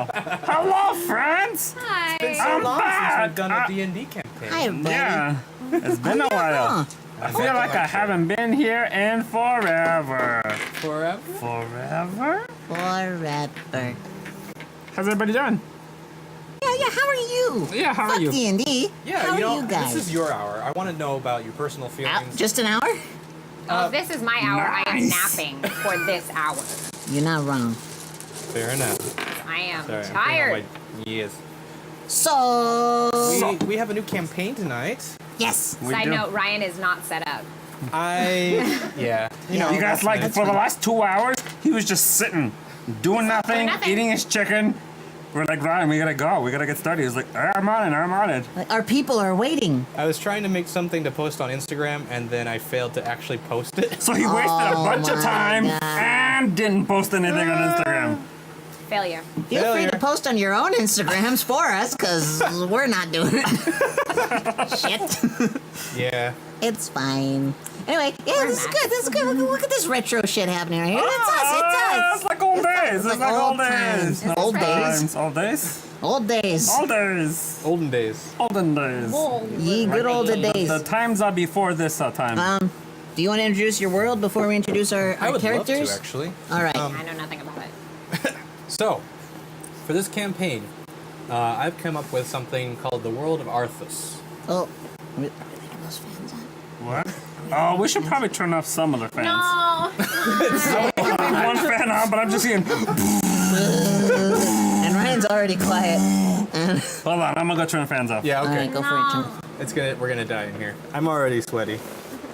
Hello, friends. Hi. It's been so I'm long back. since we've done a D&D campaign. Hi, everybody. Yeah, it's been a while. I feel like I haven't been here in forever. Forever? Forever? Forever. How's everybody doing? Yeah, how are you? Yeah, how are Fuck you? D&D. Yeah, how you know, are you guys? this is your hour. I want to know about your personal feelings. Just an hour? Oh, this is my hour. I am nice. napping for this hour. You're not wrong. Fair enough. I am Sorry, I'm tired. putting on my- Yes. So... We have a new campaign tonight. Yes. We Side do. note, Ryan is not set up. Yeah. You know, You guys, that's like, nice. for the last 2 hours, he was just sitting, doing nothing, eating his chicken. We're like, Ryan, we gotta go. We gotta get started. He was like, I'm on it. Like, our people are waiting. I was trying to make something to post on Instagram, and then I failed to actually post it. So he wasted a bunch of my time God. and didn't post anything on Instagram. Failure. Feel free Failure. to post on your own Instagrams for us, because we're not doing it. Shit. Yeah. It's fine. Anyway, yeah, this is good. This is good. Look at this retro shit happening right here. It's us. It's like old days. It's like old times. days. Old days. Times. Old days. Old days. Old days. Olden days. Olden days. Ye good old days. The times are before this time. Do you want to introduce your world before we introduce our I would characters? love to, actually. All right. I know nothing about it. So, for this campaign, I've come up with something called the World of Arthus. Oh, are we thinking those fans on? What? Oh, we should probably turn off some of the fans. No. One fan on, but I'm just seeing. And Ryan's already quiet. And Hold on, I'm gonna go turn the fans off. Yeah, all okay. right, go for it, Jim. We're gonna die in here. I'm already sweaty.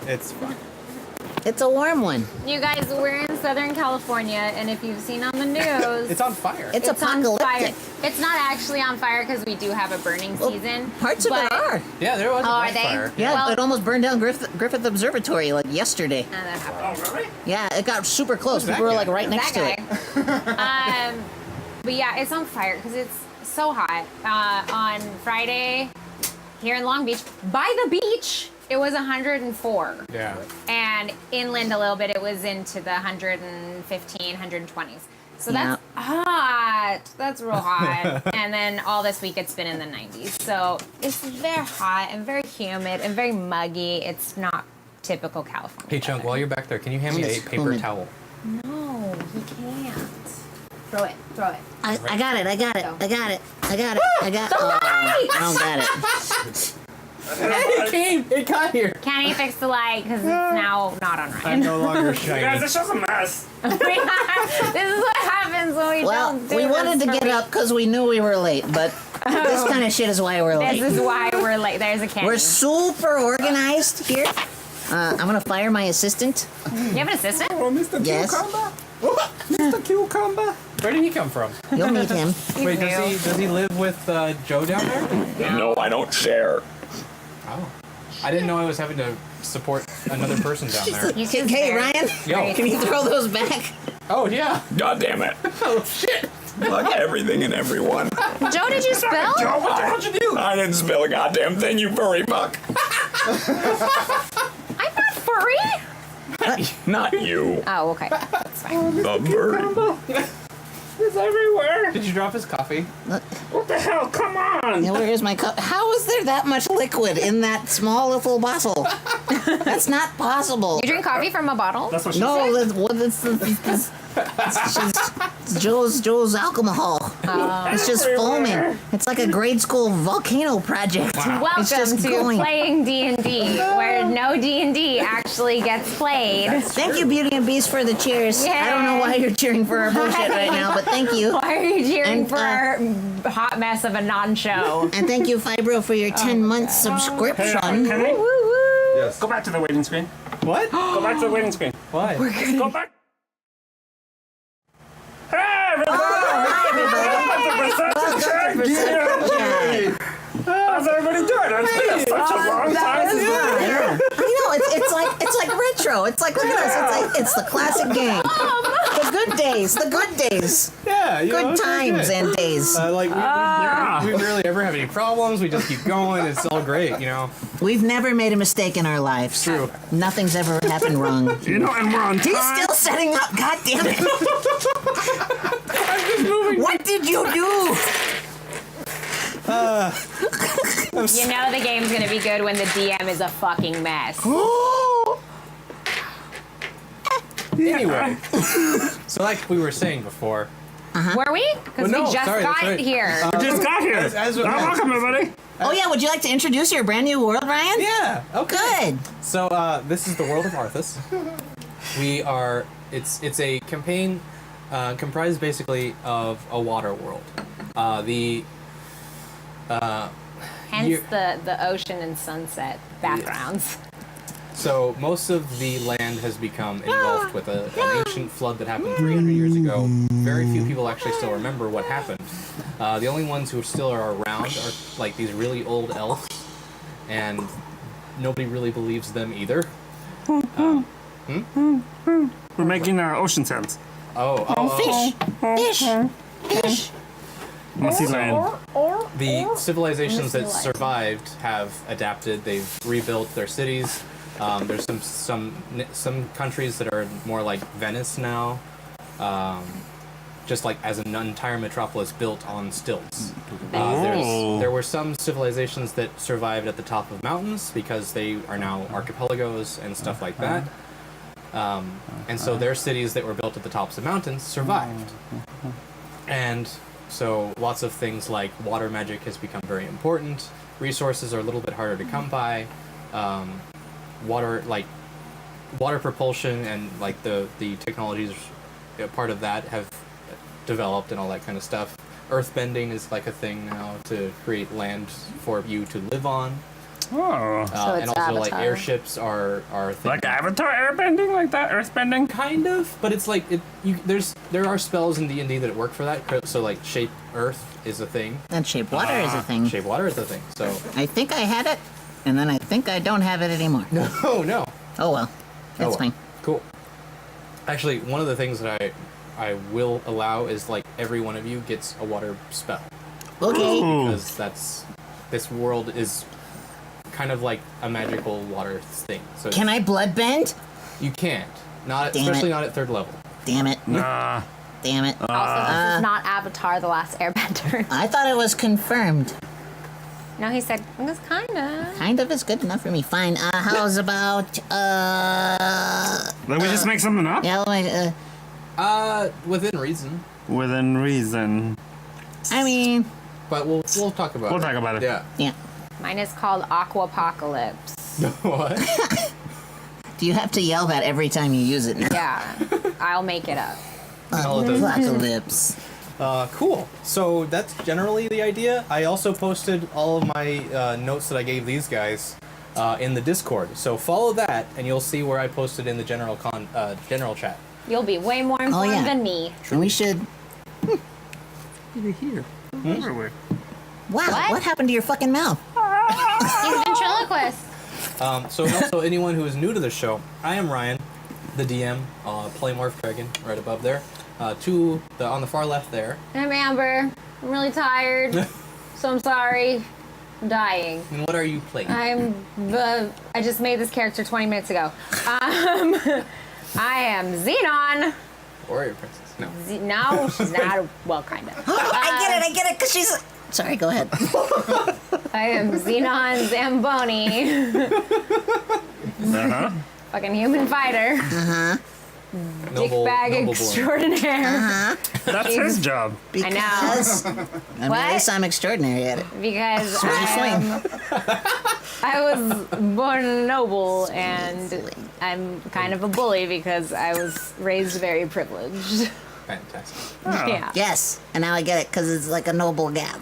It's fine. It's a warm one. You guys, we're in Southern California, and if you've seen on the news, It's on fire. It's on fire. apocalyptic. It's not actually on fire because we do have a burning Well, season. Parts of it but- are. Yeah, there was a Oh, are nice they? fire. Yeah, Well- it almost burned down Griffith Observatory like yesterday. Ah, that happened. Oh, really? Yeah, it got super close. Who's that People were like guy? right next to That it. guy. But yeah, it's on fire because it's so hot. On Friday, here in Long Beach, by the beach, it was 104. Yeah. And inland a little bit, it was into the 115, 120s. So that's hot. That's real hot. And then all this week, it's been in the 90s. So it's very hot and very humid and very muggy. It's not typical California. Hey, Chunk, weather. while you're back there, can you hand me It's a paper humid. towel? No, he can't. Throw it. Throw it. I got it. I got it. I got it. I got it. I got it. Oh, I don't got it. It came! It got here! Can he fix the light? Because it's now not on I'm Ryan. no longer You guys, shiny. this show's a mess. This is what happens when we Well, don't do we wanted this to for get up because we knew we were late, but this kind of shit is why we're This late. is why we're late. There's a candy. We're super organized here. I'm gonna fire my assistant. You have an assistant? Oh, Mr. Yes. Cucumber. Mr. Cucumber. Where did he come from? You'll meet him. Wait, does he live with Joe down there? No, I don't share. Oh. I didn't know I was having to support another person down there. You can Hey, share. Ryan, Yo. can you throw those back? Oh, yeah. God damn it. Oh, shit. Fuck everything and everyone. Joe, did you spill? Joe, what'd you do? I didn't spill a goddamn thing, you furry fuck. I'm not furry. Not you. Oh, okay. That's fine. The bird. It's everywhere. Did you drop his coffee? What the hell? Come on. Yeah, where is my cup? How is there that much liquid in that small little bottle? That's not possible. You drink coffee from a bottle? That's what she No, said. it's Joe's alcohol. It's just foaming. It's like a grade school volcano project. It's Welcome just to going. playing D&D, where no D&D actually gets played. Thank you, Beauty and Beast, for the cheers. I don't know why you're cheering for our bullshit right now, but thank you. Why are you cheering And, for our hot mess of a non-show? And thank you, Fibro, for your 10-month Hey, subscription. can I Yes. go back to the waiting screen? What? Go back to the waiting screen. Why? Go back. Hey, everybody! Welcome to Perception Check. How's everybody doing? It's been such a long time since Yeah. I know, it's like retro. It's like, look at this. It's the classic game. The good days. The good days. Yeah, you know, Good it's all times good. and days. Like we rarely ever have any problems. We just keep going. It's all great, you know. We've never made a mistake in our lives. True. Nothing's ever happened wrong. You know, and we're on time. He's still setting up. God damn it. What did you do? You know the game's gonna be good when the DM is a fucking mess. Anyway, so like we were saying before, Were we? Because Well, no, we just sorry, that's got right. here. We just got here. as- Welcome, everybody. Oh yeah, would you like to introduce your brand new world, Ryan? yeah, okay. Good. So this is the world of Arthus. It's a campaign comprised basically of a water world. Hence you- the ocean and sunset backgrounds. So most of the land has become engulfed with an ancient flood that happened 300 years ago. Very few people actually still remember what happened. The only ones who still are around are like these really old elves, and nobody really believes them either. We're making ocean sounds. Fish. Must land. The civilizations that survived have adapted. They've rebuilt their cities. There's some countries that are more like Venice now, just like as an entire metropolis built on stilts. There were some civilizations that survived at the top of mountains because they are now archipelagos and stuff like that. And so their cities that were built at the tops of mountains survived. And so lots of things like water magic has become very important. Resources are a little bit harder to come by. Water propulsion and like the technologies part of that have developed and all that kind of stuff. Earthbending is like a thing now to create land for you to live on. Oh. So And it's also like Avatar. airships are a thing. Like Avatar airbending, like that, earthbending? Kind of, but it's like there are spells in D&D that work for that. So like shape earth is a thing. And shape water is a thing. Shape water is a thing. So I think I had it, and then I think I don't have it anymore. no. Oh well. That's well. fine. Cool. Actually, one of the things that I will allow is like every one of you gets a water spell Okay. because this world is kind of like a magical water thing. So Can I bloodbend? you can't. Not Damn especially it. not at third level. Damn it. Nah. Damn it. Also, this is not Avatar: The Last Airbender. I thought it was confirmed. No, he said it was kinda. Kind of is good enough for me. Fine. How's about Like we just make something up? yeah, like, Within reason. Within reason. I mean, But we'll talk about it. We'll talk about it. Yeah. yeah. Mine is called Aquapocalypse. What? Do you have to yell that every time you use it now? Yeah, I'll make it up. Apocalypse. Cool. So that's generally the idea. I also posted all of my notes that I gave these guys in the Discord. So follow that, and you'll see where I posted in the general chat. You'll be way more informed yeah. than me. And we should. You're here. Everywhere. Wow. What happened to your fucking mouth? He's ventriloquist. So also anyone who is new to the show, I am Ryan, the DM, Playmorph Dragon, right above there. On the far left there. I'm Amber. I'm really tired, so I'm sorry. I'm dying. And what are you playing? I just made this character 20 minutes ago. I am Xenon. Warrior Princess. No. No, she's not. Well, kind of. I get it, because she's. Sorry, go ahead. I am Xenon Zamboni. Uh-huh. Fucking human fighter. Dickbag noble extraordinaire. That's his job. Because, I mean, at What? least I'm extraordinary at it. Because Swing, I was born a noble, and I'm kind of a bully because I was raised very privileged. Fantastic. Yeah. Yes, and now I get it, because it's like a noble gas.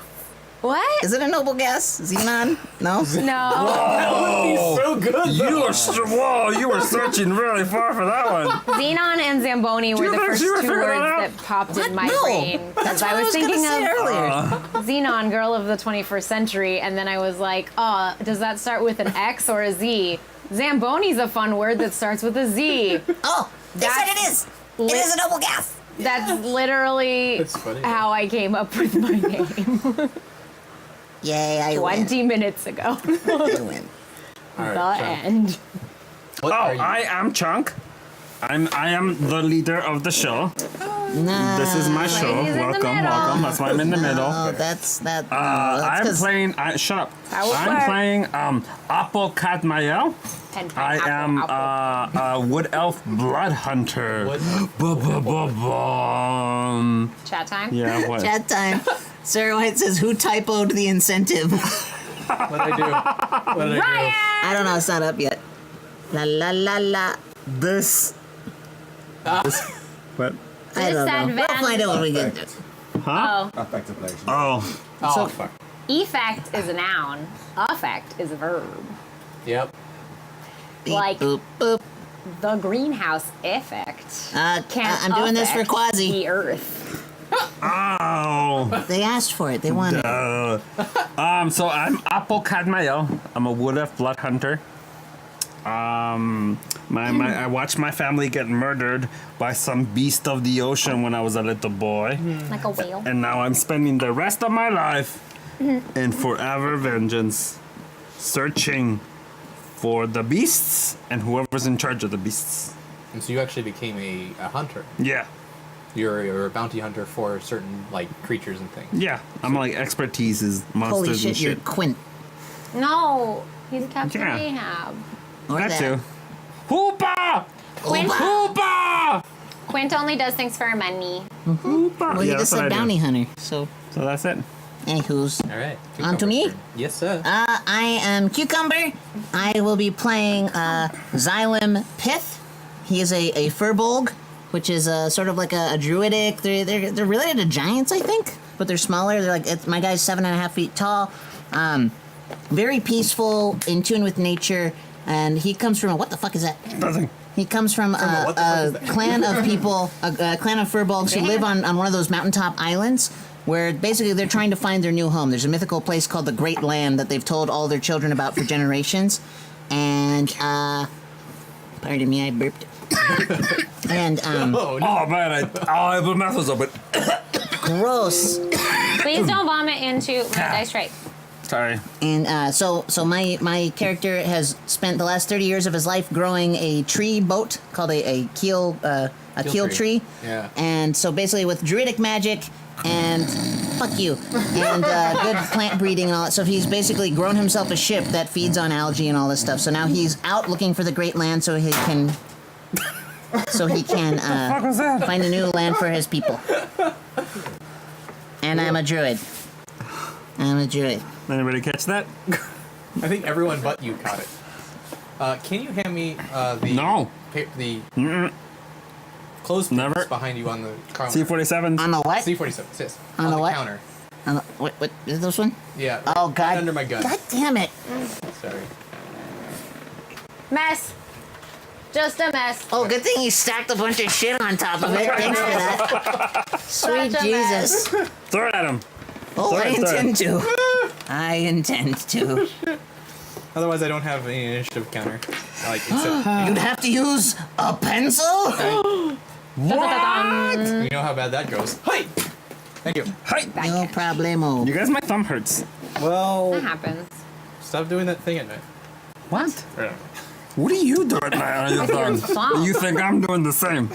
What? Is it a noble gas? Xenon? No? No. So good. You were searching really far for that one. Xenon and Zamboni were you the think first she would two figure that words out? that popped in my No. brain. That's Because what I was gonna thinking say of earlier. Xenon, girl of the 21st century, and then I was like, oh, does that start with an X or a Z? Zamboni's a fun word that starts with a Z. Oh, they said it is. It is a noble gas. That's literally That's funny. how I came up with my name Yay, I 20 minutes ago. win. I win. All The right, Chunk. end. What are you? I am Chunk. I am the leader of the show. Nah. This is my show. Ladies in the Welcome, middle. welcome. That's why I'm in the middle. Oh, that's that. I'm 'cause- playing. Shut up. That will I'm work. playing Apple Cadmael. Pen, pen, I apple, apple. am Wood Elf Blood Hunter. What? Ba-ba-ba-bum. Chat time? Yeah, what? Chat time. Sarah White says, "Who typoed the incentive?" What did I do? What did I Ryan! I don't know. It's not up yet. La la la la. This. What? I don't know. We'll Disadvantage. find out when we get there. Oh. Affective relation. Oh. do? Oh, fuck. Effect is a noun. Affect is a verb. Yep. Beep, Like- boop boop. The greenhouse effect can I'm doing this for affect Quasi. the earth. Oh. They asked for it. They wanted it. So I'm Apple Cadmael. I'm a Wood Elf Blood Hunter. I watched my family get murdered by some beast of the ocean when I was a little boy. Like a whale. And now I'm spending the rest of my life in forever vengeance, searching for the beasts and whoever's in charge of the beasts. And so you actually became a hunter. Yeah, You're a bounty hunter for certain like creatures and things. yeah. I'm like expertise is monsters Holy and shit! You're shit. Quint. No, he's Captain Yeah. Ahab. Or That that. too. Hoopa! Quint, Hoopa! Quint only does things for money. Hoopa! Well, you Yeah, just that's what I said do. bounty hunter. So, So that's it. anywho's. All right. On to me? Turn. Yes, sir. I am Cucumber. I will be playing Xylem Pith. He is a furbolg, which is sort of like a druidic. They're related to giants, I think, but they're smaller. They're like my guy's 7.5 feet tall. Very peaceful, in tune with nature, and he comes from what the fuck is that? Nothing. He comes from what the fuck a is that? clan of people, a clan of furbolgs who Yeah. live on one of those mountaintop islands where basically they're trying to find their new home. There's a mythical place called the Great Land that they've told all their children about for generations. And, pardon me, I burped. And, oh, no. Oh man, I my mouth was open. gross. Please don't vomit into my dice tray. Sorry. And so my character has spent the last 30 years of his life growing a tree boat called a keel tree. Yeah. And so basically with druidic magic and fuck you and good plant breeding and all that stuff, he's basically grown himself a ship that feeds on algae and all this stuff. So now he's out looking for the Great Land so he can What was that? find a new land for his people. And I'm a druid. Anybody catch that? I think everyone but you caught it. Can you hand me the No. the clothes Never. piece behind you on the counter? C-47s. On the what? C-47. Sis. On the what? counter. What is this one? Yeah. Oh right god. under my gun. God damn it. Sorry. Mess. Just a mess. Oh, good thing you stacked a bunch of shit on top of it. Thanks for that. Sweet Such a Jesus. Throw it at him. Oh, I Sorry. intend to. I intend to. Otherwise, I don't have any initiative counter. Like except You'd have to use a pencil? What? you know how bad that goes. Hi. Thank you. Hi. No problemo. You guys, my thumb hurts. Well, That happens. stop doing that thing at night. What? Yeah. What are you doing on your thumb? thumb. You think I'm doing the same?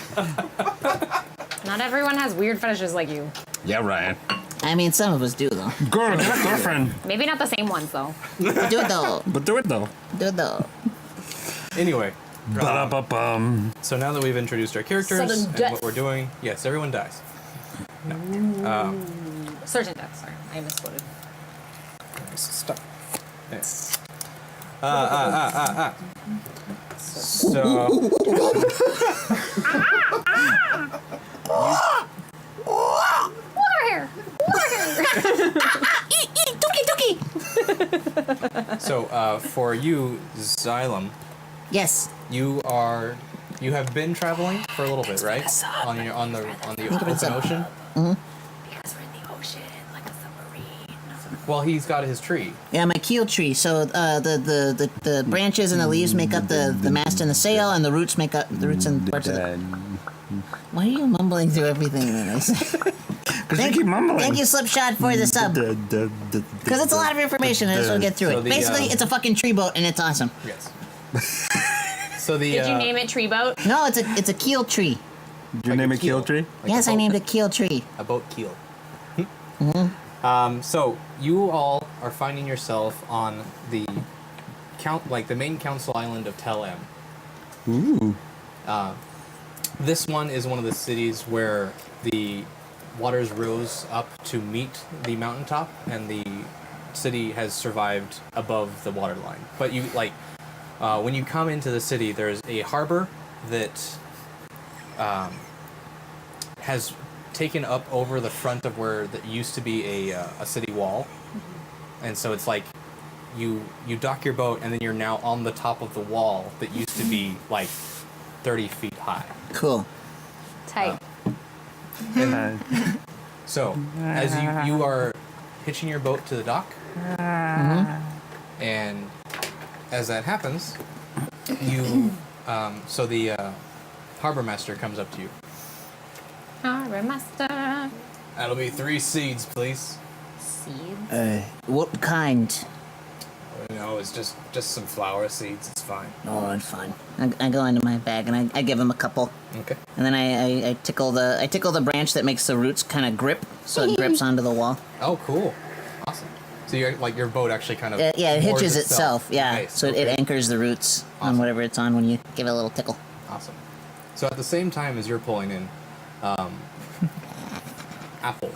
Not everyone has weird fetishes like you. Yeah, Ryan. I mean, some of us do, though. Girl, get a girlfriend. Maybe not the same ones though. Do it, though. But do it though. Do it, though. Anyway, Ba-da-ba-bum. so now that we've introduced our characters Sudden and death. what we're doing, yes, everyone dies. Certain death, sorry. I misquoted. Stop. Yes. So Water here! So, for you, Xylem, Yes. you have been traveling for a little bit, right? On the open ocean. Because we're in the ocean, like a submarine. Well, he's got his tree. Yeah, my keel tree. So the branches and the leaves make up the mast and the sail, and the roots make up the roots and parts of the. Why are you mumbling through everything that I say? Because you keep mumbling. Thank you, Slipshot, for the sub. Because it's a lot of information. I just want to get through So it. the, Basically, it's a fucking tree boat, and it's awesome. Yes. So the. Did you name it Tree Boat? No, it's a keel tree. Did you name it Keel Tree? Yes, I named it Keel Tree. A boat keel. So you all are finding yourself on the the main council island of Tel M. Ooh. This one is one of the cities where the waters rose up to meet the mountaintop, and the city has survived above the waterline. But you when you come into the city, there's a harbor that has taken up over the front of where that used to be a city wall, and so it's like you dock your boat, and then you're now on the top of the wall that used to be like 30 feet high. Cool. Tight. So as you are hitching your boat to the dock, and as that happens, you so the harbor master comes up to you. Harbor Master. That'll be 3 seeds, please. Seeds. What kind? No, it's just some flower seeds. It's fine. Oh, it's fine. I go into my bag and I give him a couple, Okay. and then I tickle the branch that makes the roots kind of grip, so it grips onto the wall. Oh, cool. Awesome. So you're like your boat actually kind of Yeah, it moors hitches itself. Yeah, Nice. so Okay. it anchors the roots on Awesome. whatever it's on when you give it a little tickle. Awesome. So at the same time as you're pulling in, apple.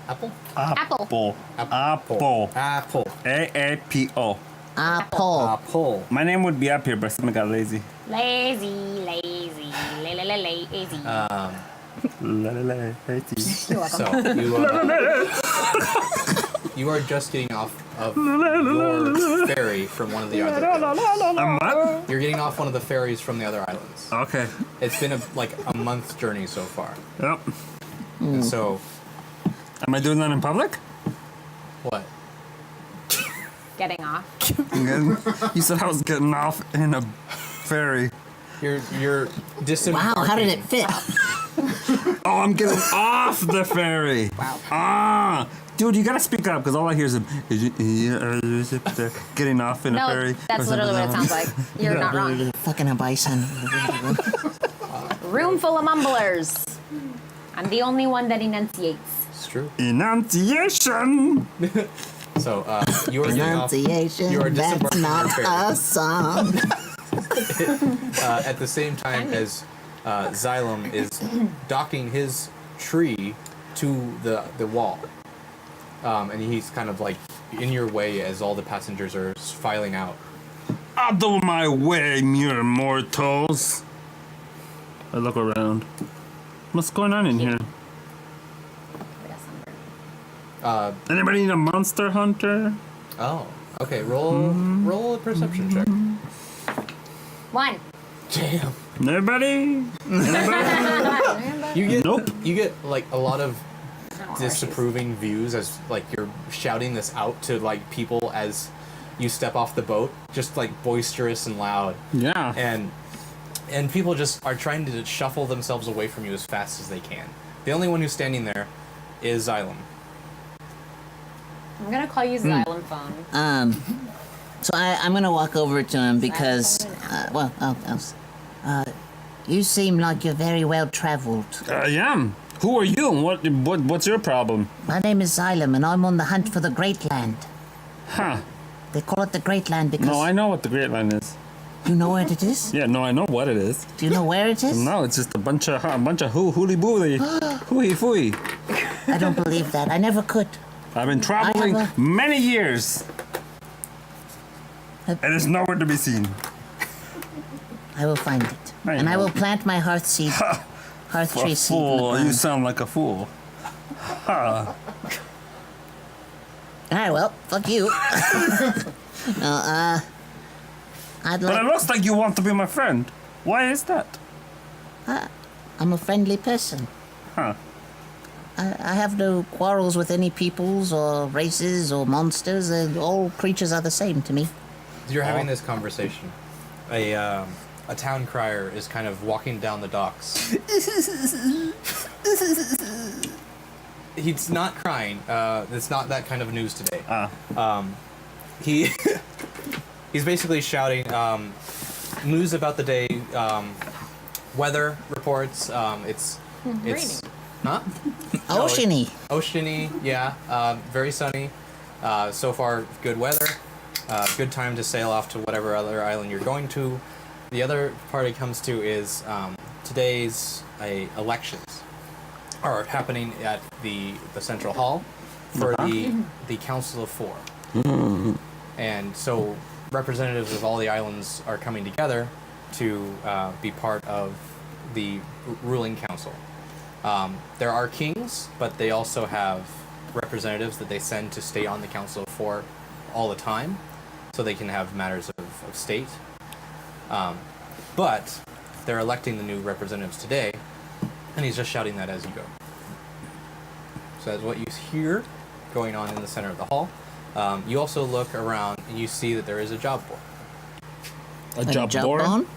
Apple? Apple. Apple. Apple. A-A-P-O. Apple. Apple. My name would be up here, but someone got lazy. Lazy. Lazy. Lazy. You're welcome. So you are just getting off of your ferry from one of the other islands. What? You're getting off one of the ferries from the other islands. Okay. It's been a month journey so far. Yep. And so Am I doing that in public? what? Getting off. You said I was getting off in a ferry. You're disembarking. Wow, how did it fit? Oh, I'm getting off the ferry. Wow. Ah, dude, you gotta speak up because all I hear is getting off in a No, ferry. that's literally what it sounds like. You're not wrong. Fucking a bison. Room full of mumblers. I'm the only one that enunciates. It's true. Enunciation. So you are getting off. Pronunciation, You are that's disembarking not from the ferry. a song. At the same time as Xylem is docking his tree to the wall, and he's kind of like in your way as all the passengers are filing out. Out of my way, mere mortals. I look around. What's going on in here? Anybody need a monster hunter? Oh, okay. Roll a perception check. 1. Damn. Nobody? You get Nope. You get like a lot of disapproving views as like you're shouting this out to like people as you step off the boat, just like boisterous and loud, Yeah. and people just are trying to shuffle themselves away from you as fast as they can. The only one who's standing there is Xylem. I'm gonna call you Xylem phone. So I'm gonna walk over to him because, you seem like you're very well traveled. I am. Who are you and what's your problem? My name is Xylem, and I'm on the hunt for the Great Land. Huh. They call it the Great Land because No, I know what the Great Line is. you know where it is. Yeah, no, I know what it is. Do you know where it is? No, it's just a bunch of hooly booly, hooey fooey. I don't believe that. I never could. I've been traveling I have many years, and it's nowhere to be seen. I will find it, and I know. will plant my hearth tree seed. in the Fool, you ground. sound like a fool. All right, well, fuck you. I'd But it like. looks like you want to be my friend. Why is that? I'm a friendly person. Huh. I have no quarrels with any peoples or races or monsters, and all creatures are the same to me. You're having this conversation. A a town crier is kind of walking down the docks. He's not crying. It's not that kind of news today. He he's basically shouting news about the day, weather reports. It's Raining. huh? Oceany. Oceany, yeah. Very sunny. So far, good weather. Good time to sail off to whatever other island you're going to. The other part it comes to is today's elections are happening at the Central Hall for the Council of Four. And so representatives of all the islands are coming together to be part of the ruling council. There are kings, but they also have representatives that they send to stay on the Council of Four all the time, so they can have matters of state. But they're electing the new representatives today, and he's just shouting that as you go. So that's what you hear going on in the center of the hall. You also look around and you see that there is a job board. A job board? Jawbone?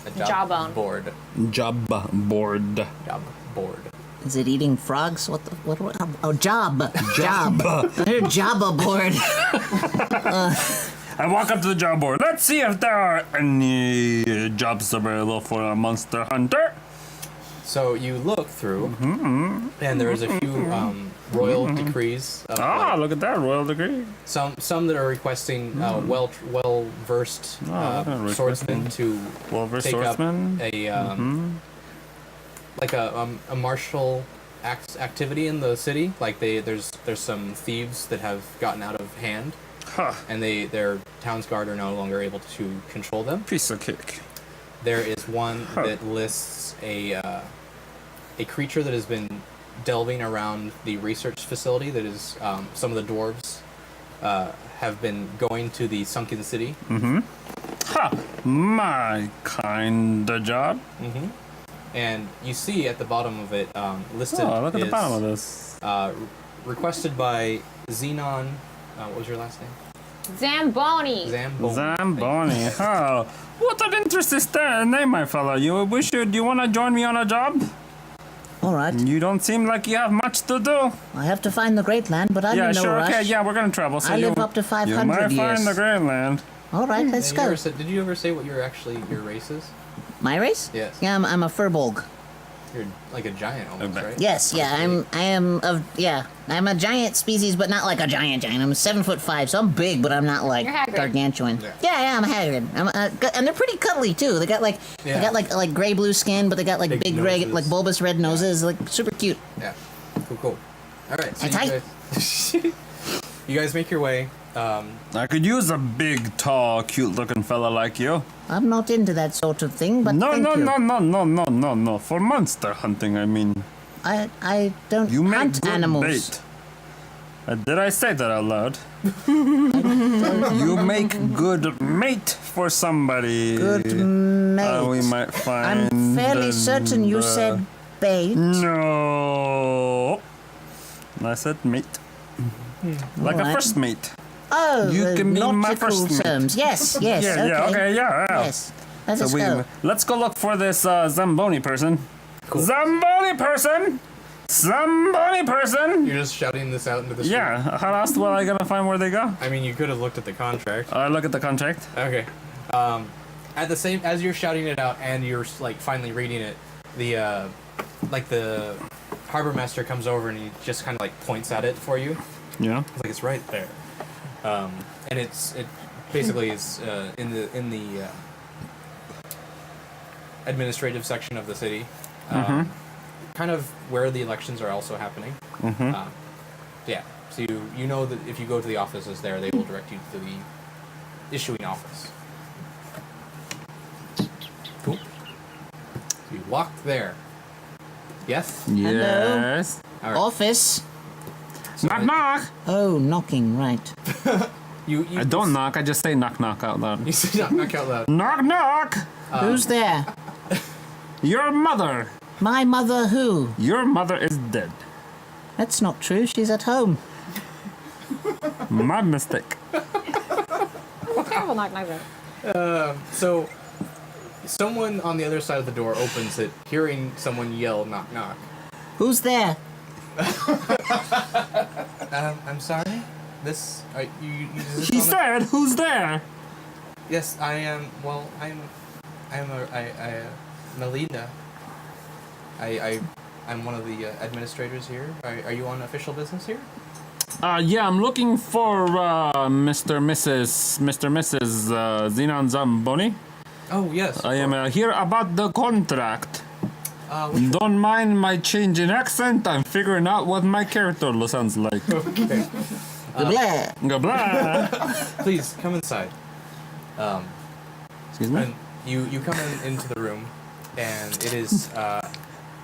A Jawbone. board. Job board. Job board. Is it eating frogs? What? Oh, job. Job. I heard Jabba board. I walk up to the job board. Let's see if there are any jobs available for a monster hunter. So you look through, and there's a few royal decrees. Of, Look at that royal degree. some that are requesting well versed swordsmen to Well-versed take swordsman. up a martial activity in the city. Like there's some thieves that have gotten out of hand, and their town's guard are no longer able to control them. Piece of cake. There is one that lists a creature that has been delving around the research facility. That is some of the dwarves have been going to the sunken city. My kind of job. And you see at the bottom of it listed. Oh, look at the is, bottom of this. Requested by Xenon. What was your last name? Zamboni. Zamboni. Oh, what an interesting name, my fellow. You want to join me on a job? All right. You don't seem like you have much to do. I have to find the Great Land, but I'm Yeah, in no sure. rush. Okay, yeah, we're gonna travel. So I live you, up to 500 you might years. find the Grand Land. All right, let's go. Did you ever say what your race is? My race? Yes. Yeah, I'm a furbolg. You're like a giant almost, Okay. right? Yes, yeah, I'm a giant species, but not like a giant. I'm 7'5", so I'm big, but I'm not like You're Hagrid. gargantuan. Yeah. Yeah, I'm Hagrid. And they're pretty cuddly too. They got like gray blue skin, but they got like Big big gray, noses. like bulbous red noses, like super cute. Yeah. Cool. All right. So Tight. you guys make your way. I could use a big, tall, cute-looking fella like you. I'm not into that sort of thing, but No, thank no, you. no. For monster hunting, I mean. I don't You make hunt good animals. bait. Did I say that out loud? You make good mate for somebody. Good mate. We might find. I'm fairly certain you the- said bait. No. I said mate. Like a Alright. first mate. Oh, You the can be my nautical first mate. terms. Yes, yes. Yeah, yeah. Yes. Let us go. Let's go look for this Zamboni person. Cool. Zamboni person! Zamboni person! You're just shouting this out into the street. Yeah, how else will I gonna find where they go? I mean, you could have looked at the contract. I look at the contract. Okay. At the same as you're shouting it out and you're like finally reading it, the harbor master comes over and he just kind of like points at it for you. Yeah. It's like it's right there, and it basically is in the administrative section of the city, kind of where the elections are also happening. Yeah, so you know that if you go to the offices there, they will direct you to the issuing office. Cool. So you walk there. Yes. Yes. All right. Office. So Knock knock. Oh, knocking, right. You I don't knock. I just say knock knock out loud. You say knock out loud. Knock knock. Who's there? Your mother. My mother who? Your mother is dead. That's not true. She's at home. My mistake. Terrible knock knock. So Someone on the other side of the door opens it, hearing someone yell, knock, knock. Who's there? I'm sorry? This, is this He on said, "Who's there?" Yes, I am, well, I'm Melinda. I'm one of the administrators here. Are you on official business here? Yeah, I'm looking for Mr. Mrs. Xenon Zamboni. Oh, yes. I am here about the contract. Which Don't mind my change in accent. I'm figuring out what my character sounds like. okay. Blah. Blah. Please, come inside. Excuse me? And you come into the room, and it is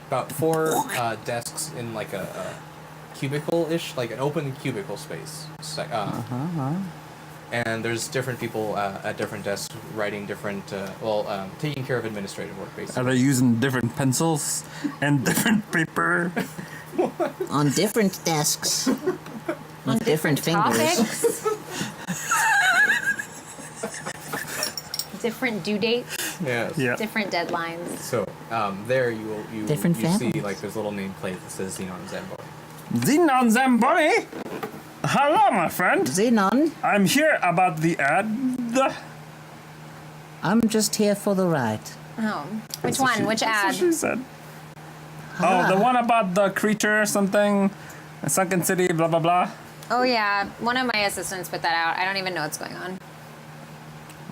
about 4 desks in like a cubicle-ish, like an open cubicle space. And there's different people at different desks writing different, taking care of administrative work, basically. Are they using different pencils and different paper? On different desks. With different fingers. Topics. Different due dates. Yes. Yeah. Different deadlines. So there you Different see families. like there's a little nameplate that says Xenon Zamboni. Xenon Zamboni? Hello, my friend. Xenon, I'm here about the ad. I'm just here for the ride. Oh, which one? Which That's what ad? she said. Oh, the one about the creature or something. A sunken city, blah, blah, blah. Oh yeah, one of my assistants put that out. I don't even know what's going on.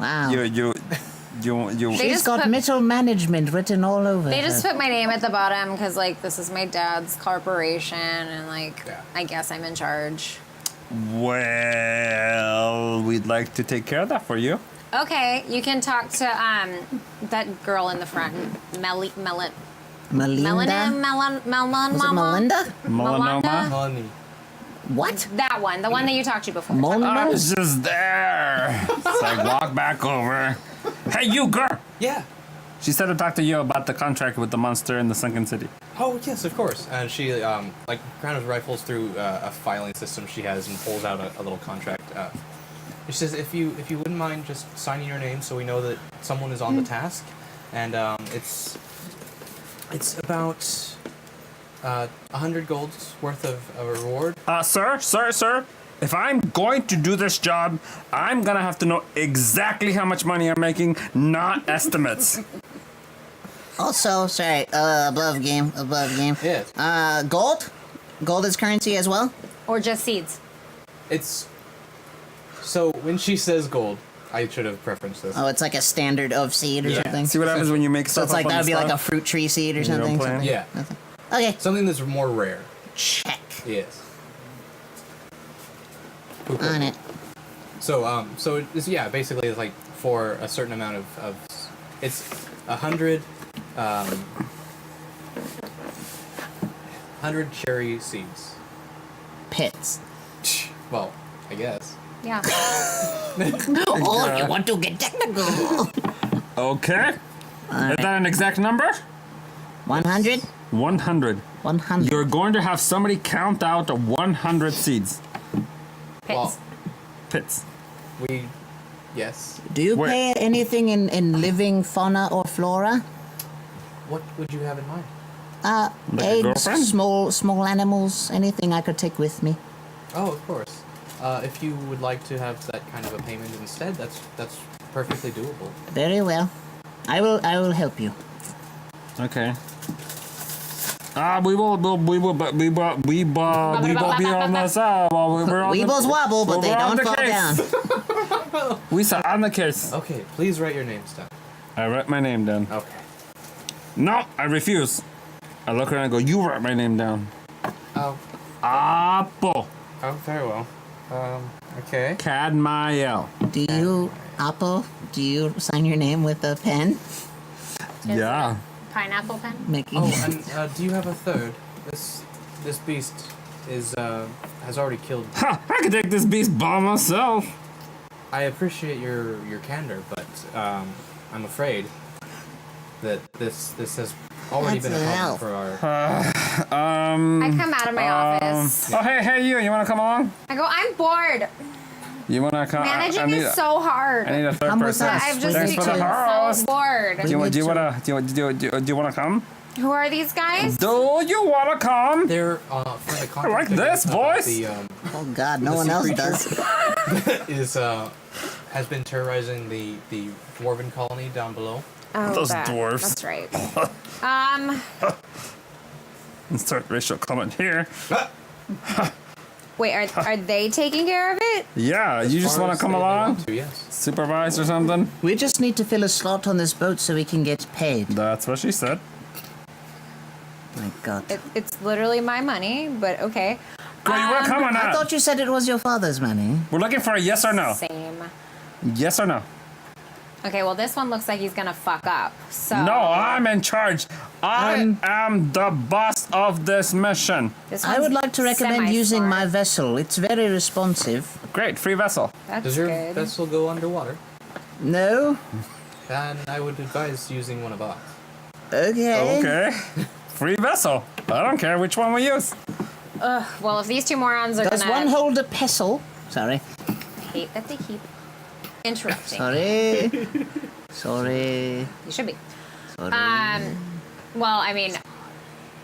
Wow. You. They She's just got put- middle management written all over They just her. put my name at the bottom because like this is my dad's corporation and like Yeah. I guess I'm in charge. Well, we'd like to take care of that for you. Okay, you can talk to that girl in the front, Melinda? Melanoma. Was it Melinda? Melanoma? Honey. What? That one, the one that you talked to before. I Melinda? was just there. So I walk back over. Hey, you girl! Yeah. She said to talk to you about the contract with the monster in the sunken city. Oh yes, of course. And she like kind of rifles through a filing system she has and pulls out a little contract. She says, if you wouldn't mind just signing your name so we know that someone is on the task, and it's about 100 gold's worth of a reward. Sir. If I'm going to do this job, I'm gonna have to know exactly how much money I'm making, not estimates. Also, sorry, above game. Yes. Gold? Gold is currency as well? Or just seeds. It's so when she says gold, I should have preferenced this. Oh, it's like a standard of seed or Yeah. something? See what happens when you make So stuff it's like, up that on would the be like a spot? fruit tree seed or You don't something? plan. Yeah. Okay, Something that's more rare. check. Yes. On it. So it's basically it's like for a certain amount of it's 100 100 cherry seeds. Pits. Well, I guess. Yeah. Oh, you want to get technical. Okay. Is Alright. that an exact number? 100? 100. 100. You're going to have somebody count out 100 seeds. Pits. Well, Pits. yes. Do you Where- pay anything in living fauna or flora? What would you have in mind? Like a Eggs, girlfriend? small animals, anything I could take with me. Oh, of course. If you would like to have that kind of a payment instead, that's perfectly doable. Very well. I will help you. Okay. We will be on the side while we were on Weebles wobble, but we they were on don't the fall case. down. We saw on the case. Okay, please write your names down. I write my name down. Okay. No, I refuse. I look around and go, you write my name down. Oh, Apple. very well. Okay. Cadmiel. Do you, Apple, do you sign your name with a pen? Is Yeah. Pineapple pen? Making Oh, and do you have a third? This beast is has already killed. Ha! I can take this beast by myself. I appreciate your candor, but I'm afraid that this has already That's been a an problem elf. for our. I come out of my office. Oh, hey, you want to come along? I go, I'm bored. You wanna come? Managing is so hard. I need a third Come with person. us. I've just Thanks for the become host. so bored. Do you wanna come? Who are these guys? Do you wanna come? They're for the context like I this guess, about voice. The, Oh God, no The one sea else creature. does. has been terrorizing the dwarven colony down below. Oh, Those that- dwarfs. That's right. Insert racial comment here. Wait, are they taking care of it? Yeah, you just Far wanna as come they along? want to, yes. Supervise or something? We just need to fill a slot on this boat so we can get paid. That's what she said. My God. It's literally my money, but okay. Girl, you wanna come or I not? thought you said it was your father's money. We're looking for a yes or no. Same. Yes or no? Okay, well, this one looks like he's gonna fuck up. So No, I'm in charge. I am the boss of this mission. this I would one's like to recommend using my semi-smart. vessel. It's very responsive. Great, free vessel. That's Does your good. vessel go underwater? No? Then I would advise using one of ours. Okay. Okay. Free vessel. I don't care which one we use. Well, if these two morons are Does gonna one hold a pestle? Sorry. hate that they keep interrupting. Sorry. Sorry. You should be. Sorry. Well, I mean,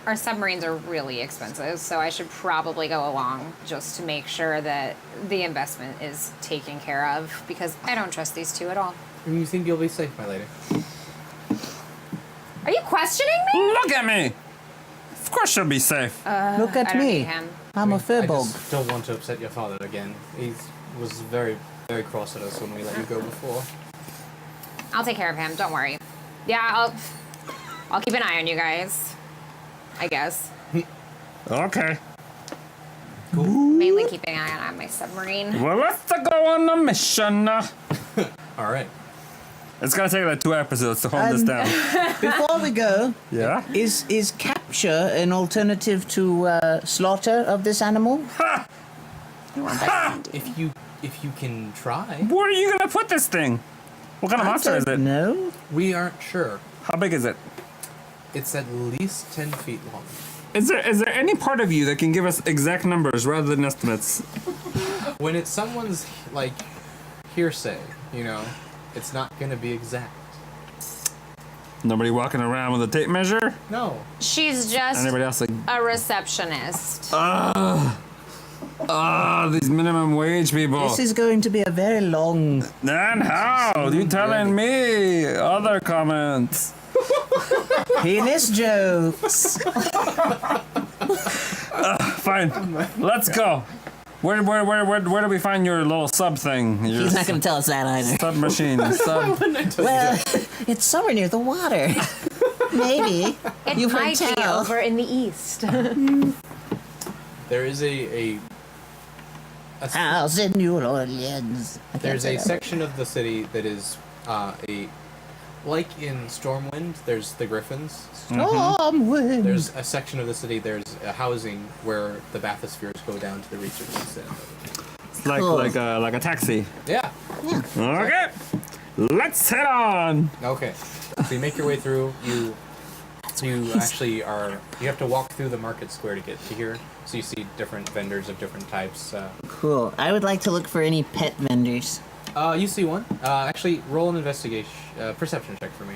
our submarines are really expensive, so I should probably go along just to make sure that the investment is taken care of, because I don't trust these two at all. You think you'll be safe, my lady? Are you questioning me? Look at me. Of course she'll be safe. Look I at don't need me. him. I'm a I furbog. just don't want to upset your father again. He was very, very cross at us when we let you go before. I'll take care of him. Don't worry. Yeah, I'll keep an eye on you guys. I guess. Okay. Mainly keeping an eye on my submarine. Well, let's go on a mission. All right. It's gonna take like 2 episodes to hold this down. Before we go, Yeah? is capture an alternative to slaughter of this animal? Ha! If you can try, Where are you gonna put this thing? What kind of monster is it? No. we aren't sure. How big is it? It's at least 10 feet long. Is there any part of you that can give us exact numbers rather than estimates? When it's someone's like hearsay, you know, it's not gonna be exact. Nobody walking around with a tape measure? No. She's just Anybody else like, a receptionist. these minimum wage people. This is going to be a very long. Then how? You telling me? Other comments. Penis jokes. Fine. Let's go. Where do we find your little sub thing? Your He's not going to tell us that either. sub machine. Sub. Well, it's somewhere near the water. Maybe. It You can might be tell. over in the east. There is a House in New Orleans. I can't there's say a that. section of the city that is like in Stormwind, there's the Griffins. Stormwind. There's a section of the city, there's a housing where the bathyspheres go down to the research center. It's like Cool. like a taxi. Yeah. Okay. Let's head on. Okay. So you make your way through. You actually are. You have to walk through the market square to get to here. So you see different vendors of different types. Cool. I would like to look for any pet vendors. You see one. Actually, roll an investigation, perception check for me.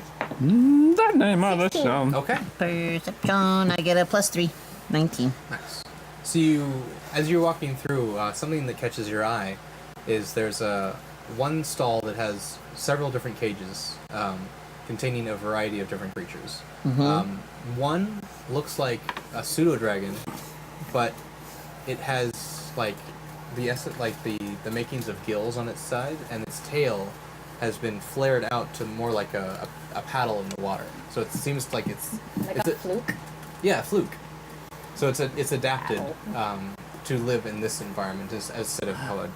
The name of the show. Okay. Perception. I get a +3. 19. Nice. So as you're walking through, something that catches your eye is there's one stall that has several different cages containing a variety of different creatures. One looks like a pseudo dragon, but it has like the makings of gills on its side, and its tail has been flared out to more like a paddle in the water. So it seems like it's Like a fluke. Yeah, a fluke. So it's adapted to live in this environment instead of how a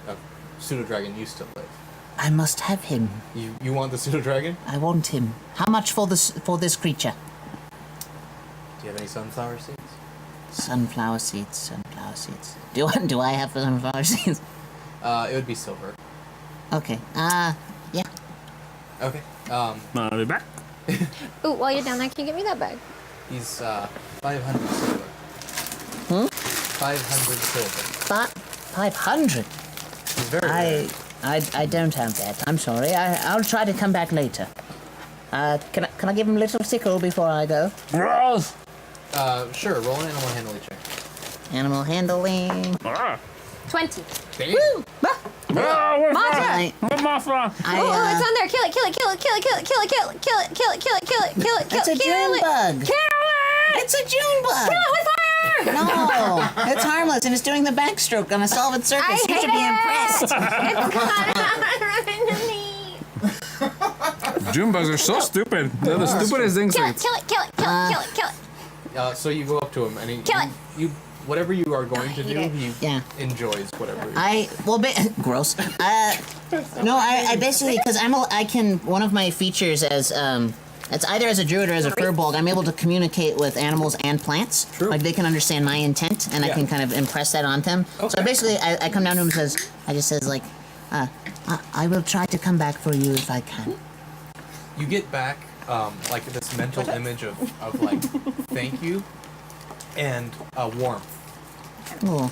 pseudo dragon used to live. I must have him. You want the pseudo dragon? I want him. How much for this creature? Do you have any sunflower seeds? Sunflower seeds. Sunflower seeds. Do I have sunflower seeds? It would be silver. Okay. Yeah. Okay. I'll be back. Ooh, while you're down there, can you get me that bag? He's 500 silver. 500 silver. 500. He's very rare. I don't have that. I'm sorry. I'll try to come back later. Can I give him a little tickle before I go? Gross. Sure. Roll an animal handling check. Animal handling. 20. Damn. Woo! Where's Mata! I, Where's Mothra? I, Oh, it's on there. Kill it, kill it, kill it, kill it, kill it, kill it, kill it, kill it, kill it, kill it, kill it, kill it, kill It's a it, kill June it. bug. Kill it! It's a June bug. Kill it with fire! No, it's harmless and it's doing the backstroke on a solid surface. I You hate should be it. impressed. It's kind of June bugs are so stupid. They're the stupidest things. Kill it, kill it, kill it, kill it, kill it, kill it. So you go up to him and Kill it. you whatever you are going to do, it. he Yeah. enjoys whatever. Gross. No, I basically, because one of my features as, it's either as a druid or as a furbolg, I'm able to communicate with animals and plants. True. Like, they can understand my intent, and I Yeah. can kind of impress that on them. So Okay. basically, I come down to him and I just says, like, I will try to come back for you if I can. You get back like this mental image of like thank you and warmth. Cool.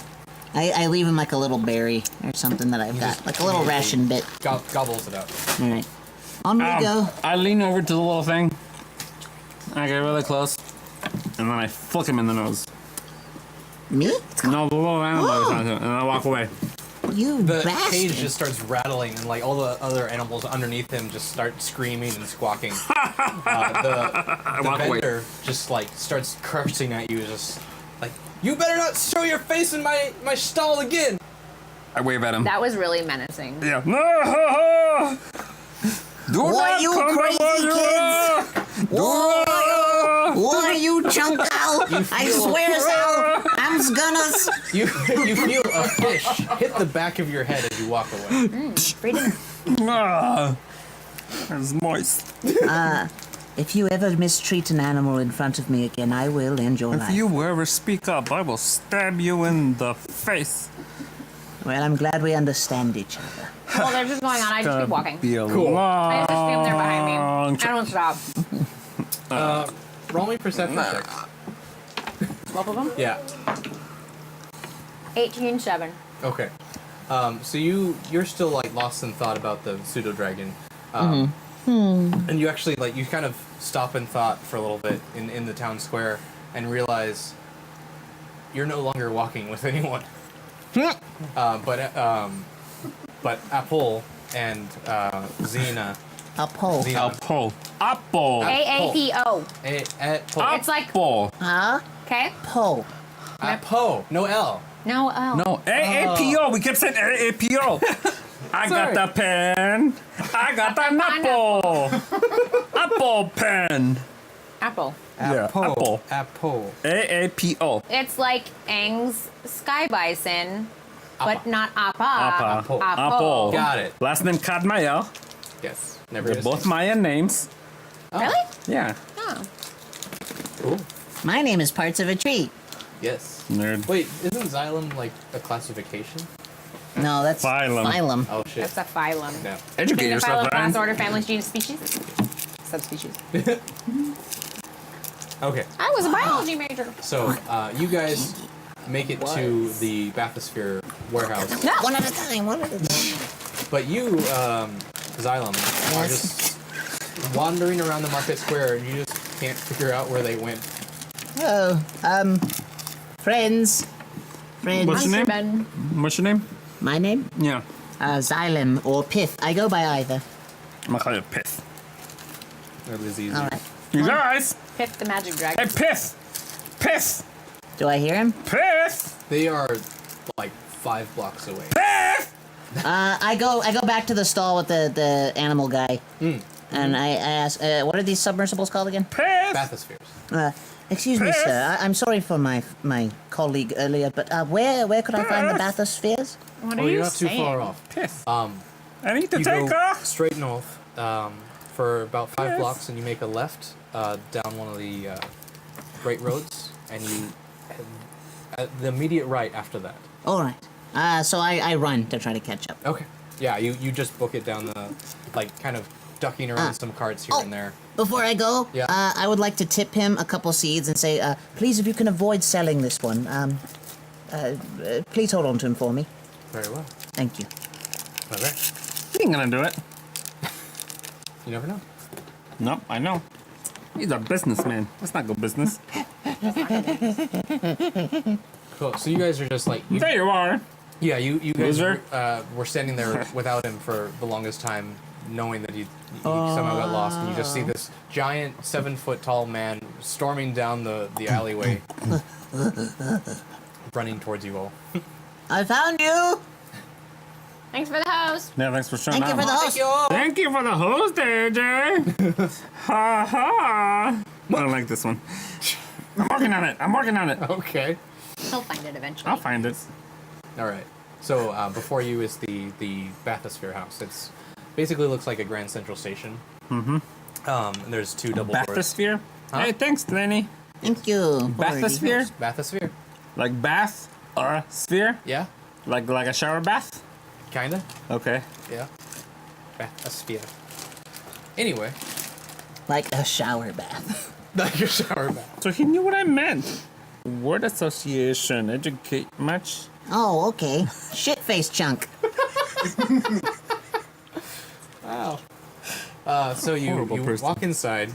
I leave him, like, a little berry or something that I've got. just Like a little ration bit. Gobbles it up. All right. On we go. I lean over to the little thing. I get really close. And then I flick him in the nose. Me? No, the little animal I was trying to, and I walk away. You The bastard. cage just starts rattling, and like all the other animals underneath him just start screaming and squawking. The walk away. vendor just like starts cursing at you, just like, "You better not show your face in my stall again." I wave at him. That was really menacing. Yeah. No! Do What, not you come crazy kids? What are you, chunko? I swear, Sal, I'm gonna... You feel a fish hit the back of your head as you walk away. Free dinner. It's moist. If you ever mistreat an animal in front of me again, I will end your If life. you ever speak up, I will stab you in the face. Well, I'm glad we understand each other. Well, they're just going on. I just keep walking. Be a Cool. I just assume they're behind me. long I don't stop. Roll me perception checks. Both of them? Yeah. 18-7. Okay. So you're still like lost in thought about the pseudo dragon. And you actually like you kind of stop in thought for a little bit in the town square and realize you're no longer walking with anyone. But Apple and Xena. Uphold. Xena. Apple. Apple. AAPO. Apple. It's like, Apple. Huh? okay? Po. Apple. No L. No, oh. No, AAPO. We kept saying AAPO. I got Sorry. the pen. I got the apple. Apple pen. Apple. Yeah, apple. Apple. AAPO. It's like Aang's Sky Bison, but Appa. not Appa. Appa. Apple. Apple. Got it. Last name Kadmael. Yes. Never They're gonna both say. Mayan names. Really? Yeah. Oh. Cool. My name is Parts of a Tree. Yes. Nerd. Wait, isn't xylem like a classification? No, that's Phylum. phylum. Oh shit. That's a phylum. No. Educate Kingdom, yourself, phylum, class, Ryan. order, family, genus, species. Subspecies. Okay. I was a biology major. So you guys make it to the bathysphere warehouse, No. One at a time, one at a time. but you, Xylem, are just wandering around the market square, and you just can't figure out where they went. Oh, friends. Friends. What's your name? Ben. What's your name? My name? Yeah. Xylem or Pith. I go by either. I'm gonna call you Pith. That was easy. All right. You guys! Piff the magic Hey, dragon. Pith! Pith! Do I hear him? Pith! They are like 5 blocks away. Pith! I go back to the stall with the animal guy, and I ask, what are these submersibles called again? Pith! Bathyspheres. Excuse me, sir. I'm sorry for my colleague earlier, but where could I find the bathyspheres? What Oh, are you're you not too saying? far off. Pith. I need to You take go off. straight north for about 5 Yes. blocks, and you make a left down one of the great roads, and you head the immediate right after that. All right. So I run to try to catch up. Okay. Yeah, you just book it down the, like, kind of ducking around some carts here and there. Before I go, Yeah. I would like to tip him a couple seeds and say, please, if you can avoid selling this one, please hold on to him for me. Very well. Thank you. Okay. ain't gonna do it. You never know. Nope, I know. He's a businessman. Let's not go business. Cool. So you guys are just like There you are. yeah. You guys Loser. were standing there without him for the longest time, knowing that he somehow got lost, and you just see this giant 7-foot tall man storming down the alleyway, running towards you all. I found you. Thanks for the host. Yeah, thanks for showing Thank you up. for the host. Thank you for the host, AJ. Ha ha. I don't like this one. I'm working on it. I'm working on it. Okay. He'll find it eventually. I'll find it. All right. So before you is the bathysphere house. It's basically looks like a Grand Central Station. Mm-hmm. And there's 2 double doors. Bathysphere? Huh? Hey, thanks, Lenny. Thank you. Bathysphere? Bathysphere. Like bath or sphere? Yeah. Like a shower bath? Kinda. Okay. Yeah. Bathysphere. Anyway, Like a shower bath. like your shower bath. So he knew what I meant. Word association, educate much? Oh, okay. Shit face chunk. Wow. So you Horrible person. walk inside,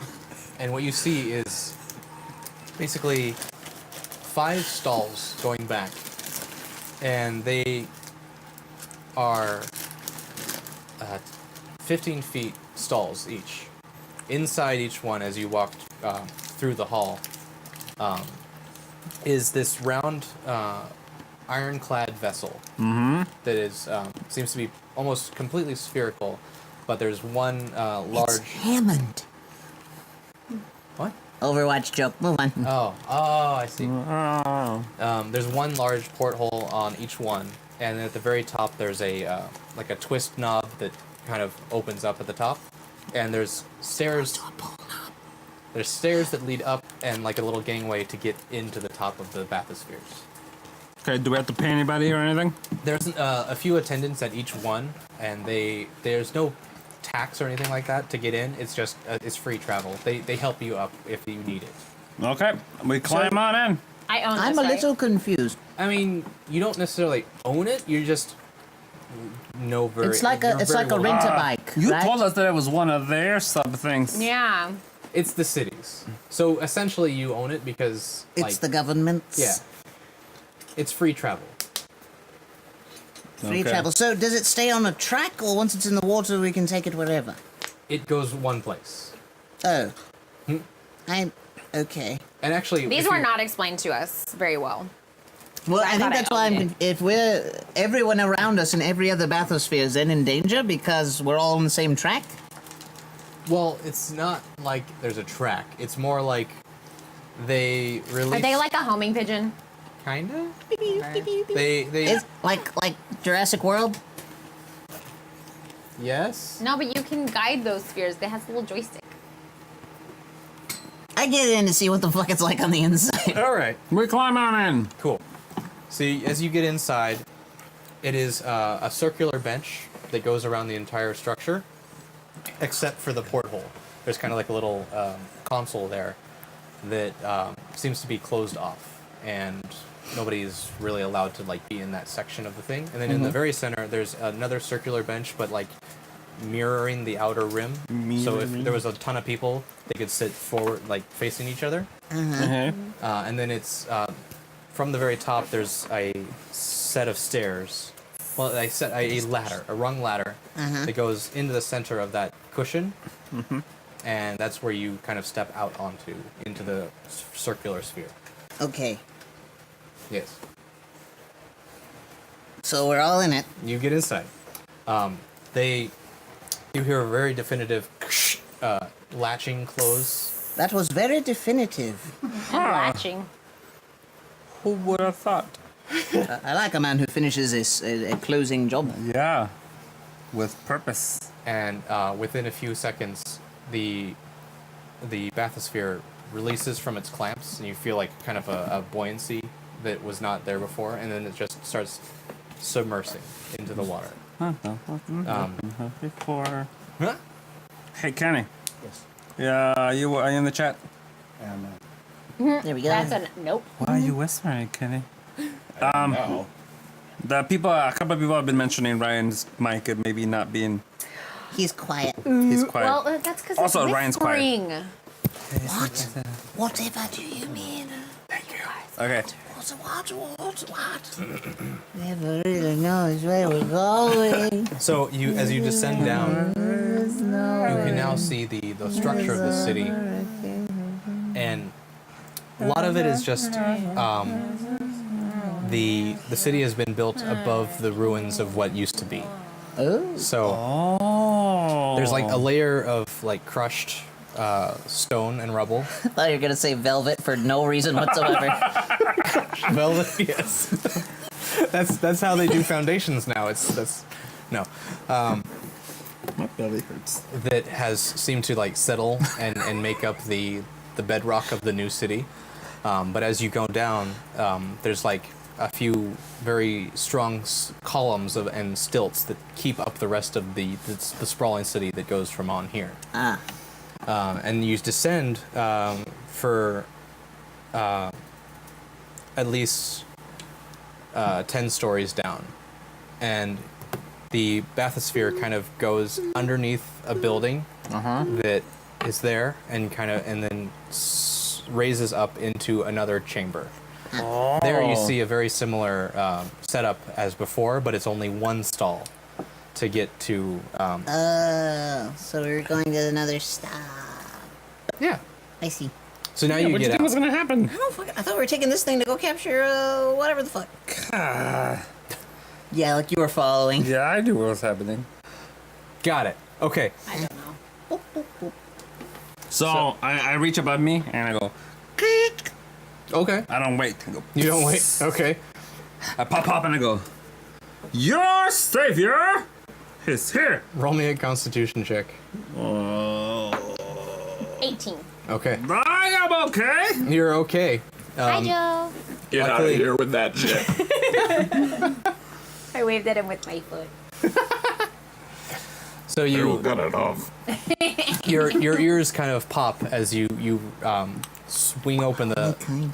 and what you see is basically 5 stalls going back, and they are 15 feet stalls each. Inside each one, as you walk through the hall, is this round ironclad vessel that is seems to be almost completely spherical, but there's one large. It's Hammond. What? Overwatch joke. Move on. Oh, I see. Oh. There's one large porthole on each one, and then at the very top there's a like a twist knob that kind of opens up at the top, and there's stairs. There's stairs that lead up and like a little gangway to get into the top of the bathyspheres. Okay, do we have to pay anybody or anything? There's a few attendants at each one, and there's no tax or anything like that to get in. It's just it's free travel. They help you up if you need it. Okay, we climb on in. I own I'm this, a right? little confused. I mean, you don't necessarily own it. You just know very. It's like you're a very well- rent a bike. You right? told us that it was one of their sub things. Yeah. It's the cities. So essentially, you own it because It's like, the government's yeah. It's free travel. free Okay. travel. So does it stay on a track, or once it's in the water, we can take it wherever? It goes one place. Oh. I'm okay. And actually, These if were you- not explained to us very well. Well, I I think thought I that's why owned if we're everyone around us in every other bathysphere is then in danger because we're all on the same track. Well, it's not like there's a track. It's more like they release. Are they like a homing pigeon? Kinda. They It's like Jurassic World. yes. No, but you can guide those spheres. They has a little joystick. I get in to see what the fuck it's like on the inside. All right. We climb on in. Cool. See, as you get inside, it is a circular bench that goes around the entire structure, except for the porthole. There's kind of like a little console there that seems to be closed off, and nobody's really allowed to like be in that section of the thing. And then in the very center, there's another circular bench, but like mirroring the outer rim. So if Mirroring. there was a ton of people, they could sit forward, like facing each other. Okay. And then it's from the very top. There's a set of stairs. Well, I set a ladder, a rung ladder that goes into the center of that cushion, and that's where you kind of step out onto into the circular sphere. Okay, Yes, so we're all in it. you get inside. You hear a very definitive latching close. That was very definitive. And latching. Who would have thought? I like a man who finishes a closing job. Yeah. With purpose. And within a few seconds, the bathysphere releases from its clamps, and you feel like kind of a buoyancy that was not there before, and then it just starts submersing into the water. Before. Huh? Hey, Kenny. Yes. Yeah, are you in the chat? And There we go. That's a nope. Why are you whispering, Kenny? no. A couple of people have been mentioning Ryan's mic and maybe not being. He's quiet. He's quiet. Well, that's because Also, Ryan's quiet. whispering. What? Whatever do you mean? Thank you. Okay. What? Never really knows where we're going. So as you descend down, you can now see the structure of the city, and a lot of it is just the city has been built above the ruins of what used to be. Oh. So there's like a layer of like crushed stone and rubble. I thought you were gonna say velvet for no reason whatsoever. Velvet, yes. that's how they do foundations now. No. My belly hurts. That has seemed to like settle and make up the bedrock of the new city. But as you go down, there's like a few very strong columns and stilts that keep up the rest of the sprawling city that goes from on here. And you descend for at least 10 stories down, and the bathysphere kind of goes underneath a building that is there, and then raises up into another chamber. There you see a very similar setup as before, but it's only one stall to get to. So we're going to another stop. Yeah. I see. So now What you do you get think out. was gonna happen? I thought we were taking this thing to go capture whatever the fuck. Yeah, like you were following. Yeah, I knew what was happening. Got it. Okay. I don't know. So I reach above me and I go. Okay. I don't wait. I go. You don't wait. Okay. I pop and I go. Your savior is here. Roll me a Constitution check. 18. Okay. I am okay. You're okay. Hi, Joe. Get out of Luckily- here with that shit. I waved at him with my foot. So You you got it off. your ears kind of pop as you swing open the Kind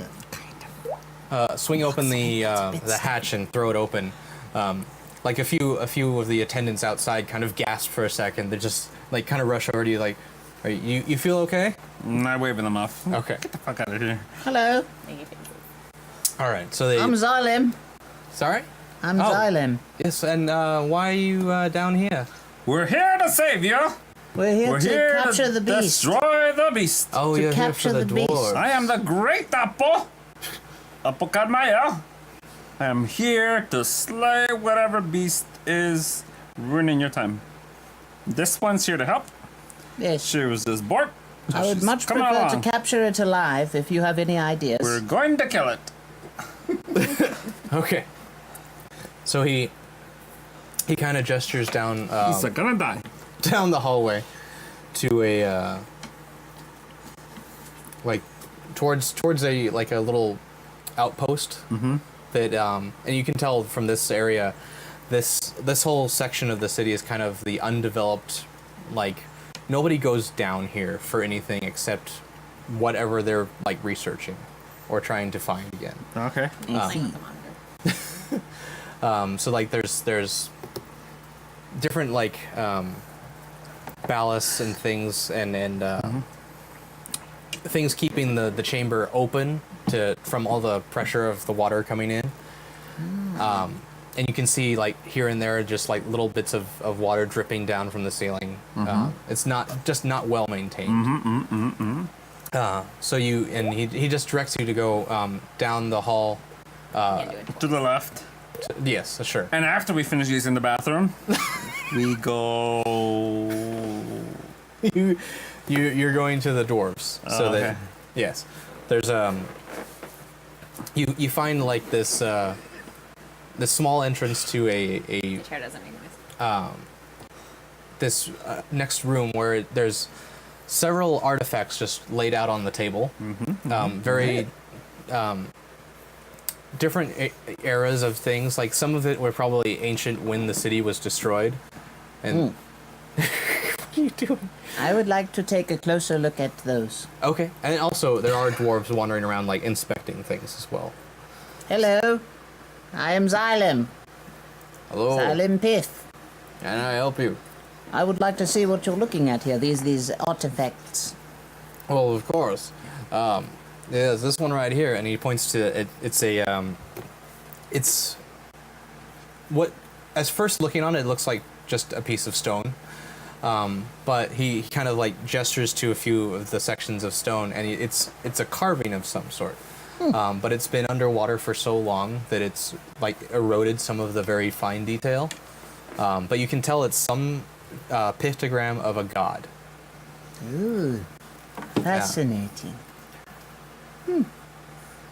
of. swing open the hatch and throw it open. Like a few of the attendants outside kind of gasp for a second. They just like kind of rush over to you like, are you feel okay? I'm not waving them off. Okay. Get the fuck out of here. Hello, All right. So they. I'm Xylem. Sorry. I'm Oh. Xylem. Yes. And why are you down here? We're here to save you. We're here We're to here capture to the beast. destroy the beast. Oh, To you're here capture for the the beast. dwarves. I am the great Apple. Apocadmaya. I am here to slay whatever beast is ruining your time. This one's here to help. Yes. She was just bored. so I would she's much coming prefer along. to capture it alive if you have any ideas. We're going to kill it. Okay. So he kind of gestures down He's gonna die. down the hallway to a like towards a like a little outpost that and you can tell from this area this whole section of the city is kind of the undeveloped, like nobody goes down here for anything except whatever they're like researching or trying to find again. Okay. So like there's different like ballasts and things and things keeping the chamber open from all the pressure of the water coming in. And you can see like here and there just like little bits of water dripping down from the ceiling. It's not well maintained. So he just directs you to go down the hall. Can't do it. To the left. Yes, sure. And after we finish using the bathroom, we go. You're going to the dwarves. So okay. that yes, there's you find like this this small entrance to a The chair doesn't make noise. this next room where there's several artifacts just laid out on the table. Very different eras of things. Like some of it were probably ancient when the city was destroyed. And what are you doing? I would like to take a closer look at those. Okay, and also there are dwarves wandering around like inspecting things as well. Hello, I am Xylem. Hello. Xylem Pith. Can I help you? I would like to see what you're looking at here. These artifacts. Well, of course. There's this one right here, and he points to it. It's what, as first looking on it, it looks like just a piece of stone. But he kind of like gestures to a few of the sections of stone, and it's a carving of some sort. But it's been underwater for so long that it's like eroded some of the very fine detail. But you can tell it's some pictogram of a god. Ooh, fascinating.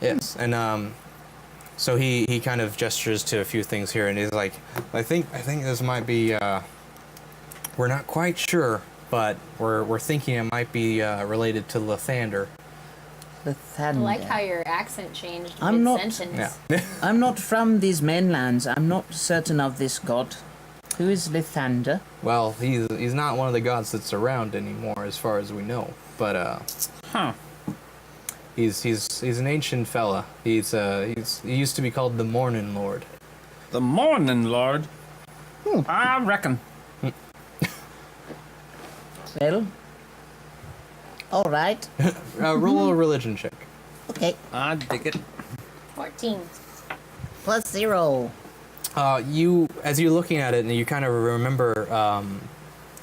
Yes, and so he kind of gestures to a few things here, and he's like, I think this might be. We're not quite sure, but we're thinking it might be related to Lathander. I like how your accent changed I'm not- mid-sentence. Yeah. I'm not from these mainlands. I'm not certain of this god. Who is Lithander? Well, he's not one of the gods that's around anymore, as far as we know. But he's an ancient fella. He used to be called the Morning Lord. The Morning Lord. I reckon. Well, all right. Roll a religion check. Okay. I dig it. 14. Plus 0. As you're looking at it, and you kind of remember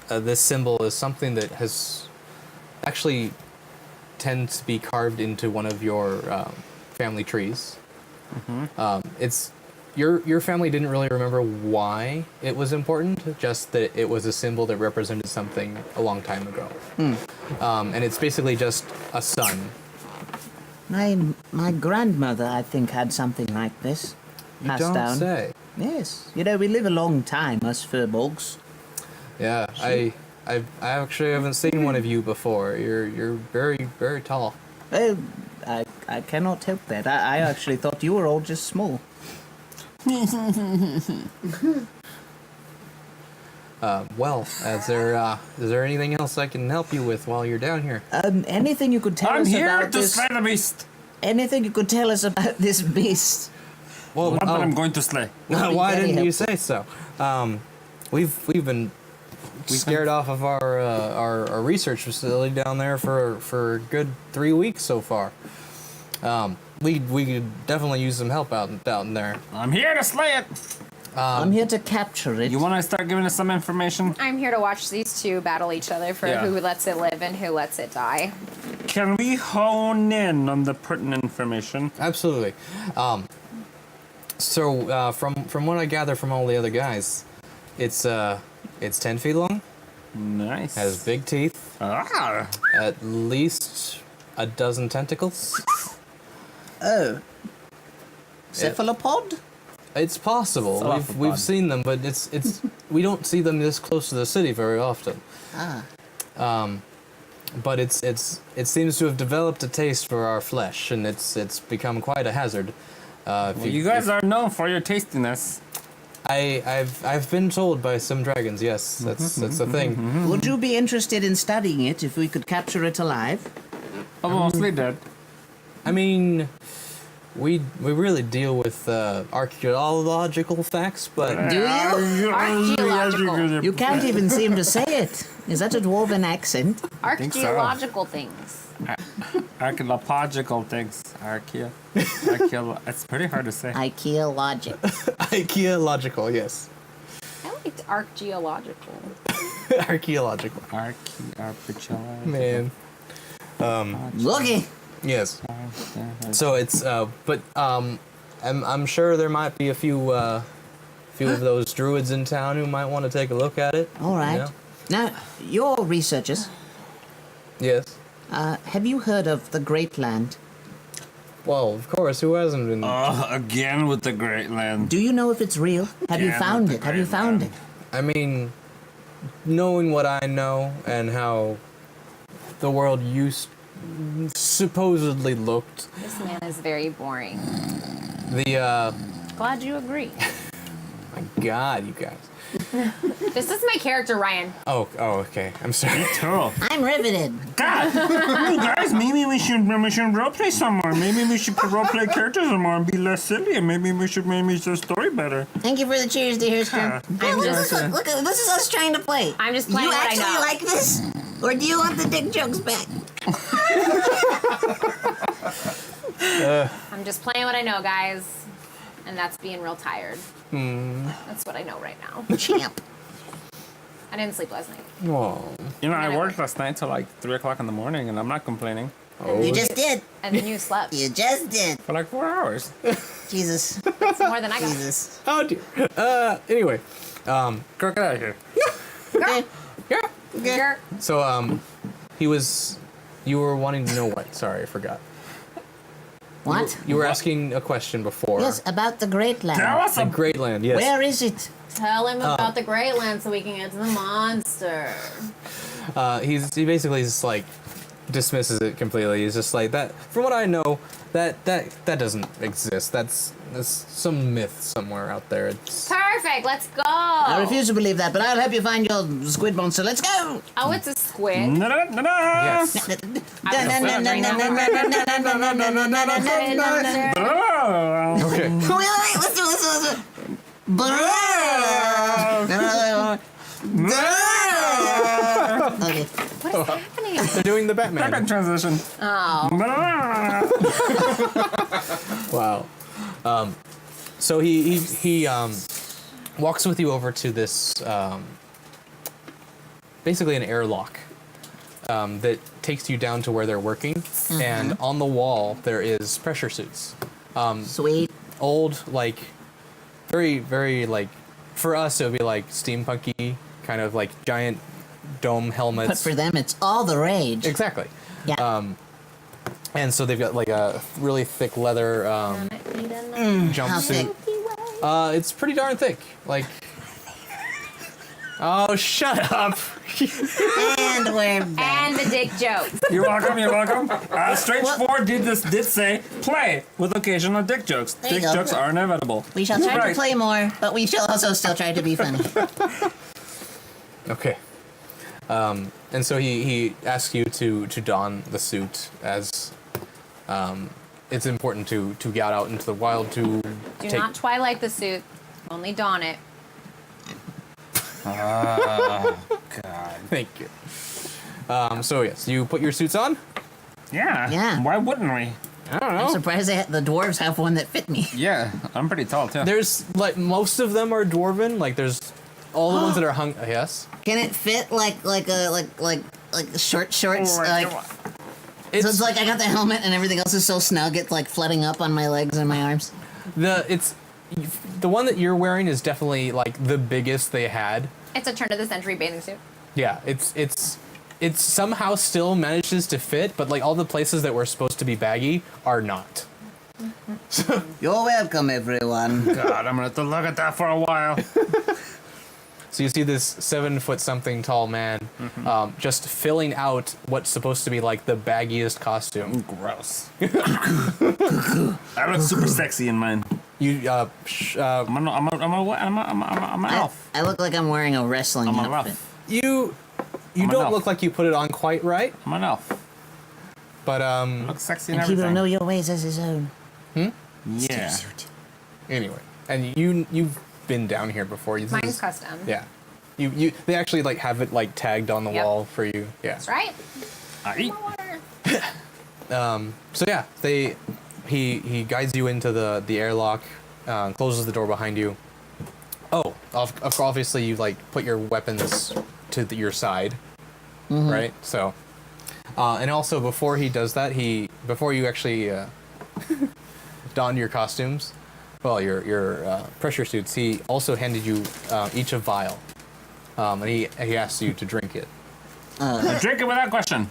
this symbol is something that has actually tends to be carved into one of your family trees. It's your family didn't really remember why it was important, just that it was a symbol that represented something a long time ago. And it's basically just a sun. My grandmother, I think, had something like this. You Passed don't down. say. Yes. You know, we live a long time, us furbolgs. Yeah, I actually haven't seen one of you before. You're very, very tall. Oh, I cannot help that. I actually thought you were all just small. Well, is there anything else I can help you with while you're down here? Anything you could tell I'm us here about to this? slay the beast. Anything you could tell us about this beast? Well, One that I'm going to slay. Would be why very didn't you helpful. say so? We've been scared off of our research facility down there for a good 3 weeks so far. We could definitely use some help out in there. I'm here to slay it. I'm here to capture it. You want to start giving us some information? I'm here to watch these two battle each other for Yeah. who lets it live and who lets it die. Can we hone in on the pertinent information? Absolutely. So from what I gather from all the other guys, it's 10 feet long, Nice. has big teeth, Ah. at least a dozen tentacles. Oh. Cephalopod? It's possible. Cephalopod. We've seen them, but it's we don't see them this close to the city very often. But it seems to have developed a taste for our flesh, and it's become quite a hazard. Well, you guys are known for your tastiness. I've been told by some dragons. Yes, that's the thing. Would you be interested in studying it if we could capture it alive? I'm mostly dead. I mean, we really deal with archaeological facts, but Do you? Archaeological. You can't even seem to say it. Is that a dwarven accent? think so. Archaeological things. Archaeological things. It's pretty hard to say. Archaeologic. archaeological, yes, I liked archaeological. archaeological. Archaeological. Man, Looky. yes. So it's I'm sure there might be a few of those druids in town who might want to take a look at it. All right. Yeah. Now, you're researchers. Yes. Have you heard of the Great Land? Well, of course. Who hasn't been? Again with the Great Land. Do you know if it's real? Have you Yeah, found the it? Have you Great found Land. it? I mean, knowing what I know and how the world supposedly looked, This man is very boring. the Glad you agree. my God, you guys. This is my character, Ryan. Oh, okay. I'm sorry. Cool. I'm riveted. God, you guys, maybe we should roleplay some more. Maybe we should roleplay characters some more and be less silly. And maybe we should make the story better. Thank you for the cheers, dear Stern. I'm just- Look, this is us trying to play. I'm just playing You what I actually know. like this? Or do you want the dick jokes back? I'm just playing what I know, guys. And that's being real tired. That's what I know right now. Champ. I didn't sleep last night. Oh. You know, I worked last night till like 3 o'clock in the morning, and I'm not complaining. You just did. And then you slept. You just did. For like 4 hours. Jesus. That's more than I got. Jesus. Oh dear. Anyway. Girl, get out of here. Okay. Yeah. You're- So you were wanting to know what? Sorry, I forgot. What? You were asking a question before. Yes, about the Great Land. Tell us The Great Land, yes. Where is it? Tell him about the Great Land so we can get to the monster. He basically just like dismisses it completely. He's just like that. From what I know, that doesn't exist. That's some myth somewhere out there. It's Perfect, let's go. I refuse to believe that, but I'll help you find your squid monster. Let's go! Oh, it's a squid. No. yes. Okay. Wait, let's do this. Okay. What is happening? They're doing the Back Batman. transition. Oh. Wow. So he walks with you over to this basically an airlock that takes you down to where they're working, and on the wall there is pressure suits. Sweet. Old, like very very like for us it would be like steampunky kind of like giant dome helmets. But for them, it's all the rage. Exactly. Yeah. And so they've got like a really thick leather How jumpsuit. thick? It's pretty darn thick. Like. Oh, shut up! And we're back. And the dick joke. You're welcome. Strange 4 did say play with occasional dick jokes. There you Dick go. jokes are inevitable. We shall try to Right. play more, but we shall also still try to be funny. Okay. And so he asks you to don the suit as it's important to get out into the wild to Do take. not twilight the suit. Only don it. God. Thank you. So yes, you put your suits on. Yeah. Yeah. Why wouldn't we? I don't I'm know. surprised the dwarves have one that fit me. Yeah, I'm pretty tall too. There's like most of them are dwarven. Like there's all the ones that are hung. Yes. Can it fit like short shorts? Oh, Like, so it's like I got the helmet and everything else is so snug it's like flooding up on my legs and my arms. the one that you're wearing is definitely like the biggest they had. It's a turn of the century bathing suit. Yeah, it's somehow still manages to fit, but like all the places that were supposed to be baggy are not. You're welcome, everyone. God, I'm gonna have to look at that for a while. So you see this 7 foot something tall man, just filling out what's supposed to be like the baggiest costume. Gross. I look super sexy in mine. You I'm an elf. I look like I'm wearing a wrestling I'm an outfit. elf. you I'm an don't elf. look like you put it on quite right, I'm an elf. but I look sexy and And people everything. know your ways as his own. Yeah. anyway, and you've been down here before. This Mine's is- custom. Yeah, you they actually like have it like tagged on the Yep. wall for you. Yeah. That's right. I eat. More water. So yeah, he guides you into the airlock, closes the door behind you. Oh, obviously you like put your weapons to your side, right? So, and also before he does that, before you actually donned your costumes, well, your pressure suits, he also handed you each a vial, and he asked you to drink it. I drink it without question.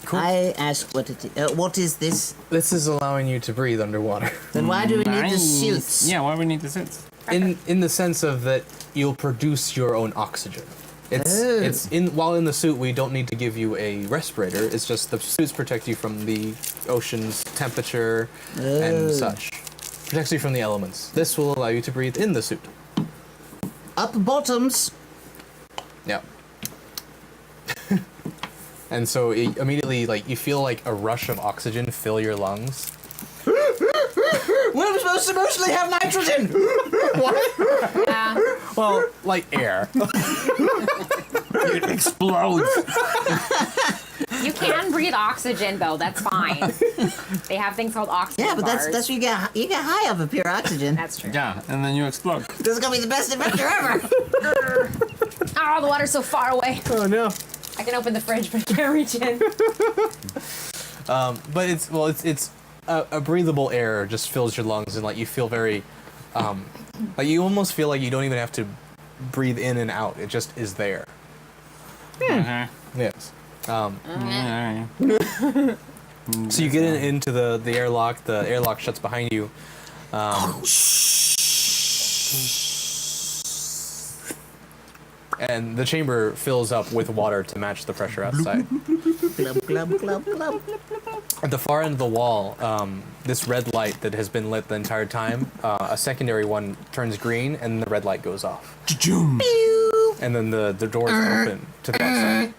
Cool. I ask what is this? This is allowing you to breathe underwater. Then why do we need the Nice. suits? Yeah, why do we need the suits? In the sense of that you'll produce your own oxygen. It's while in the suit we don't need to give you a respirator. It's just the suits protect you from the ocean's temperature and such. Protects you from the elements. This will allow you to breathe in the suit. up bottoms. Yeah. And so immediately, like, you feel like a rush of oxygen fill your lungs. We're supposed to mostly have nitrogen. What? Yeah. Well, like air. It explodes. You can breathe oxygen though. That's fine. They have things called oxygen Yeah, but bars. that's what you get high off of pure oxygen. That's true. Yeah, and then you explode. This is gonna be the best adventure ever. Oh, the water's so far away. Oh no. I can open the fridge, but I can't reach in. But it's a breathable air just fills your lungs, and like you feel very, like you almost feel like you don't even have to breathe in and out. It just is there. Yes. So you get into the airlock. The airlock shuts behind you. And the chamber fills up with water to match the pressure outside. Glub, glub, glub, glub. At the far end of the wall, this red light that has been lit the entire time, a secondary one turns green, and the red light goes off. And then the doors open to the outside.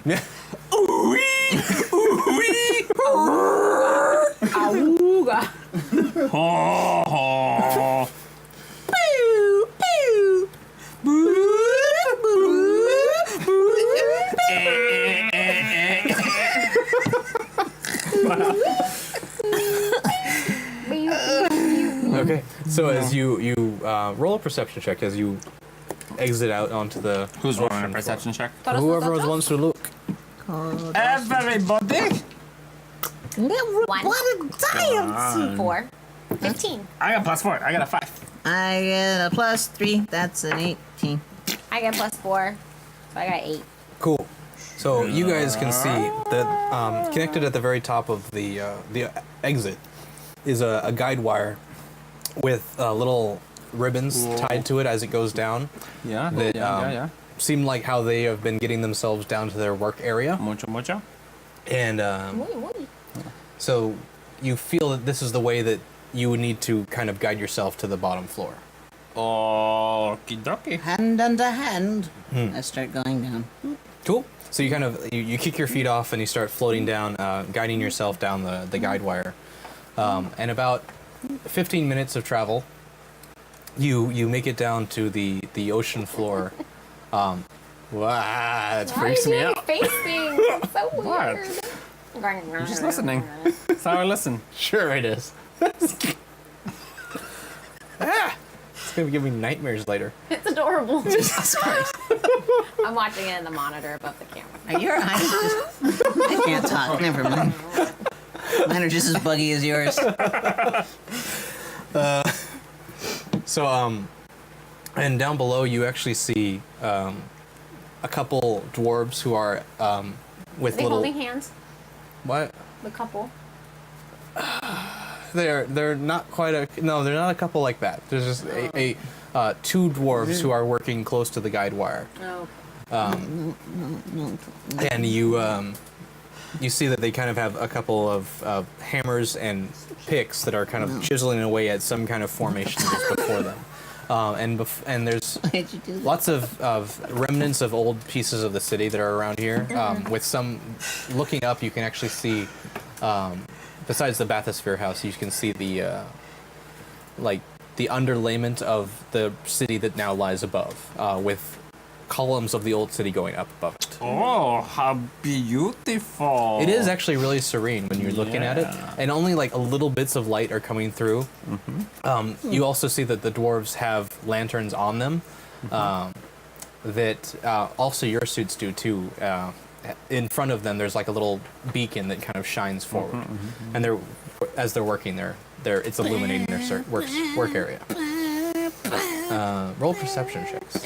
Yeah. Awooga. Oh, Pew, pew. Okay. So as you roll a perception check as you exit out onto the who's rolling a ocean perception check? floor. Whoever wants to look. Everybody. What science? 4. 15. I got +4. I got a 5. I get a +3. That's an 18. I get +4. So I got 8. Cool. So you guys can see that connected at the very top of the exit is a guide wire with little ribbons tied to it as it goes down. Yeah, That yeah. seem like how they have been getting themselves down to their work area. Mucho. And so you feel that this is the way that you would need to kind of guide yourself to the bottom floor. Okie dokie. Hand under hand. I start going down. Cool. So you kind of you kick your feet off and you start floating down, guiding yourself down the guide wire. And about 15 minutes of travel, you make it down to the ocean floor. Wow, that freaks me out. Face things. It's so What? weird. I'm just listening. That's how I listen. Sure it is. It's gonna give me nightmares later. It's adorable. I'm watching it in the monitor above the camera. Are your eyes just... I can't talk. Never mind. Mine are just as buggy as yours. So and down below you actually see a couple dwarves who are with Are they little holding hands? what? The couple. They're not quite a they're not a couple like that. There's just a two dwarves who are working close to the guide wire, Oh. and you see that they kind of have a couple of hammers and picks that are kind of chiseling away at some kind of formation just before them, and there's Why'd you do that? lots of remnants of old pieces of the city that are around here. With some looking up, you can actually see. Besides the bathysphere house, you can see the the underlayment of the city that now lies above, with columns of the old city going up above it. Oh, how beautiful. It is actually really serene when you're looking at it, and only like a little bits of light are coming through. You also see that the dwarves have lanterns on them, that also your suits do too. In front of them, there's like a little beacon that kind of shines forward, and as they're working, it's illuminating their work area. Roll perception checks.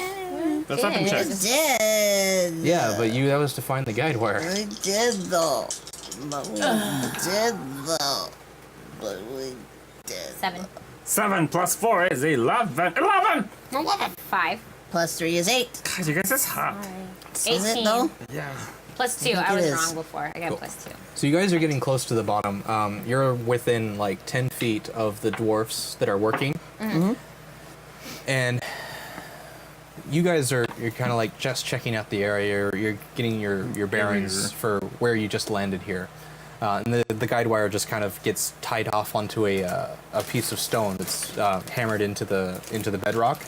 Perception It check. is. Did. Yeah, but that was to find the guide wire. We did though. But we did though. But we did. 7. 7 plus 4 is 11. 11! 5. +3 is 8. God, you guys is hot. 18. Is it though? Yeah. +2. I think I was it is. wrong before. I got Cool. +2. So you guys are getting close to the bottom. You're within like 10 feet of the dwarfs that are working. And you guys you're kind of like just checking out the area. You're getting your bearings for where you just landed here. And the guide wire just kind of gets tied off onto a piece of stone that's hammered into the bedrock.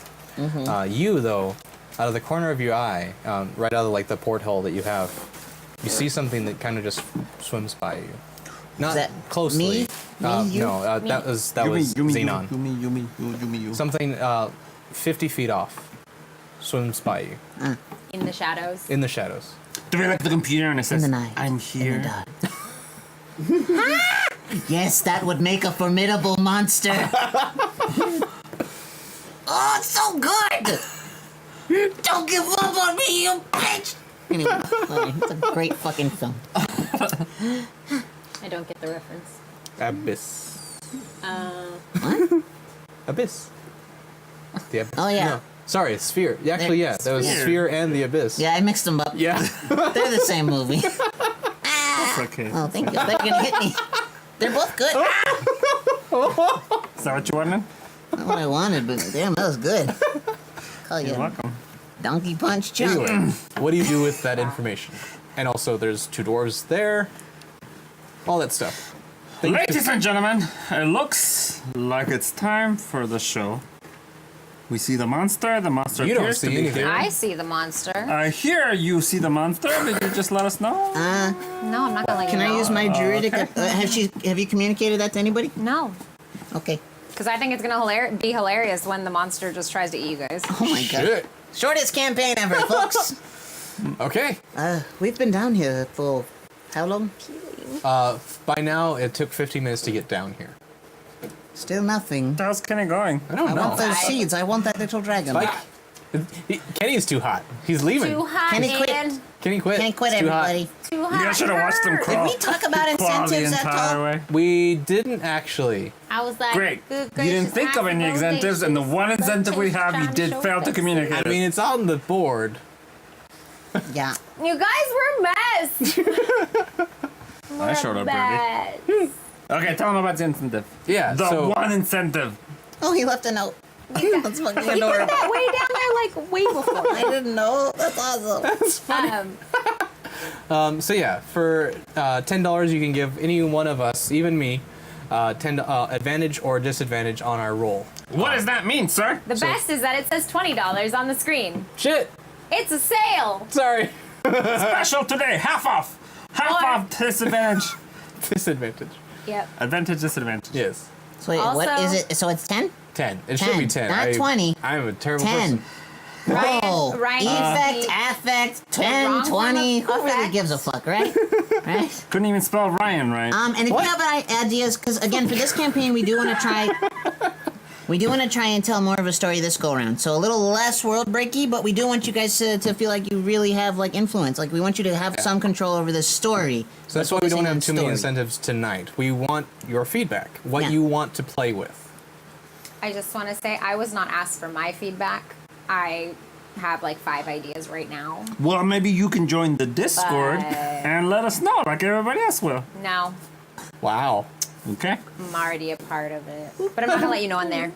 You though, out of the corner of your eye, right out of like the porthole that you have, you see something that kind of just swims by you. Not that closely. me? You? No, Me. that was Xenon. You. Something 50 feet off swims by you In the shadows. in the shadows. Do we look at the computer and it says, In the night. I'm In here. the dark. Yes, that would make a formidable monster. Oh, it's so good! Don't give up on me, you bitch! Anyway, it's a great fucking film. I don't get the reference. Abyss. What? Abyss. The abyss. Oh, yeah. No. Sorry, Sphere. Actually, yeah, that was Sphere. Sphere and the Abyss. Yeah, I mixed them up. Yeah. They're the same movie. It's okay. Oh, thank you. They're gonna hit me. They're both good. Is that what you wanted? Not what I wanted, but damn, that was good. Call You're you welcome. Donkey Punch Chunk. Anyway, what do you do with that information? And also, there's 2 dwarves there. All that stuff. Ladies and gentlemen, it looks like it's time for the show. We see the monster. The monster You don't appears to see be anything. here. I see the monster. Here you see the monster. Did you just let us know? No, I'm not gonna let you Can I know. use my druidic? Have you communicated that to anybody? No. Okay. Because I think it's gonna be hilarious when the monster just tries to eat you guys. Oh my god. Shit. Shortest campaign ever, folks. Okay. We've been down here for how long? By now, it took 15 minutes to get down here. Still nothing. How's Kenny going? I don't I know. want those seeds. I want that little dragon. Like, Kenny's too hot. He's leaving. Too hot, Can he quit? man. Kenny quit. Can't quit, It's too hot. everybody. Too hot. You guys should have watched them crawl. Did we talk about crawl the incentives at entire all? way. We didn't actually. I was like, Great. good You didn't gracious, think of any happy incentives, and the birthday, one she's incentive we have, you trying did show fail to faces. communicate. I mean, it's on the board. Yeah. You guys were mess. I showed up early. Mess. Okay, tell them about the incentive. Yeah, The so one incentive. Oh, he left a note. That's fucking You put adorable. that way down there, like way before. I didn't know. That's awesome. So yeah, for $10 you can give any one of us, even me, 10 advantage or disadvantage on our roll. What does that mean, sir? The best is that it says $20 on the screen. Shit! It's a sale. Sorry. Special today, half off. Half What? off disadvantage. Disadvantage. Yep. Advantage, disadvantage. Yes. So wait, what Also- is it? So it's 10? 10. It should be 10. Not 20. I'm a terrible 10. person. Roll. Ryan Effect, is affect, wrong 10, form 20. of Who really effect. gives a fuck, right? Right? Couldn't even spell Ryan right. And if you have ideas, because again, for this campaign, we do want to try. We do want to try and tell more of a story this go around. So a little less world breaky, but we do want you guys to feel like you really have like influence. Like we want you to have some control over this story. So that's why we don't Focusing have on too many story. incentives tonight. We want your feedback. What Yeah. you want to play with. I just want to say I was not asked for my feedback. I have like 5 ideas right now. Well, maybe you can join the Discord But- and let us know, like everybody else will. No, Wow. Okay? I'm already a part of it. But I'm not gonna let you know on there.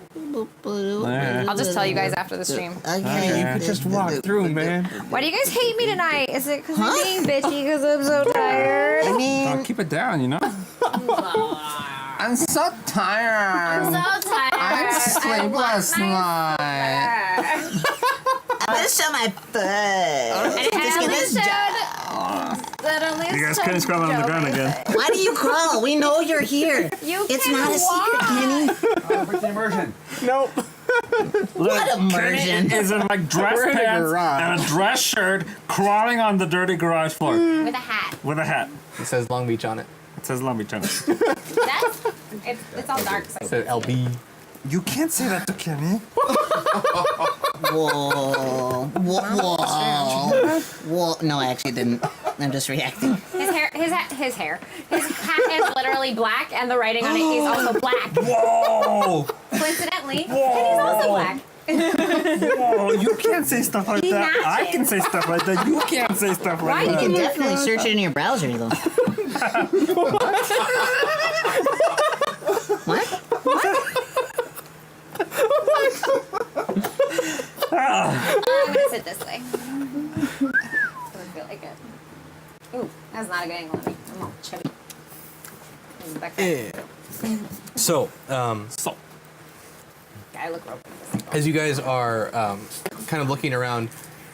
Alright. I'll just tell you guys after the stream. Okay. You could Just walk through, man. Why do you guys hate me tonight? Is it because I'm being bitchy because I'm so tired? I mean, I'll keep it down, you know? I'm so tired. I'm so tired. I sleepless night. I'm gonna show my butt. And Just I get only this showed that only You guys showed couldn't crawl on the ground Joe. again. Why do you crawl? We know you're here. You It's can not a secret, walk. Kenny. Break the immersion. Nope. What immersion. Is in like dress We're in a pants garage. and a dress shirt, crawling on the dirty garage floor With a hat. with a hat. It says Long Beach on it. It says Long Beach on it. That's it's all dark. So It says LB. You can't say that to Kenny. Whoa. Whoa. Whoa. No, I actually didn't. I'm just reacting. his hat is literally black, and the writing on it is also black. Whoa! Coincidentally, and he's also black. Whoa! You can't say stuff like He that. I matches. can say stuff like that. You can't say stuff like Why You that. can definitely search it in your browser, though. What? I'm gonna sit this way. Doesn't feel like it. Ooh, that's not a good angle on me. I'm all chubby. Back there. So, So, I look real good. as you guys are kind of looking around,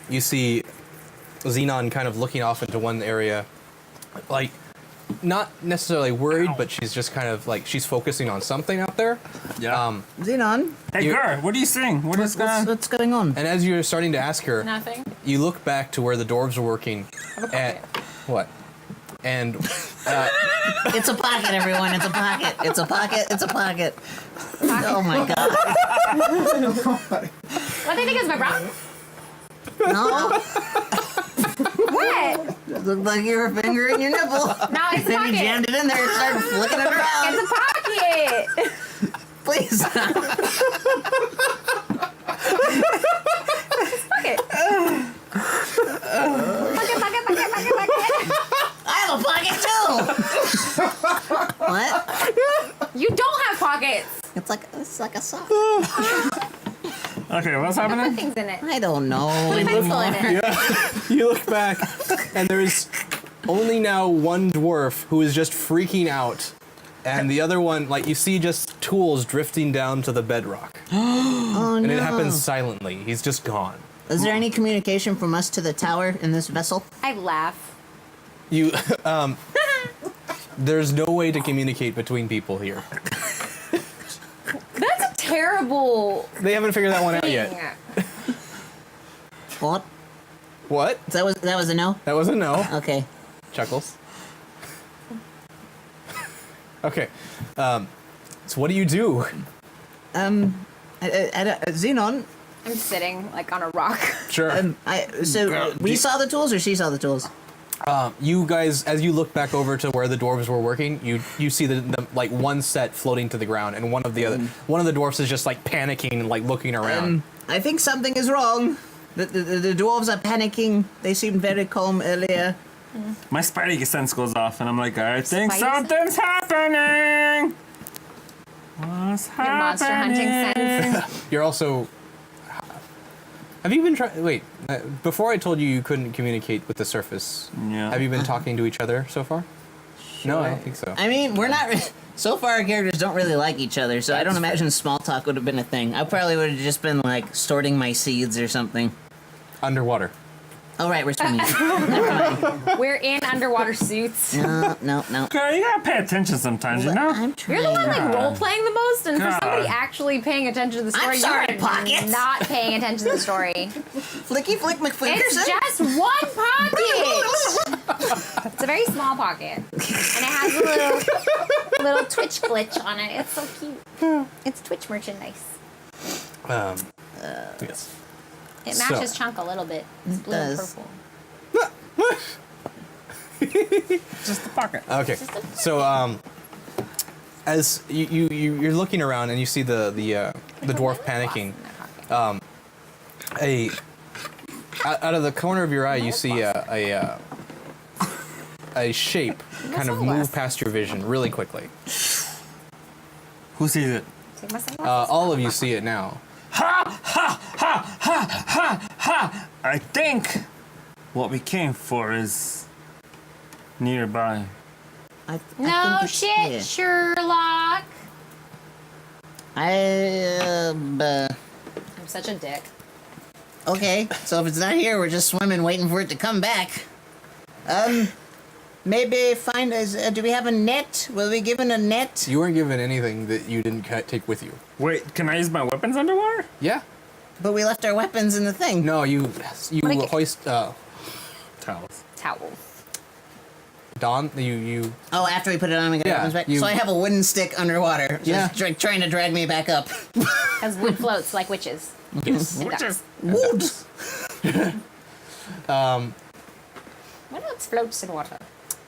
you see Xenon kind of looking off into one area, like not necessarily worried, but she's just kind of like she's focusing on something out there. yeah. Xenon, Hey, you- girl, what are you saying? What is going on? what's going on? And as you're starting to ask her, Nothing. you look back to where the dwarves were working. I have a At pocket. what? And It's a pocket, everyone. It's a pocket. It's a pocket. It's a pocket. Oh my god. What do you think is my bra? No. What? It looked like you were fingering your nipple. No, it's a Then you pocket. jammed it in there and started flicking it around. It's a pocket. Please. Pocket. Pocket. I have a pocket too. What? You don't have pockets. It's like a sock. Okay, what's Put happening? things in it. I don't know. Put a pencil in it. you look back, and there's only now one dwarf who is just freaking out, and the other one, like you see, just tools drifting down to the bedrock, Oh and no. it happens silently. He's just gone. Is there any communication from us to the tower in this vessel? I laugh. You, there's no way to communicate between people here. That's a terrible They haven't figured that one out thing. yet. What? What? That was a no? That was a no. Okay. Chuckles. Okay. So what do you do? Xenon, I'm sitting like on a rock. Sure. so we saw the tools or she saw the tools? You guys, as you look back over to where the dwarves were working, you see the like one set floating to the ground, and one of the dwarves is just like panicking and like looking around. I think something is wrong. The dwarves are panicking. They seemed very calm earlier. My spidey sense goes off, and I'm like, I think Spidey something's happening. What's Your monster hunting happening? sense. You're also. Have you been trying? Wait, before I told you you couldn't communicate with the surface. Yeah. Have you been talking to each other so far? No, I don't think so. I mean, we're not. So far, our characters don't really like each other, so I don't imagine small talk would have been a thing. I probably would have just been like storing my seeds or something. Underwater. Oh right, we're swimming. Never mind. We're in underwater suits. No. Girl, you gotta pay attention sometimes, you know? I'm You're the one trying. like role playing the most, and for God. somebody actually paying attention to the story, sorry, you're Pockets. not paying attention to the story. Flicky Flick McFlickerson. It's just one pocket. It's a very small pocket, and it has a little Twitch glitch on it. It's so cute. It's Twitch merchandise. Yes. It So- matches Chunk a little bit. It's blue and does. purple. Just the pocket. Okay. So as you're looking around and you see the dwarf panicking, out of the corner of your eye you see a shape kind of move past your vision really quickly. Who sees it? Take my sunglasses. All of you see it now. I think what we came for is nearby. I No think it's shit, here. Sherlock. I'm such a dick. Okay, so if it's not here, we're just swimming, waiting for it to come back. Maybe find us. Do we have a net? Will we given a net? You weren't given anything that you didn't take with you. Wait, can I use my weapons underwater? Yeah. But we left our weapons in the thing. No, you Like- hoist Towels. Towel. Don. You Oh, after we put it on, we got our Yeah, weapons back. you- So I have a wooden stick underwater, Yeah. just trying to drag me back up. As wood floats like witches. Yes. And Which ducks. is Wood. What else floats in water?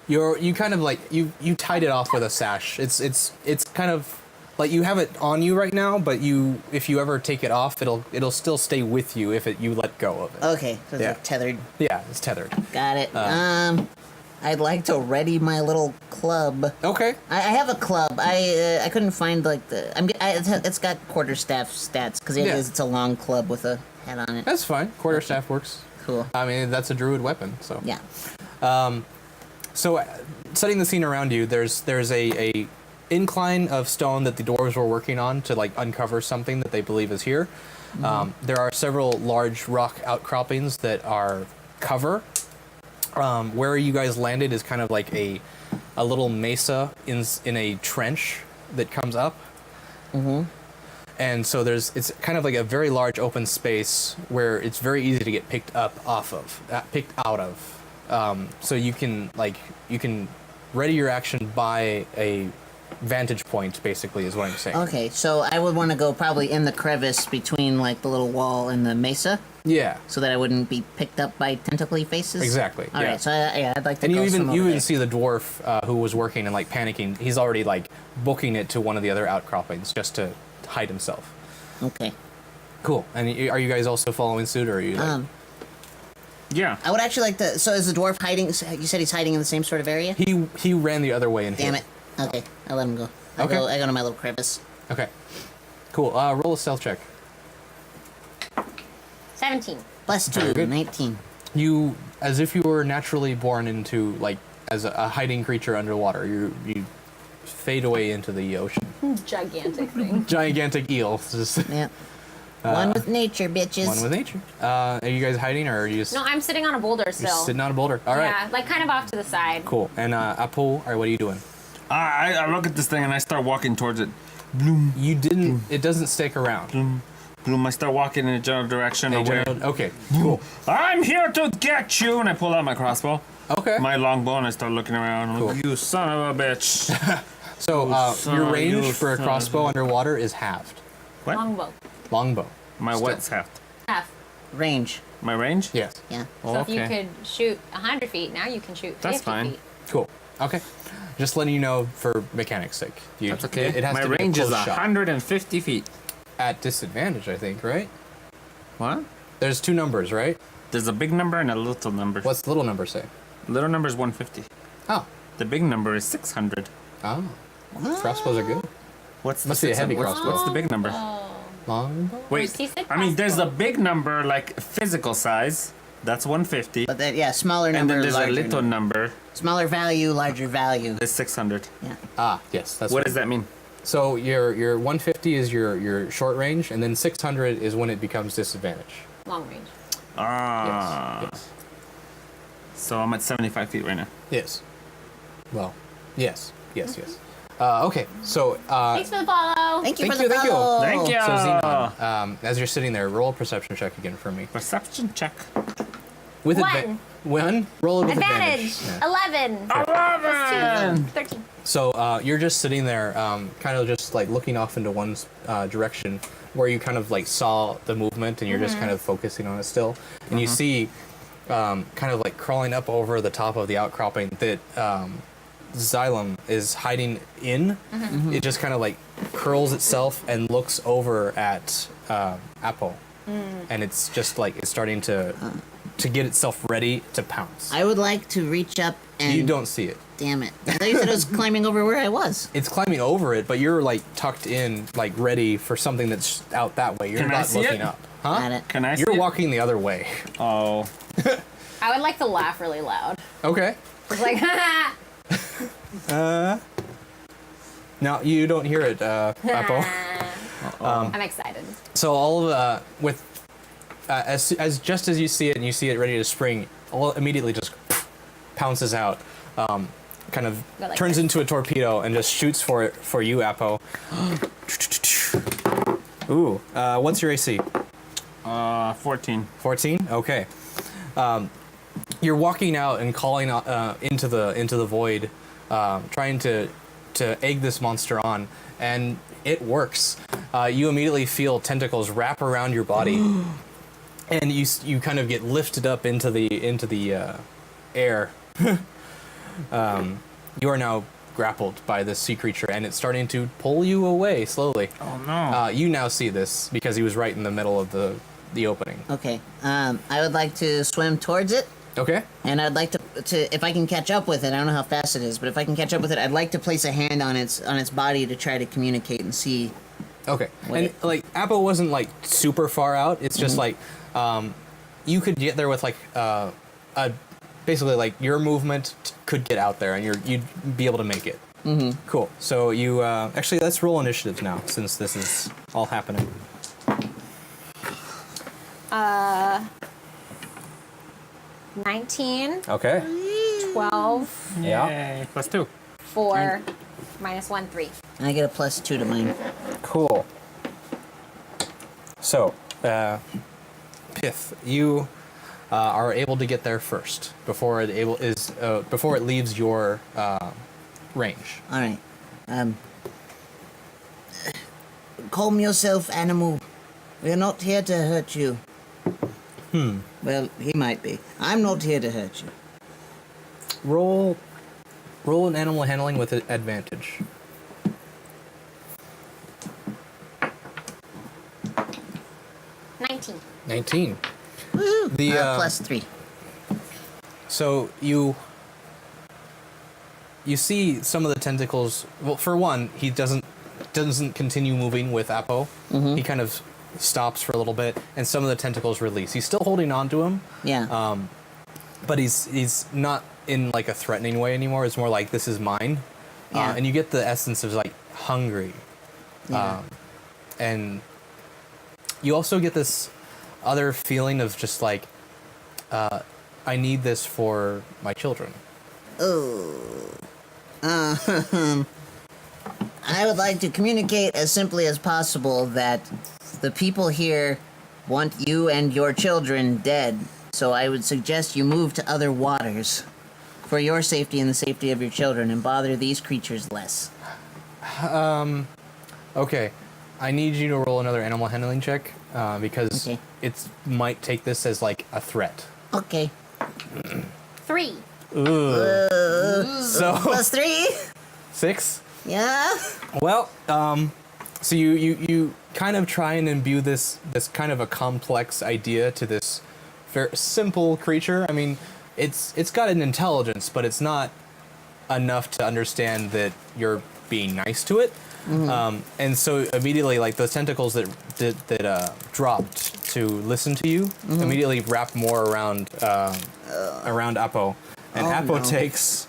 you kind of like you tied it off with a sash. It's kind of like you have it on you right now, but if you ever take it off, it'll still stay with you if you let go of it. Okay, so it's Yeah. like tethered. Yeah, it's tethered. Got it. I'd like to ready my little club. Okay. I have a club. I couldn't find like it's got quarterstaff stats because Yeah. it's a long club with a head on it. That's fine. Quarterstaff works. Cool. I mean, that's a druid weapon, so. Yeah. So, setting the scene around you, there's a incline of stone that the dwarves were working on to like uncover something that they believe is here. There are several large rock outcroppings that are cover. Where you guys landed is kind of like a little mesa in a trench that comes up. And so it's kind of like a very large open space where it's very easy to get picked out of. So you can ready your action by a vantage point, basically, is what I'm saying. Okay, so I would want to go probably in the crevice between like the little wall and the mesa, Yeah. so that I wouldn't be picked up by tentacly faces. Exactly. All yeah. right, so I'd like to. And go you swim over even there. see the dwarf who was working and like panicking. He's already like booking it to one of the other outcroppings just to hide himself. Okay. Cool. And are you guys also following suit, or are you? Like, Yeah. I would actually like to. So is the dwarf hiding? You said he's hiding in the same sort of area. he ran the other way and Damn hid. it. Okay, I let him go. I Okay. go to my little crevice. Okay. Cool. Roll a stealth check. 17. Plus Very 2, good. 19. You, as if you were naturally born into like as a hiding creature underwater. You fade away into the ocean. Gigantic thing. Gigantic eel. Just Yeah. One with nature, bitches. one with nature. Are you guys hiding, or are you just No, I'm sitting on a boulder still. sitting on a boulder? All right. Yeah, like kind of off to the side. Cool. And Apo, all right, what are you doing? I look at this thing and I start walking towards it. Bloom, You didn't. It doesn't stick around. bloom. I start walking in a general direction. away. Okay. Cool. I'm here to get you, and I pull out my crossbow, Okay. my longbow, and I start looking around. I'm like, Cool. you son of a bitch. So son your of range you for a son crossbow of underwater is halved. What? Longbow. Longbow. My Still. what's half? Half. Range. My range? Yes. Yeah. Oh, So if you okay. could shoot 100 feet, now you can shoot 50 That's fine. feet. Cool. Okay. Just letting you know for mechanics' sake. That's okay. It has my to be range a is close shot. 150 feet. At disadvantage, I think, right? What? There's two numbers, right? There's a big number and a little number. What's the little number say? Little number is 150. Oh. The big number is 600. Oh. Crossbows are good. What's the Must be a heavy 600? crossbow. What's the big number? Longbow? Wait, he said I mean, there's a crossbow. big number, like physical size. That's 150. But that, yeah, smaller And number, then there's a larger little number. Smaller value, larger value. Is 600. Yeah. Ah, yes. That's What right. does that mean? So your 150 is your short range, and then 600 is when it becomes disadvantage. Long range. Ah. Yes. So I'm at 75 feet right now. Yes. Well, yes. Yes. Yes. Okay. So Thanks for the follow. Thank you Thank for you, the thank you. follow. Thank you. So Xenon, as you're sitting there, roll a perception check again for me. Perception check. With One. One. Roll it with Advantage. advantage. 11. 11! 13. So you're just sitting there, kind of just like looking off into one direction where you kind of like saw the movement and you're just kind of focusing on it still. And you see kind of like crawling up over the top of the outcropping that Xylem is hiding in. It just kind of like curls itself and looks over at Apo. And it's just like it's starting to get itself ready to pounce. I would like to reach up and. You don't see it. Damn it! I thought you said it was climbing over where I was. It's climbing over it, but you're like tucked in, like ready for something that's out that way. You're Can I not see looking it? up. Huh? Got it. Can I see You're it? walking the other way. Oh. I would like to laugh really loud. Okay. It's like, Now you don't hear it, Apple. I'm excited. So all of with as just as you see it and you see it ready to spring, all immediately just pounces out, kind of Go like turns this. into a torpedo and just shoots for you, Apo. Ooh, what's your AC? 14. 14. Okay. You're walking out and calling into the void, trying to egg this monster on, and it works. You immediately feel tentacles wrap around your body, and you kind of get lifted up into the air. You are now grappled by this sea creature, and it's starting to pull you away slowly. Oh no. You now see this because he was right in the middle of the opening. Okay. I would like to swim towards it Okay. And I'd like to if I can catch up with it. I don't know how fast it is, but if I can catch up with it, I'd like to place a hand on its body to try to communicate and see. Okay. And like Appo wasn't like super far out. It's just like you could get there with like basically like your movement could get out there and you'd be able to make it. Mm-hmm. Cool. So you actually let's roll initiatives now since this is all happening. 19, Okay. 12, Yeah. Yay, +2. 4, -1, 3. And I get a +2 to mine. Cool. So, Pith, you are able to get there first before it leaves your range. All right. Calm yourself, animal. We're not here to hurt you. Well, he might be. I'm not here to hurt you. Roll an animal handling with advantage. 19. 19. Woo! The, +3. So you see some of the tentacles. Well, for one, he doesn't continue moving with Appo. Mm-hmm. He kind of stops for a little bit, and some of the tentacles release. He's still holding on to him. Yeah. But he's not in like a threatening way anymore. It's more like this is mine. Yeah. And you get the essence of like hungry. Yeah. And you also get this other feeling of just like I need this for my children. I would like to communicate as simply as possible that the people here want you and your children dead. So I would suggest you move to other waters for your safety and the safety of your children and bother these creatures less. Okay, I need you to roll another animal handling check because Okay. it might take this as like a threat. Okay. 3. So +3? 6. Yeah? Well, so you kind of try and imbue this kind of a complex idea to this very simple creature. I mean, it's got an intelligence, but it's not enough to understand that you're being nice to it. Mm-hmm. And so immediately, like those tentacles that dropped to listen to you, immediately wrap more around Appo, and Appo takes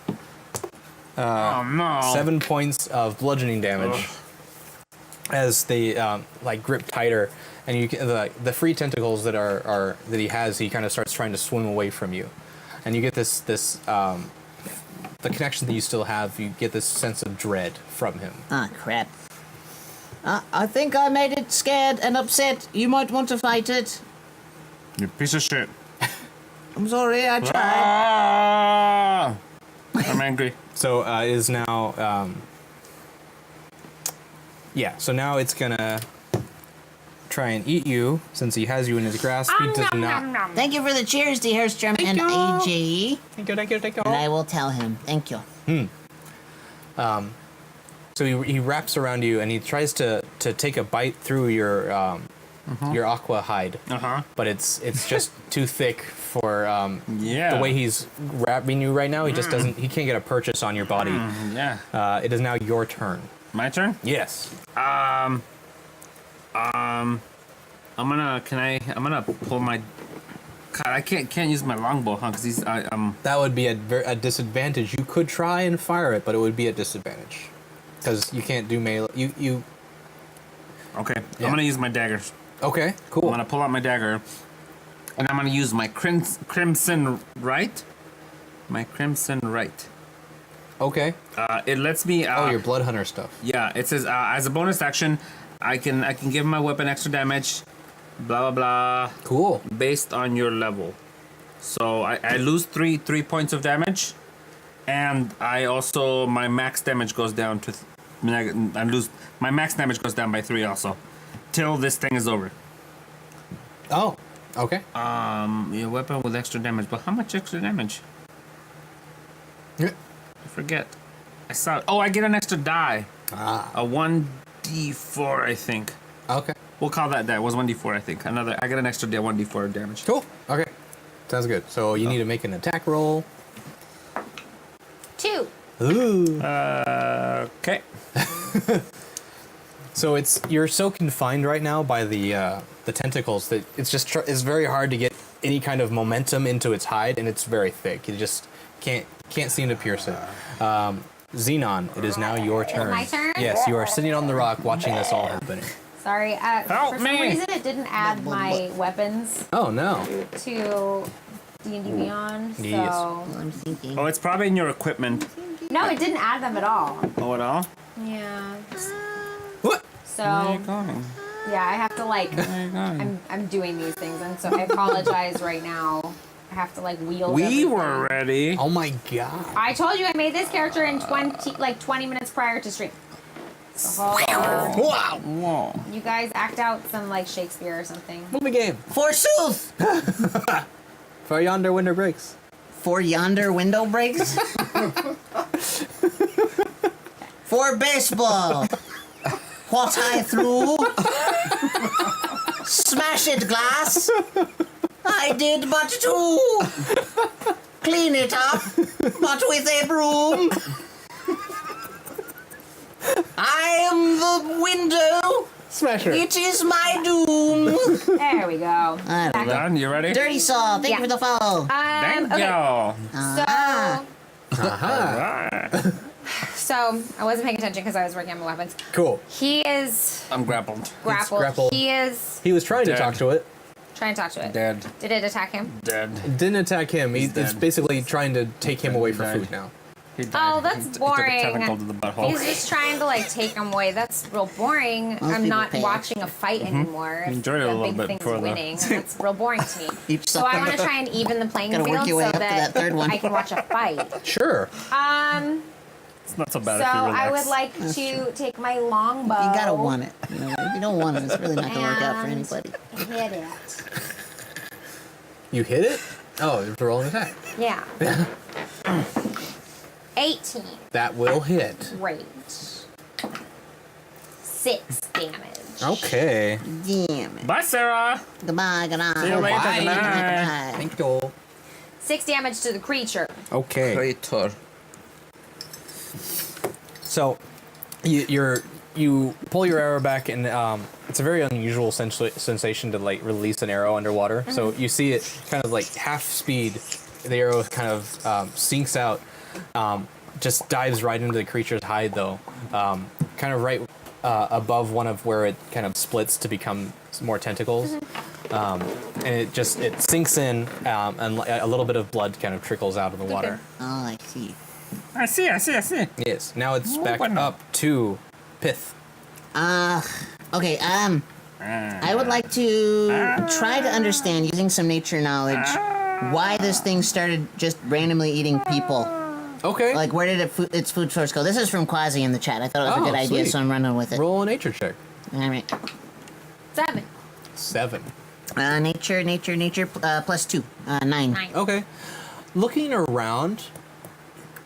7 points of bludgeoning damage as they like grip tighter, and you can, the free tentacles that are that he has, he kind of starts trying to swim away from you, and you get this the connection that you still have. You get this sense of dread from him. Ah, crap. I think I made it scared and upset. You might want to fight it. You piece of shit. I'm sorry, I tried. Ah! I'm angry. So it is now. Yeah. So now it's gonna try and eat you since he has you in his grasp. He does not. Thank you for the cheers, D. Herstrom and you. AJ. Thank you. And I will tell him. Thank you. So he wraps around you and he tries to take a bite through your aqua hide, but it's just too thick for the way he's wrapping you right now. He just doesn't. He can't get a purchase on your body. It is now your turn. My turn? Yes. I'm gonna pull my. God, I can't use my longbow, huh? Because That would be a disadvantage. You could try and fire it, but it would be a disadvantage because you can't do melee. You. Okay. Yeah. I'm gonna use my daggers. Okay. Cool. I'm gonna pull out my dagger, and I'm gonna use my crimson right. My crimson right. Okay. It lets me. Your blood hunter stuff. Yeah. It says as a bonus action, I can give my weapon extra damage. Blah blah blah. Cool. Based on your level, so I lose three points of damage, and I also my max damage goes down to. I lose my max damage goes down by 3 also, till this thing is over. Oh. Okay. Your weapon with extra damage, but how much extra damage? Yeah. I forget. I saw. Oh, I get an extra die. A 1d4, I think. Okay. We'll call that die. It was 1d4, I think. I get an extra 1d4 damage. Cool. Okay. Sounds good. So you need to make an attack roll. 2. Ooh. Okay. So you're so confined right now by the tentacles that it's very hard to get any kind of momentum into its hide, and it's very thick. You just can't seem to pierce it. Xenon, it is now your turn. my turn? Yes, you are sitting on the rock watching this all happening. Sorry. Help for some me. reason, it didn't add my weapons Oh no. to D&D Beyond. So Yes. Well, I'm thinking. Oh, it's probably in your equipment. no, it didn't add them at all. Oh, at all? Yeah. What? So Where are you going? yeah, I have to like. Where are you going? I'm doing these things, and so I apologize right now. I have to like wield. We everything. were ready. Oh my god. I told you I made this character in 20 minutes prior to stream. So hold on. Wow. Whoa. You guys act out some like Shakespeare or something. Movie game. Forsooth! For yonder window breaks. For yonder window breaks? For baseball! What I threw? Smash it, glass! I did but two! Clean it up, but with a broom! I am the window! Smasher. It is my doom! There we go. I don't know. Done? You ready? Dirty Saw, thank you for the follow. Thank Okay. you. Ah. Alright. So I wasn't paying attention because I was working on my weapons. Cool. He is I'm grappled. grappled. grappled. He is He was trying to Dead. talk to it. trying to talk to it. Dead. Did it attack him? Dead. Didn't attack him. He's It's dead. basically trying to take him away for Died. food now. He died. Oh, that's He took a boring. tentacle to the butthole. He's just trying to like take him away. That's real boring. I'm people not pay watching a fight anymore. If Enjoyed it a the little big bit thing's before the- winning. That's real boring to me. Keep So I sucking. want to try and even the playing Gotta work field your way so up to that third one. I can watch a fight. Sure. It's not so bad So if you relax. I would like to take my longbow. You gotta want it. You know, if you don't want it, it's really not gonna work out for And- anybody. hit it. You hit it? Oh, you have to roll an attack. Yeah. 18. That will hit. Great. 6 damage. Okay. Damn it. Bye, Sarah. Goodbye, good night. See you later, bye. good night. Thank you. 6 damage to the creature. Okay. Traitor. So, you pull your arrow back, and it's a very unusual sensation to like release an arrow underwater. So you see it kind of like half speed. The arrow kind of sinks out, just dives right into the creature's hide, though, kind of right above one of where it kind of splits to become more tentacles. And it sinks in, and a little bit of blood kind of trickles out of the water. Oh, I see. I see. Yes. Now it's back bueno. up to Pith. Okay, I would like to try to understand, using some nature knowledge, why this thing started just randomly eating people. Okay. Like, where did its food source go? This is from Quasi in the chat. I thought it was a good idea, sweet. so I'm running with it. Roll a nature check. All right. 7. 7. Nature, plus 2. 9. 9. Okay. Looking around,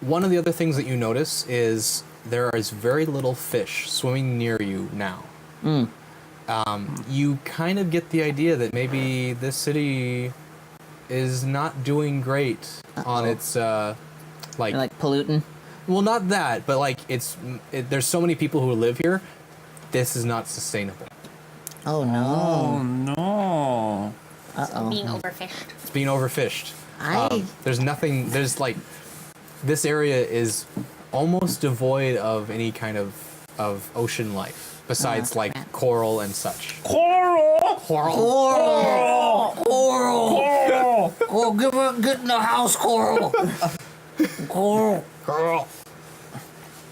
one of the other things that you notice is there is very little fish swimming near you now. You kind of get the idea that maybe this city is not doing great on its Like polluting. well, not that, but like there's so many people who live here. This is not sustainable. Oh, Oh no. no. Uh-oh. Being overfished. It's being overfished. I- There's nothing. There's like this area is almost devoid of any kind of ocean life besides like crap. coral and such. Coral. Coral! Coral! Coral. Oh, get in the house, Coral! Coral! Coral.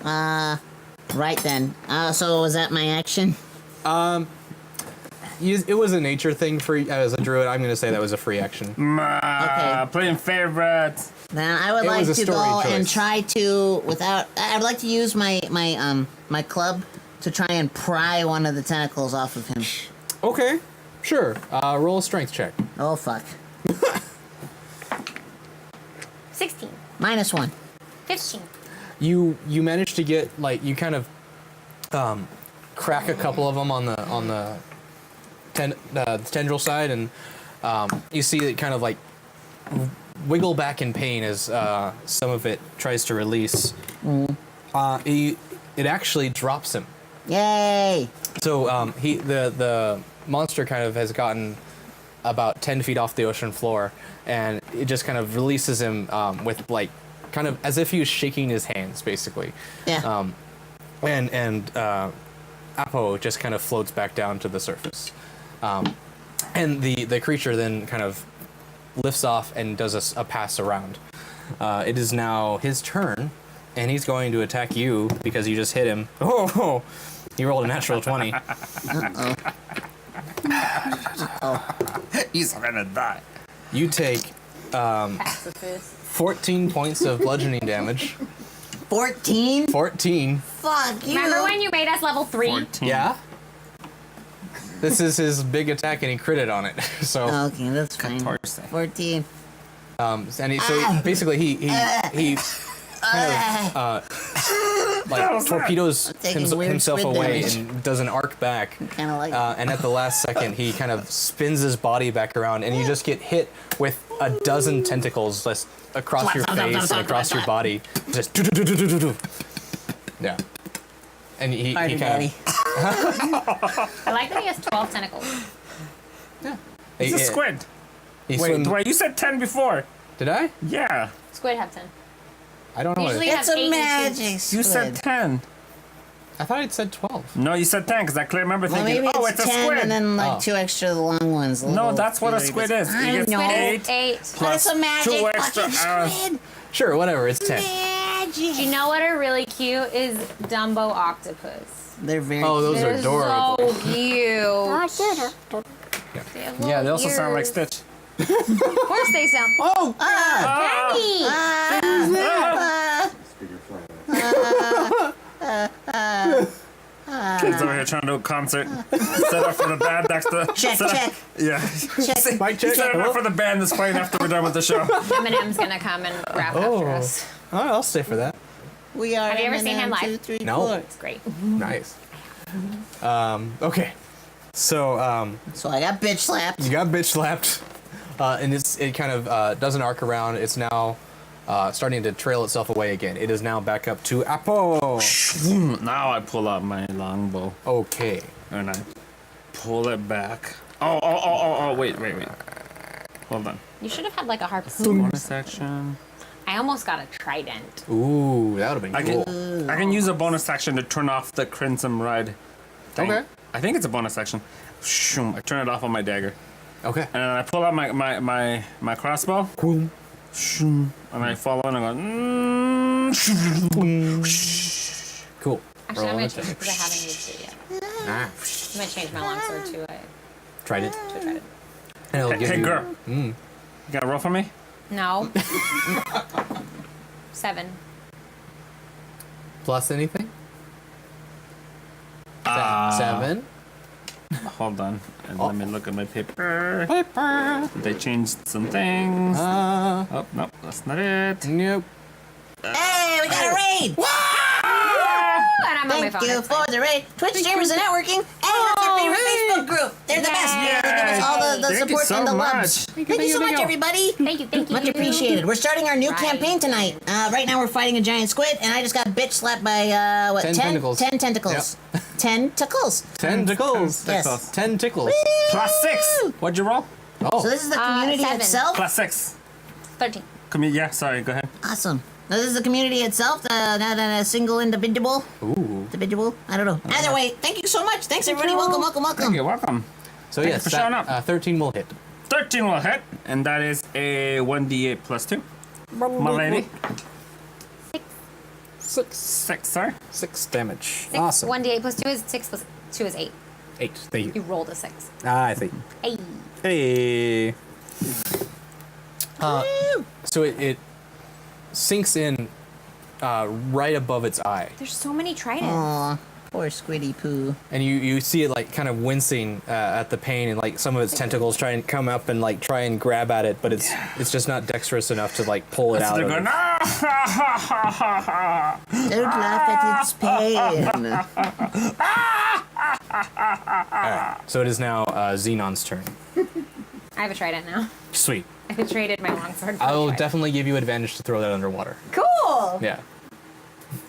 Right then. So was that my action? It was a nature thing for as a druid. I'm gonna say that was a free action. Okay. Playing favorites. Then I would It like was a to story go and choice. try to, I would like to use my club to try and pry one of the tentacles off of him. Okay, sure. Roll a strength check. Oh, fuck. 16. -1. 15. You managed to get like you kind of crack a couple of them on the tendril side, and you see it kind of like wiggle back in pain as some of it tries to release. It actually drops him. Yay! So the monster kind of has gotten about 10 feet off the ocean floor, and it just kind of releases him with like kind of as if he was shaking his hands, basically. Yeah. And Apo just kind of floats back down to the surface. And the creature then kind of lifts off and does a pass around. It is now his turn, and he's going to attack you because you just hit him. Oh, he rolled a natural 20. He's gonna die. You take 14 points of bludgeoning damage. 14? 14. Fuck you. Remember when you made us level 3? 14. Yeah? This is his big attack, and he critted on it. So, Okay, that's fine. 14. basically he kind of like torpedoes taking weird himself squid away damage. and does an arc back. Kind of like And at the last second, he kind of spins his body back around, and you just get hit with a dozen tentacles just across your face and across your body. Just yeah. And he Party kind daddy. I like that he has 12 tentacles. It's a squid. He Wait, Dwight, you said 10 before. Did I? Yeah. Squid have 10. I don't know. Usually It's have a 8 magic You squid. said 10. I thought I'd said 12. No, you said 10 because I clearly remember Well, thinking, maybe oh, it's it's a 10 squid. and then like Oh. 2 extra long ones. No, little that's what a baby squid bits. is. I You get know. Squid is 8. plus That's a magic 2 extra fucking squid. Sure, whatever. It's 10. Magic. Do you know what are really cute is Dumbo octopus. They're very Oh, those are They're adorable. so cute. Yeah, they also sound like Stitch. Stitch. Of course they sound. Oh, Kids over here trying to do a concert. Set up for the band next to... Check, set check. Up, yeah. Check. Mike, check. Set it up for the band that's playing after we're done with the show. Eminem's gonna come and rap after us. Oh, I'll stay for that. We are Have you ever seen him live? 2, 3, No. 4. It's great. Nice. Okay. So, So I got bitch slapped. you got bitch slapped, and it kind of does an arc around. It's now starting to trail itself away again. It is now back up to Apo. Now I pull out my longbow Okay. and I pull it back. Oh, wait. Hold on. You should have had like a harpoon. Bonus action. I almost got a trident. Ooh, that would have been I cool. can use a bonus action to turn off the Crimson Ride thing. Okay. I think it's a bonus action. Shoom, I turn it off on my dagger. Okay. And then I pull out my crossbow. Shoom, and I follow and I go. Cool. Actually, I'm Roll gonna it. change because I haven't used it yet. Ah, I'm gonna change my longsword to a tried it. trident. And it'll give Hey, you- girl. Mm. You got a roll for me? No. 7. Plus anything? Ah. 7. Hold on. And let me look at my paper. Paper. They changed some things. Oh, no, that's not it. Nope. Hey, we got a raid! And I'm on my Thank phone. you it's fine. for the raid. Twitch streamers and networking. And that's our favorite Facebook group. They're the best. Yay. They give us all the Thank you support so and the much. loves. Thank you so much, everybody. Thank you. Much apprecited. We're starting our new Right. campaign tonight. Right now we're fighting a giant squid, and I just got bitch slapped by, 10 tentacles. 10 tentacles. 10 tickles. Tentacles. Yes. 10 tickles. Plus 6. What'd you roll? Oh. So this is the community 7. itself. Plus 6. 13. Yeah, sorry, go ahead. Awesome. Now this is the community itself, not a single individual. Ooh. Individual? I don't know. Either way, thank you so much. Thanks, everybody. Welcome. You're welcome. So Thank you yes, for showing up. 13 will hit. 13 will hit, and that is a 1d8 plus 2. My lady. 6, sorry. 6 damage. 6. Awesome. 1d8 plus 2 is 6 plus 2 is 8. 8. Thank You you. rolled a 6. I see. Hey. Hey. So it sinks in right above its eye, There's so many tridents. Aw, poor squiddy poo. and you see it like kind of wincing at the pain, and like some of its tentacles try and come up and like try and grab at it, but it's just not dexterous enough to like pull it So out. they're Of going, it. Don't laugh at its pain. Alright, so it is now Xenon's turn. I have a trident now. Sweet. I traded my longsword for a I will trident. definitely give you advantage to throw that underwater. Cool! Yeah.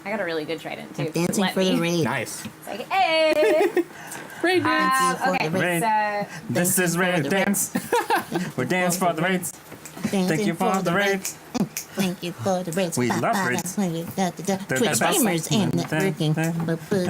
I got a really good trident, too. I'm dancing Let for the me. raid. Nice. It's like, hey! Raid Thank you for Okay, the raid. so... This is raid dance. We're dance for the raids. Thank you for the raids. Thank you for the raids. We love raids. Twitch best. streamers and networking.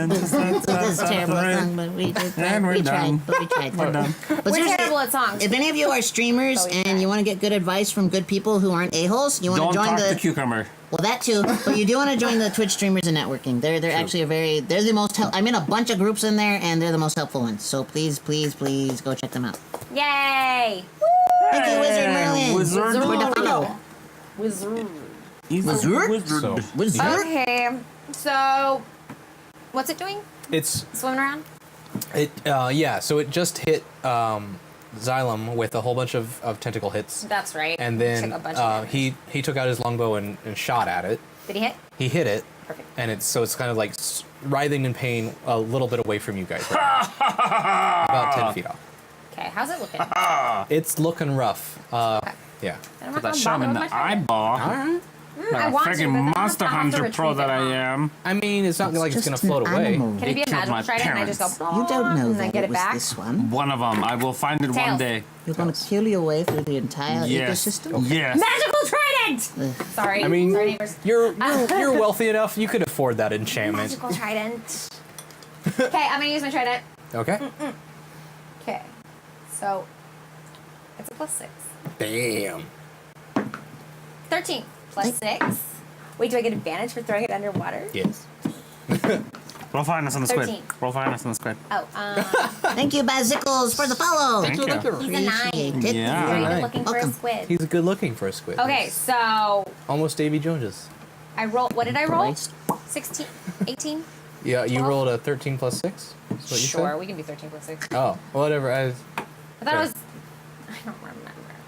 This is a terrible song, but we did try. And we're We tried, done. but we tried. We're done. But We're seriously, terrible at songs. if any of you are streamers But we and tried. you want to get good advice from good people who aren't a-holes, you want Don't to join talk the... to Cucumber. Well, that too, but you do want to join the Twitch streamers and networking. They're actually they're the most I'm in a bunch of groups in there, and they're the most helpful ones. So please go check them out. Yay! Thank you, Wizard Merlin. Wizard. For the follow. Wizard. Wizard? So Wizard? Okay, so... What's it doing? it's Swimming around? so it just hit Xylem with a whole bunch of tentacle hits. That's right. And Took then a bunch of damage. he took out his longbow and shot at it. Did he hit? He hit it. Perfect. And it's kind of like writhing in pain a little bit away from you guys right now. About 10 feet off. Okay, how's it looking? It's looking rough. Okay. Yeah. Then I'm Put not that gonna shot bother in with the my trident. eyeball. Alright. I Like want a to, friggin' but then Monster I'll have to Hunter pro retrieve that it I all. am. I mean, it's not like it's just going to float an away. animal. Can it be a It killed magical my trident and I just parents. go... You don't know and I that get it it was back? this one. One of them. I will find it one Tails. day. You're going to kill your way through the entire Yes. ecosystem? Yes. Magical trident! Sorry. I mean, sorry, neighbors. you're wealthy enough. You could afford that enchantment. Magical trident. Okay, I'm gonna use my trident. Okay. Okay. So, it's a +6. Bam. 13 plus 6. Wait, do I get advantage for throwing it underwater? Yes. Roll fineness on the squid. 13. Roll fineness on the squid. Oh, Thank you, Bazzickles, for the follow. Thank you. he's a 9. Appreciate it. Yeah. Very good Alright. looking for a Welcome. squid. He's good looking for a squid. Okay, so Almost Davy Joneses. I roll. What did I roll? Christ. 16, 18. Yeah, you 12? rolled rolled a 13 plus 6? Is what you Sure, said? we can do 13 plus 6. Oh, whatever. I thought okay. it was. I don't remember.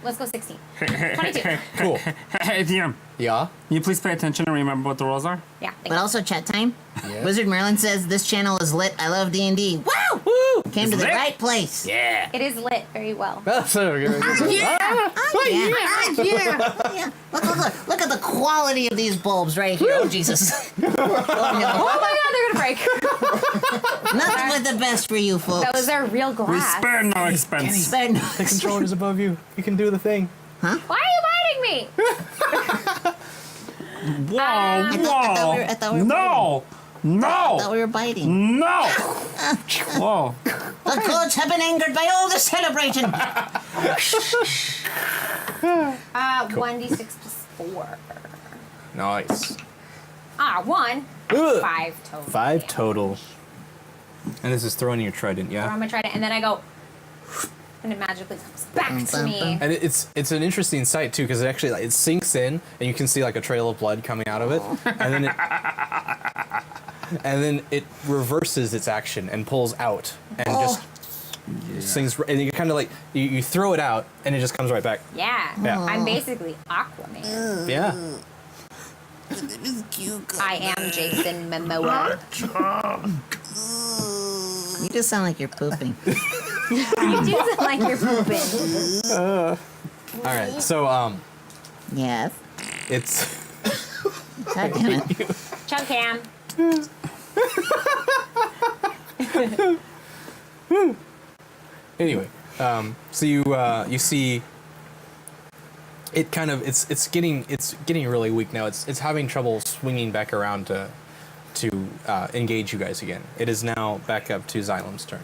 Let's go 16. 22. Cool. Hey, DM. Yeah? Can you please pay attention and remember what the rules are? Yeah. But also chat time. Yeah. Wizard Merlin says this channel is lit. I love D&D. Woo! Woo! Came to the lit? right place. Yeah. It is lit very well. That's so good. Yeah. Look at the quality of these bulbs right here. Oh, Jesus. Oh my god, they're gonna break. Nothing but the best for you, folks. Those are real glass. We spare no expense. Spare no- The controller's above you. You can do the thing. Why are you biting me? Whoa, I thought we were No! thought No! we were biting. No! Whoa. The gods have been angered by all the celebrating. 1d6 plus 4. Nice. 1. Ugh. 5 total. 5 total. And this is throwing your trident, Or yeah? I'm gonna try to, and then I go, and it magically comes back to me. And it's an interesting sight too, because it actually it sinks in, and you can see like a trail of blood coming out of it, and then it reverses its action and pulls out and just sings. And you kind of like you throw it out, and it just comes right back. Yeah. Yeah. I'm basically Aquaman. Yeah. I am Jason Momoa. You just sound like you're pooping. You do sound like you're pooping. All right. So Yes. it's God damn it. Chug cam. anyway. So you see. It kind of it's getting really weak now. It's having trouble swinging back around to engage you guys again. It is now back up to Xylem's turn.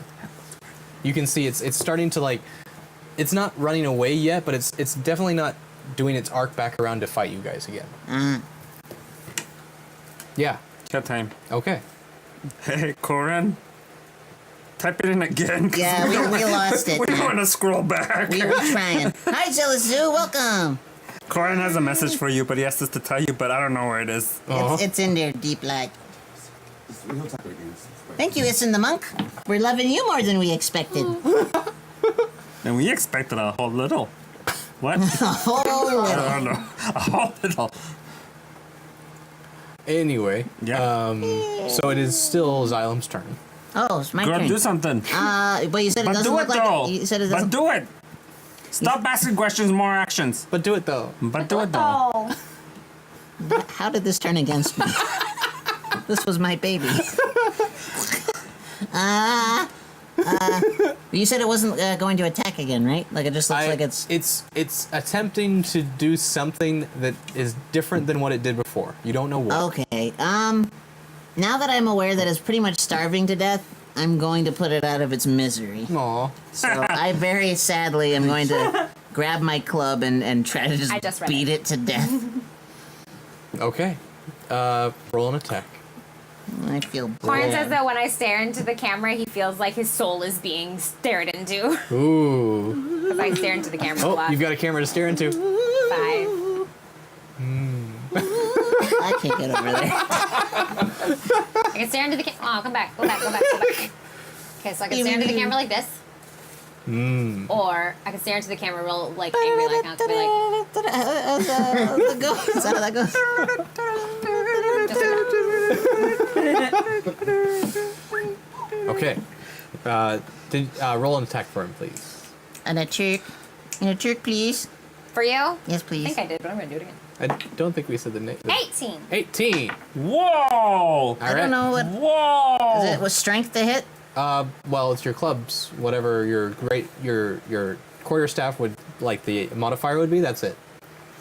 You can see it's starting to like, it's not running away yet, but it's definitely not doing its arc back around to fight you guys again. Yeah. Cat time. Okay. Hey, Corin. Type it in again. 'cause Yeah, we lost it. We want to scroll back. We were trying. Hi, Zealous Zoo. Welcome. Corin has a message for you, but he asked us to tell you, but I don't know where it is. It's in there, deep light. Thank you, Isin the Monk. We're loving you more than we expected. And we expected a whole little. What? Oh, I don't know. A whole little. Anyway. Yeah. So it is still Xylem's turn. oh, it's my Girl, turn. do something. But you said it But doesn't do look it, though. like it. You said it But doesn't. do it. Stop asking questions, more actions. But do it though. But do it though. Oh. How did this turn against me? This was my baby. You said it wasn't going to attack again, right? Like it just looks like it's. It's attempting to do something that is different than what it did before. You don't know what. Okay. Now that I'm aware that it's pretty much starving to death, I'm going to put it out of its misery. Aw. So I very sadly am going to grab my club and try to I just just read beat it to death. Okay. Roll an attack. I feel Horn bad. says that when I stare into the camera, he feels like his soul is being stared into. Ooh. Because I stare into the camera a Oh, lot. you've got a camera to stare into. 5. I can't get over there. I can stare into the camera. Oh, come back. Go back. Okay, so I can stare into the camera like this. Or I can stare into the camera real, like, angry, like, I can be like, The ghost. How that goes? Okay. Roll an attack for him, please. And a trick. And a trick, please. for you? Yes, I please. think I did, but I'm going to do it again. I don't think we said the name. 18. 18. Whoa! All I don't right. know what. Whoa! Is it was strength to hit? Well, it's your clubs. Whatever your quarterstaff would, like, the modifier would be. That's it.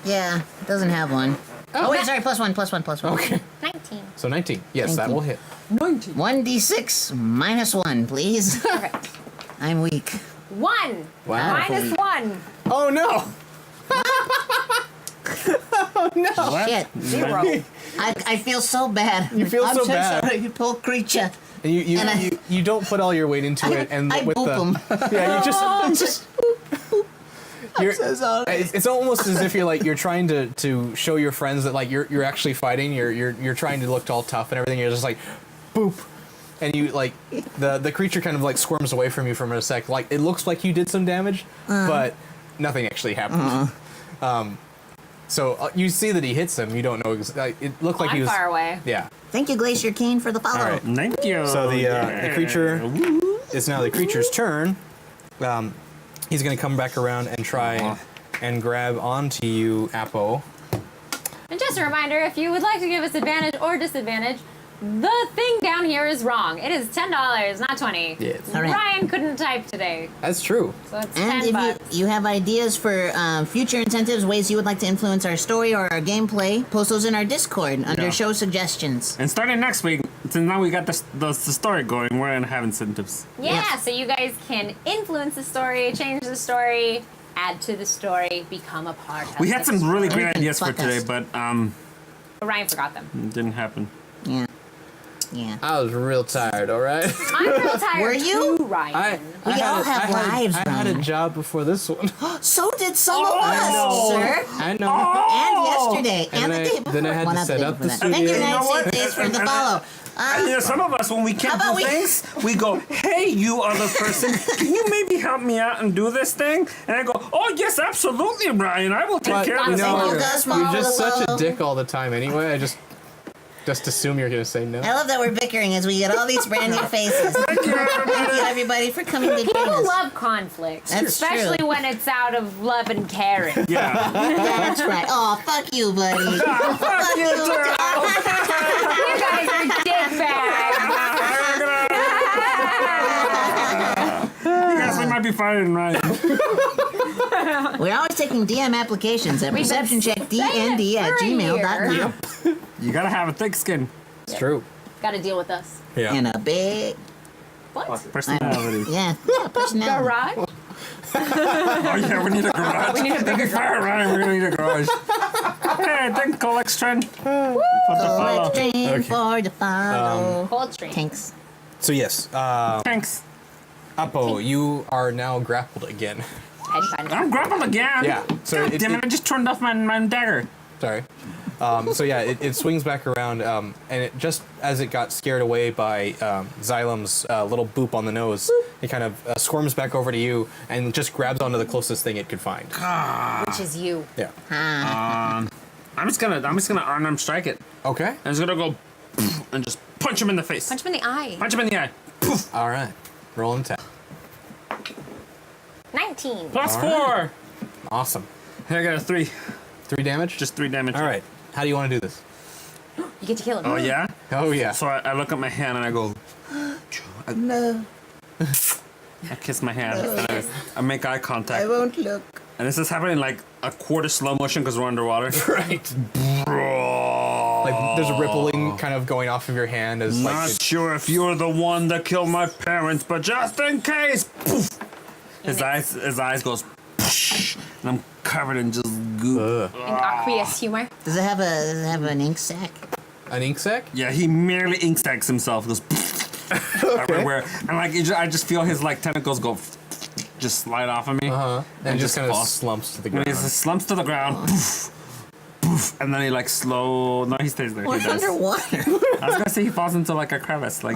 Yeah, it doesn't have one. Oh, wait, sorry, +1, +1. Okay. 19. So 19. Yes, that 19. will hit. 1d6 -1, please. Perfect. I'm weak. 1. Wow. Minus 1. Oh no! What? Shit. 0. I feel so bad. You feel I'm so bad. Sorry, you poor creature. And And I- you don't put all your weight into it, and I with boop the 'em. yeah, you just you're, so sorry. it's almost as if you're trying to show your friends that, like, you're actually fighting. You're trying to look all tough and everything. You're just like, boop, and you, like, the creature kind of, like, squirms away from you for a sec. Like, it looks like you did some damage, but nothing actually happened. So you see that he hits him. You don't know. It looked like he I'm was far away. Yeah. Thank you, Glacier Kane, for the follow. All right. Thank you. So the creature is now the creature's turn. He's going to come back around and try and grab onto you, Apo. And just a reminder, if you would like to give us advantage or disadvantage, the thing down here is wrong. It is $10, not 20. Yes. All right. Ryan couldn't type today, That's true. so it's And 10 if bucks. you have ideas for future incentives, ways you would like to influence our story or our gameplay, post those in our Discord under Yeah. show suggestions. And starting next week, since now we got the story going, we're gonna have incentives. Yeah, Yes. so you guys can influence the story, change the story, add to the story, become a part of We had the some really story. great can ideas for fuck today, us. but But Ryan forgot them. it didn't happen. Yeah. Yeah. I was real tired, all right? I'm real tired. Were you? too, Ryan. We all have lives, I had a Ryan. job before this one. So did some of I us, know. sir. I know. And yesterday, And and then the I- day before. then I had Well, to not set day up before the that. Thank you, studio. You know United what? States, for the And- follow. Yeah, some of us, when we can't about do we- things, we go, "Hey, you other person, can you maybe help me out and do this thing?" And I go, "Oh yes, absolutely, Brian. I will take But, care of you this." know, Thank you, you're guys, just follow. such a dick all the time anyway. I just assume you're going to say no. I love that we're bickering as we get all these brand new faces. Thank you, everybody, for coming to join People us. love conflict, That's especially true. when it's out of love and caring. Yeah. That's right. Oh, fuck you, buddy. Fuck you, Turtle. You guys are dickbags. You guys, we might be firing Ryan. We're always taking DM applications at We've been saying it receptioncheckdnd@gmail.com. You gotta have a thick skin. It's true. Got to deal with us. Yeah. And a big, What? Personality. yeah, personality. Garage? Oh yeah, we need a garage. We need a bigger Fire Ryan, we're gonna need a garage. Hey, thank Colex Trend for the follow. Collect train Okay. for the follow. Cold stream. Thanks. So, yes, Thanks. Apo, you are now grappled again. I'm grappled again. Yeah, so God it- damn it! it- I just turned off my dagger. Sorry. So yeah, it swings back around, and it just as it got scared away by Xylem's little boop on the nose, it kind of squirms back over to you and just grabs onto the closest thing it could find. Which is you. Yeah. I'm just gonna unarmed strike it. Okay. I'm just gonna go and just punch him in the face. Punch him in the eye. Punch him in the eye. All right. Roll an attack. 19. Plus All 4. Awesome. Hey, I got a 3. 3 damage? Just 3 damage. All right. How do you want to do this? You get to kill him. Oh, yeah? Oh, yeah. So I look at my hand and I go, No, I kiss my hand. And I make eye contact. I won't look. And this is happening like a quarter slow motion because we're underwater. Right. Like there's a rippling kind of going off of your hand as Not like sure if you're the one that killed my parents, but just in case. Poof. His eyes goes, poosh, and I'm covered in just goo. In aqueous humor. Does it have an ink sac? an ink sac. Yeah, he merely ink stacks himself. Goes everywhere, and like I just feel his like tentacles go just slide off of me. And just kind of falls. slumps to the When ground. he slumps to the ground, poof, poof, and then he like slow. No, he stays there. We're He does. underwater. I was gonna say he falls into like a crevice. Like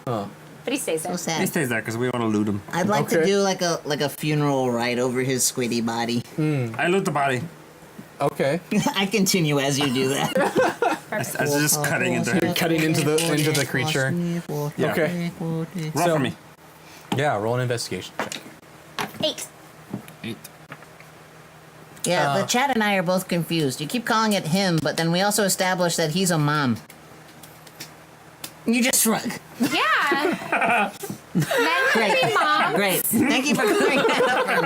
But he stays there. So he sad. stays there because we want to loot him. I'd like to Okay. do like a funeral rite over his squiddy body. I loot the body. Okay. I continue as you do that. As it's just cutting into him. Cutting into the creature. Yeah. Okay. Roll So- for me. Yeah, roll an investigation check. 8. 8. Yeah, the chat and I are both confused. You keep calling it him, but then we also established that he's a mom. You just shrug. Yeah. Men can Great. be moms. Great. Thank you for clearing that up for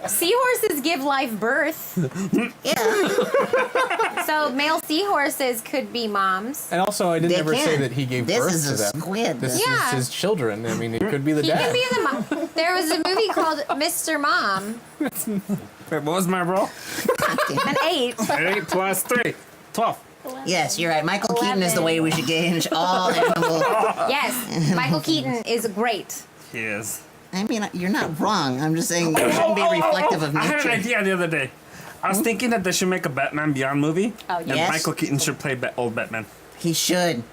me. Seahorses give live birth. Yeah. So male seahorses could be moms. And also, I didn't They ever say can. that he gave This birth is to a them. squid. This Yeah. is his children. I mean, it could be the He dad. can be the mom. There was a movie called Mr. Mom. Wait, what was my roll? An 8. 8 plus 3. 12. Yes, you're right. Michael Keaton is the way we should gauge all animal. Yes, Michael Keaton is great. He is. I mean, you're not wrong. I'm just saying you shouldn't be reflective of I had an nature. idea the other day. I was thinking that they should make a Batman Beyond movie. Oh, And yes. Michael Keaton should play old Batman. He should.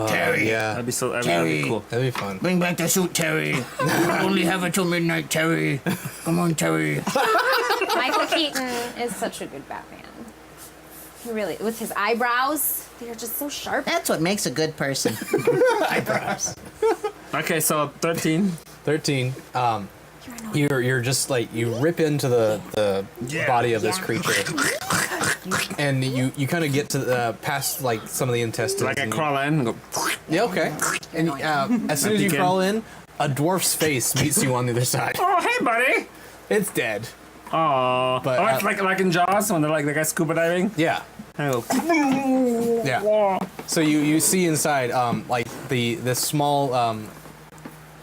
Terry. Yeah. That'd be so. That'd Terry. be cool. That'd be fun. Bring back the suit, Terry. Only have it till midnight, Terry. Come on, Terry. Michael Keaton is such a good Batman. He really, with his eyebrows, they're just so sharp. That's what makes a good person. Okay, so 13. 13. You're just like you rip into the Yeah. body of this Yeah. creature, and you kind of get to the past like some of the intestines. Like I and you- crawl in and go. Yeah, okay. And as soon as you peek in. crawl in, a dwarf's face meets you on the other side. Oh, hey, buddy. It's dead. Oh, But, it's like in Jaws when they're like the guy scuba diving. Yeah. I go. Yeah. So you see inside like this small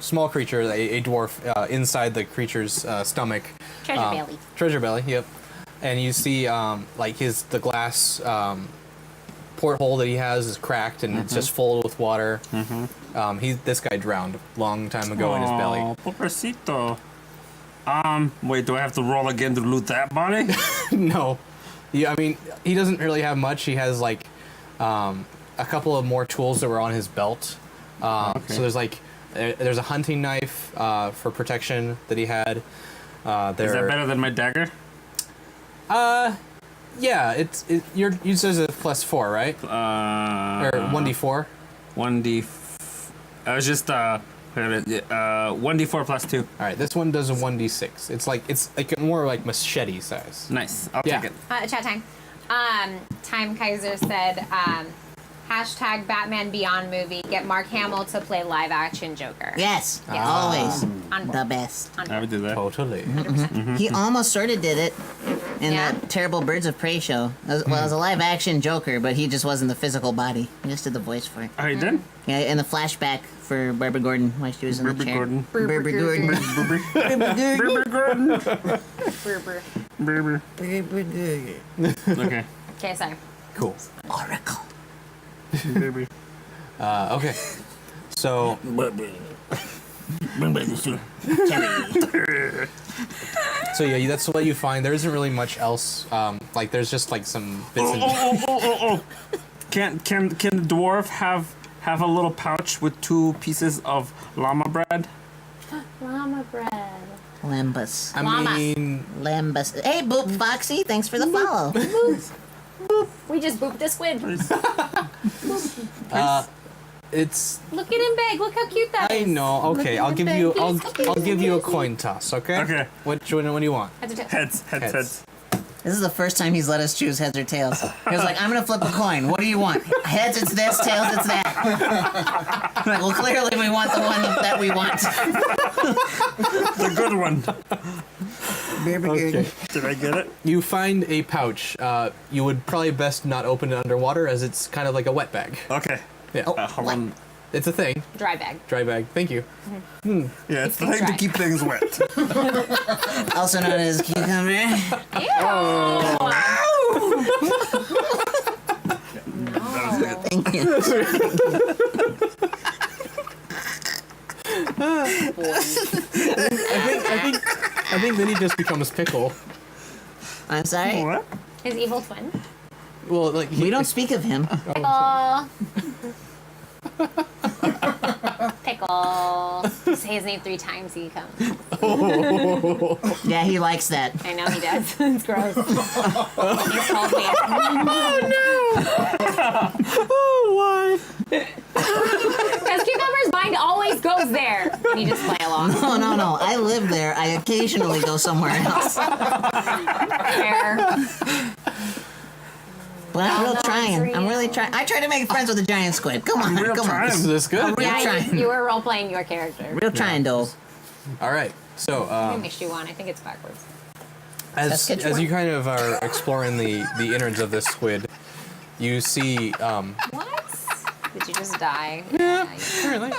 small creature, a dwarf inside the creature's stomach. Treasure belly. Treasure belly. Yep. And you see like the glass porthole that he has is cracked and it's just full with water. This guy drowned a long time ago in his belly. Oh, pobrecito. Wait, do I have to roll again to loot that body? No. Yeah, I mean, he doesn't really have much. He has like a couple of more tools that were on his belt. So there's like there's a hunting knife for protection that he had. Is that better than my dagger? Yeah, you're says a +4, right? Or 1d4. 1d. I was just 1d4 plus 2. All right, this one does a 1d6. It's like more like machete size. Nice. I'll Yeah. take it. Chat time. Time Kaiser said, hashtag Batman Beyond movie. Get Mark Hamill to play live action Joker. Yes, Yes. always On board. the best. I would do that. Totally. He almost sort of did it in Yeah. that terrible Birds of Prey show. It was a live-action Joker, but he just wasn't the physical body. He just did the voice for it. Oh, you did? Yeah, in the flashback for Barbara Gordon while she was in the Barbara chair. Gordon. Barbara Gordon. Barbara Gordon. Brr, brr. Berber. Barbara Gordon. Okay. Okay, sorry. Cool. Oracle. Berber. Okay. So Bring back the suit. so yeah, that's what you find. There isn't really much else. Like there's just like some bits and Can the dwarf have a little pouch with 2 pieces of llama bread? Llama bread. Lambus. I Llama. mean, Lambus. Hey, Boop Foxy, thanks for the follow. We just booped a squid. It's. Look at him beg. Look how cute that is. I know. Okay, I'll give you. I'll give you a coin toss. Okay. Okay. Which one? What do you want? Heads or tails? Heads. Heads. This is the first time he's let us choose heads or tails. He was like, I'm gonna flip a coin. What do you want? Heads, it's this. Tails, it's that. I'm like, well, clearly we want the one that we want. The good one. Okay. Did I get it? You find a pouch. You would probably best not open it underwater, as it's kind of like a wet bag. Okay. Yeah. Hold on. It's a thing. Dry bag. Dry bag. Thank you. Yeah, it's the things thing to dry. keep things wet. Also known as cucumber. Ew. Thank you. I think then he just becomes pickle. I'm sorry. What? His evil twin. Well, like We don't speak of him. Pickle. Pickle. Say his name 3 times, he comes. Yeah, he likes that. I know he does. It's gross. He's called me. Oh, why? Because Cucumber's mind always goes there. And you just play along. No. I live there. I occasionally go somewhere else. Fair. But I'm real no, trying. it's I'm really trying. I try to make friends with a giant squid. Come on, Real come on. trying. This good. Real Yeah, trying. you were role-playing your character. Real trying, though. All right. So, I mixed you one. I think it's backwards. as you kind of are exploring the innards of this squid, you see What? Did you just die? apparently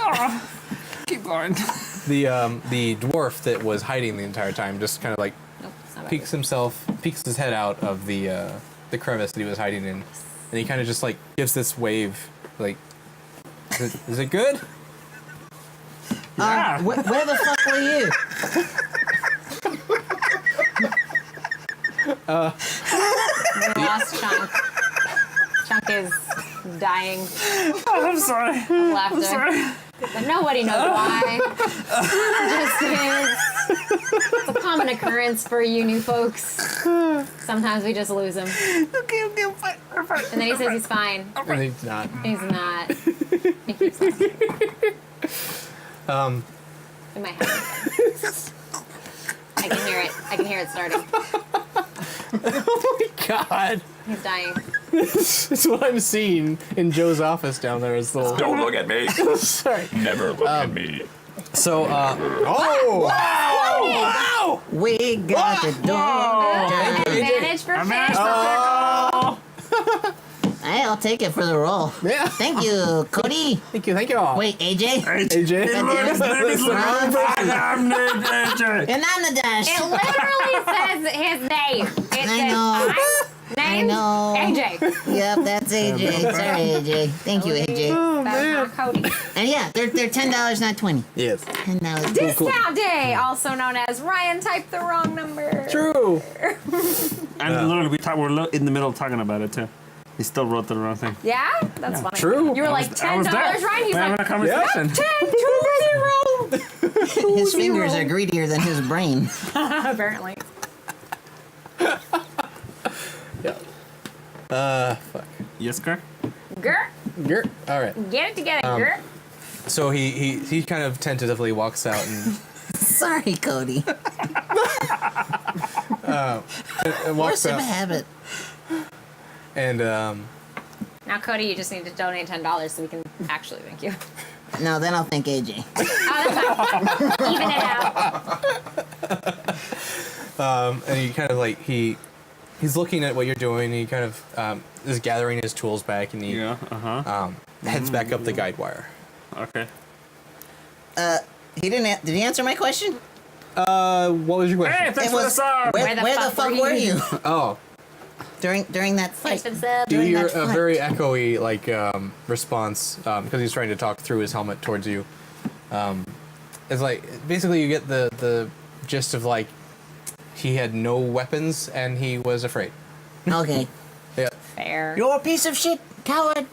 Keep going. the dwarf that was hiding the entire time just kind of like Nope, it's not peeks his head out of the crevice that he was hiding in, and he kind of just like gives this wave, like, is it good? Yeah. Where the fuck were you? We lost Chunk. Chunk is dying Oh, I'm sorry. of laughter. I'm sorry. But nobody knows why. It just is. It's a common occurrence for you new folks. Sometimes we just lose him. Okay, fine. And then he says he's fine. And he's not. He's not. He keeps laughing. In my head. I can hear it. I can hear it starting. Oh my god! He's dying. It's what I'm seeing in Joe's office down there. Is little. Don't look at me. Sorry. Never look at me. So, oh! Wow! We got the door. Advantage for Advantage fish. Oh! Hey, I'll take it for the roll. Yeah. Thank you, Cody. Thank you. Wait, AJ? AJ. His name is I'm named AJ. And I'm the dash. It literally says his name. It I says, know. I'm named know. AJ. Yep, that's AJ. Sorry, AJ. Thank you, AJ. That's not Cody. And yeah, they're $10, not 20. Yes. $10. Discount day, also known as Ryan typed the wrong number. True. And literally, we're in the middle of talking about it too. He still wrote the wrong thing. Yeah? That's funny. True. You were like I was $10, there. right? He's We're having like, a conversation. 10, 2, 0. His fingers are greedier than his brain. Apparently. Yeah. Fuck. Yes, Kirk? Gert, Gert. All right. get it together, Gert. So he kind of tentatively walks out and Sorry, Cody. walks Force of out habit. and Now, Cody, you just need to donate $10 so we can actually thank you. No, then I'll thank AJ. Oh, that's fine. Even it out. and he kind of like he's looking at what you're doing. And he kind of is gathering his tools back, and he heads back up the guide wire. Okay. He didn't. Did he answer my question? What was your question? Hey, thanks It for the was sub. where the fuck were you Oh, during that fight? Thanks for the sub. do During your that fight. very echoey like response because he's trying to talk through his helmet towards you. It's like basically you get the gist of like he had no weapons and he was afraid. Okay. Yeah, Fair. You're a piece of shit, coward.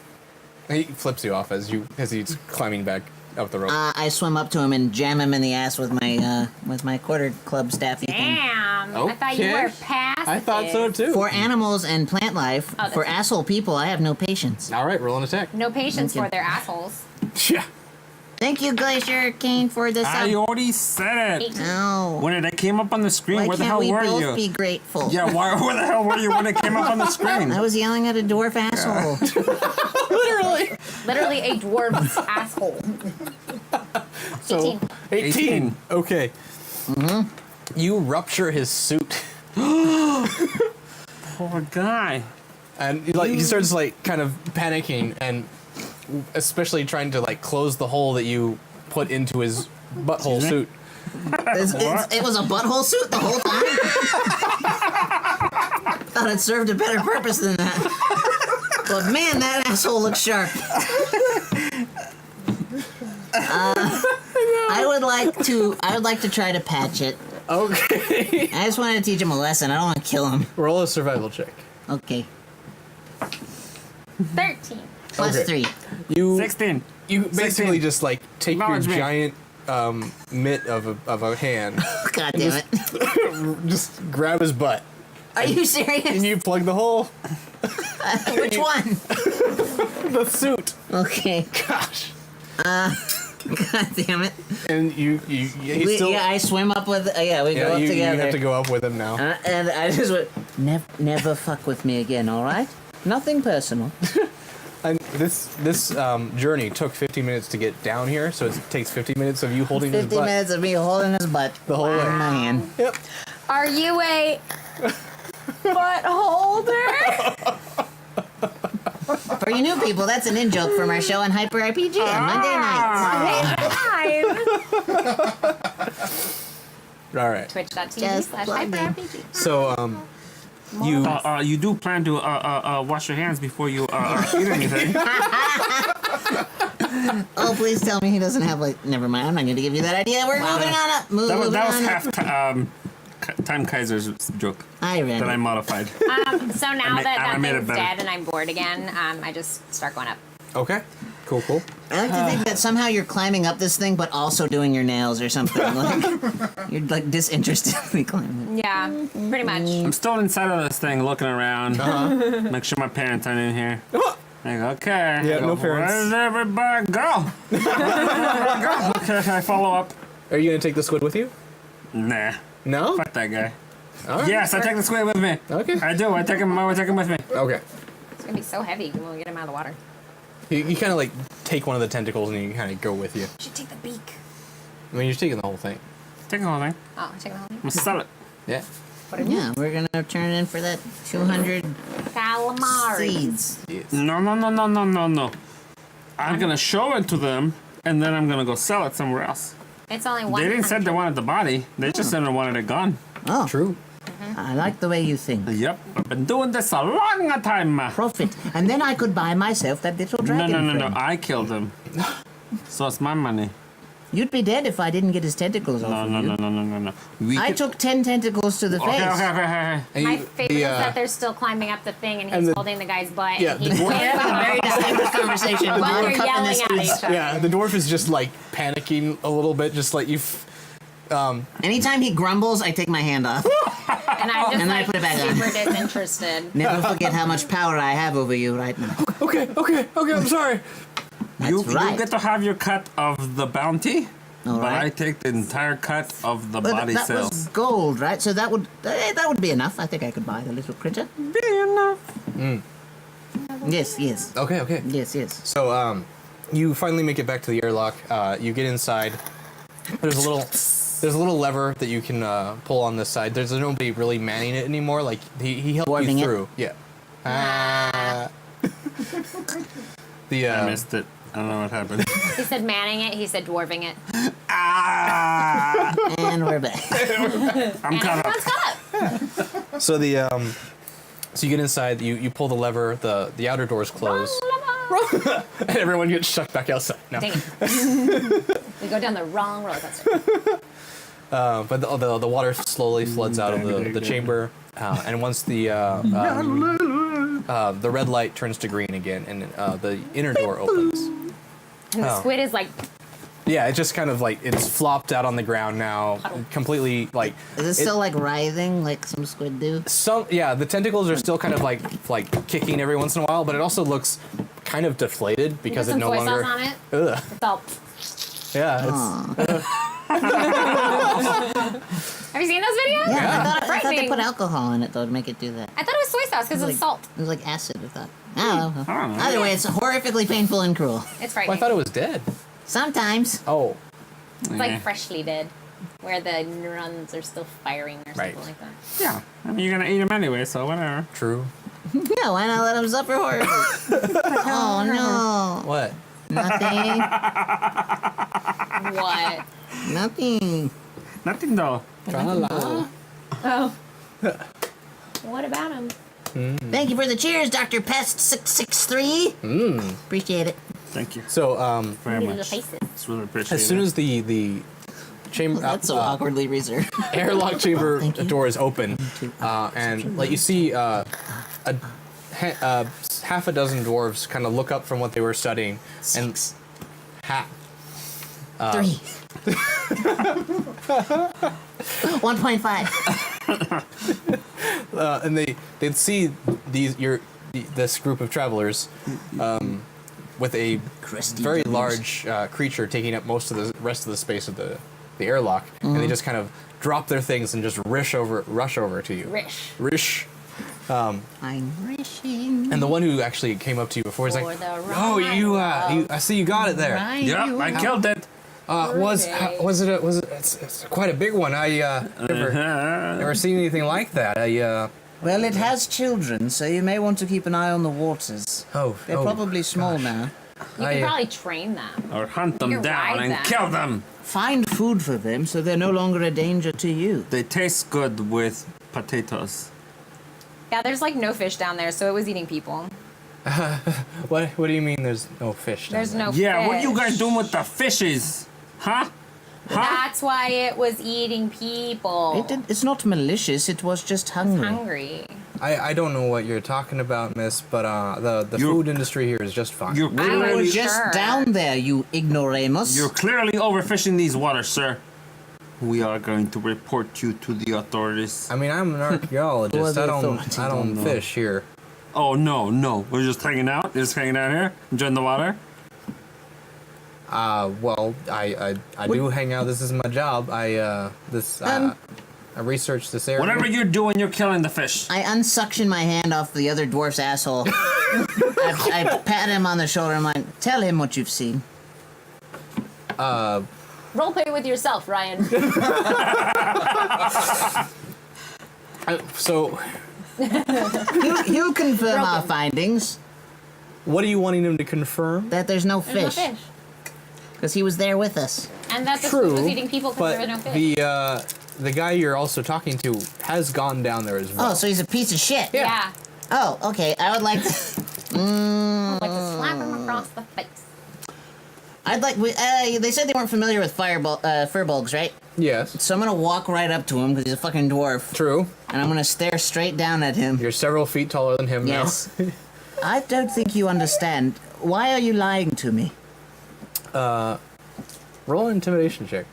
he flips you off as he's climbing back up the rope. I swim up to him and jam him in the ass with my quarter club staffy thing. Damn. I thought you Okay. were past I thought so too. For animals and plant life, Oh, that's for fine. asshole people, I have no patience. All right, roll an attack. No patience Thank you. for their assholes. Yeah. Thank you, Glacier Kane, for this. I already said it. 18. No. When it came up on the screen, Why where the can't hell we were both you? be grateful? Yeah, where the hell were you when it came up on the screen? I was yelling at a dwarf asshole. Literally a dwarf's asshole. So 18. Okay. You rupture his suit, Poor guy. and he starts like kind of panicking, and especially trying to like close the hole that you put into his butthole Excuse me? suit. It was a butthole suit the whole time? Thought it served a better purpose than that. But man, that asshole looks sharp. I would like to try to patch it. Okay. I just wanted to teach him a lesson. I don't want to kill him. Roll a survival check. Okay. 13. Plus Okay. 3. You 16. you basically 16. just like take your Acknowledge me. giant mitt of a hand, God damn it. just grab his butt, Are you serious? and you plug the hole. Which one? The suit. Okay. Gosh. God damn it. And he's still. Yeah, I swim up with. we go Yeah, up you together. have to go up with him now. And I just went, never fuck with me again, all right? Nothing personal. And this journey took 50 minutes to get down here, so it takes 50 minutes of you holding his 50 butt minutes of me holding his butt the whole in way. my hand. Yep. Are you a butt holder? For you new people, that's an in-joke from our show on Hyper RPG on Monday nights. All right. Twitch.tv Just slash plug in. hyperrpg. So you You do plan to wash your hands before you eat anything. Oh, please tell me he doesn't have, never mind, I'm not going to give you that idea. We're moving on up. That was on up. half Time Kaiser's joke I read that I it. modified. So now I that made it thing's better. dead and I'm bored again, I just start going up. okay? Cool. I like to think that somehow you're climbing up this thing, but also doing your nails or something. You're disinterestedly climbing. Yeah, pretty much. I'm still inside of this thing looking around. Make sure my parents aren't in here. Like, okay. Yeah, I go, no parents. Where did everybody go? Okay, I follow up. Are you gonna take the squid with you? Nah. No. Fuck that guy. All right. Yes, I take the squid with me. Okay. I do. I take him with me. Okay. It's gonna be so heavy when we get him out of the water. You kind of like take one of the tentacles and you kind of go with you. We should take the beak. I mean, you're taking the whole thing. Take the whole thing. Oh, take the whole I'm thing. gonna sell it. Yeah. Yeah, we're going to turn it in for that 200 Calamari. seeds. No. I'm gonna show it to them, and then I'm gonna go sell it somewhere else. It's only one. They didn't say they wanted the body. They just said they wanted it gone. Oh, True. I like the way you think. Yep. I've been doing this a long time. Profit. And then I could buy myself that little No. dragon friend. I killed him. So it's my money. You'd be dead if I didn't get his tentacles off of you. No. We I could- took 10 tentacles to the face. Okay. And My you- favorite is that they're still climbing up the thing and he's and the- holding the guy's butt. Yeah, and the he's dwarf- We're having a very distinguished conversation. while We're they're cupping yelling this at food. each other. yeah, the dwarf is just like panicking a little bit, just like you've. Anytime he grumbles, I take my hand off. And I'm just And then I like put it back on. super disinterested. Never forget how much power I have over you right now. Okay. I'm sorry. You right. get to have your cut of the bounty, All but right. I take the entire cut of the But body that sales. was gold, right? So that would be enough. I think I could buy the little critter. Be enough. Yes. Okay. Yes. So you finally make it back to the airlock. You get inside. There's a little lever that you can pull on this side. There's nobody really manning it anymore. Like he helped Dwarving you it? through. Yeah. The I missed it. I don't know what happened. He said manning it, he said dwarving it. And we're back. I'm And caught up. everyone's caught up. so the so you get inside. You pull the lever. The outer doors close, and everyone gets shucked back outside. No. Dang it. We go down the wrong roller coaster. But the water slowly floods out of the chamber, and once the red light turns to green again, and the inner door opens. And the squid is like, Yeah, it just kind of like it's flopped out on the ground now, completely like. Is it still like writhing like some squid do? The tentacles are still kind of like kicking every once in a while, but it also looks kind of deflated because Put it some no soy longer. sauce on it. Ugh. Salt. Yeah, it's Have you seen those videos? Yeah, I thought they Frightening. put alcohol in it though to make it do that. I thought it was soy sauce because It was it's salt. It was like acid. I thought. Oh, well. I don't know. Either way, it's horrifically painful and cruel. It's well, frightening. I thought it was dead. Sometimes. Oh, It's like freshly dead, where the neurons are still firing or something Right. like that. Yeah. I mean, you're gonna eat them anyway, so whatever. true. Yeah, why not let him suffer horribly? Oh What? no, nothing, What? nothing. Nothing though. Tra-la-la. Oh. What about him? Thank you for the cheers, Dr. Pest 663. Appreciate it. Thank you So, very Little much. faces. It's really appreciated. as soon as the chamber That's so awkwardly reserved. airlock chamber Thank you. door is open, and like you see half a dozen dwarves kind of look up from what they were studying, and 6, ha, 3, 1.5. and they'd see this group of travelers with a Crusty very W's. large creature taking up most of the rest of the space of the airlock, and they just kind of drop their things and just rush over to you. Rish. I'm wishing. And the one who actually came up to you before is like, For the "Oh, you, ride I see you got it there. Yep, I killed it. Was it? It's quite a big one. I never seen anything like that. Well, it has children, so you may want to keep an eye on the waters. They're probably small now. You I- can probably train them. Or hunt You them can down ride and them. kill them. Find food for them so they're no longer a danger to you. They taste good with potatoes. Yeah, there's like no fish down there, so it was eating people. What do you mean? There's no fish? down There's there? no Yeah, fish. what you guys doing with the fishes? Huh? That's why it was eating people. It's not malicious, it was just hungry. Hungry. I don't know what you're talking about, miss, but the You're- food industry here is just fine. You're We were clearly, just Sure. down there, you ignoramus. you're clearly overfishing these waters, sir. We are going to report you to the authorities. I mean, I'm an archaeologist. the I don't authority? fish here. Oh no, we're just hanging out. Just hanging out here, enjoying the water. Well, I do hang out. This is my job. I research this area. Whatever you're doing, you're killing the fish. I unsuction my hand off the other dwarf's asshole. I pat him on the shoulder. I'm like, tell him what you've seen. Role play with yourself, Ryan. So, He'll confirm our Broken. findings what are you wanting him to confirm? that there's no There's no fish. fish. Because he was there with us. And that the True, food was eating people because but there was no fish. the guy you're also talking to has gone down there as well. Oh, so he's a piece of shit. Yeah. Oh, okay. I would like to. I'd like to slap him across the face. I'd like. They said they weren't familiar with furbolgs, right? Yes, So I'm gonna walk right up to him because he's a fucking dwarf, true. and I'm gonna stare straight down at him. You're several feet taller than him Yes. I don't think you understand. Why are you lying to me? now. Roll an intimidation check.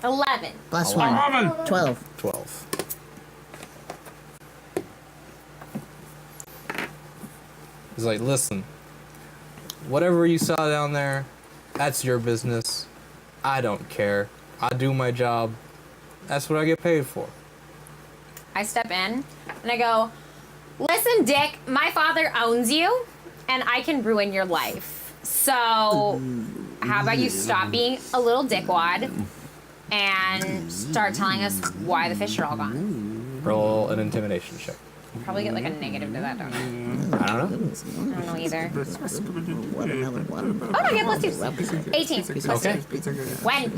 11. Plus 11. 1. 12. 12. He's like, listen, whatever you saw down there, that's your business. I don't care. I do my job. That's what I get paid for. I step in and I go, listen, Dick, my father owns you and I can ruin your life. So how about you stop being a little dickwad and start telling us why the fish are all gone? Roll an intimidation check. Probably get like a negative to that, don't I? I don't know. I don't know either. Watermelon, watermelon. Oh, no, get plus 2. 18. Plus Okay. 2. When?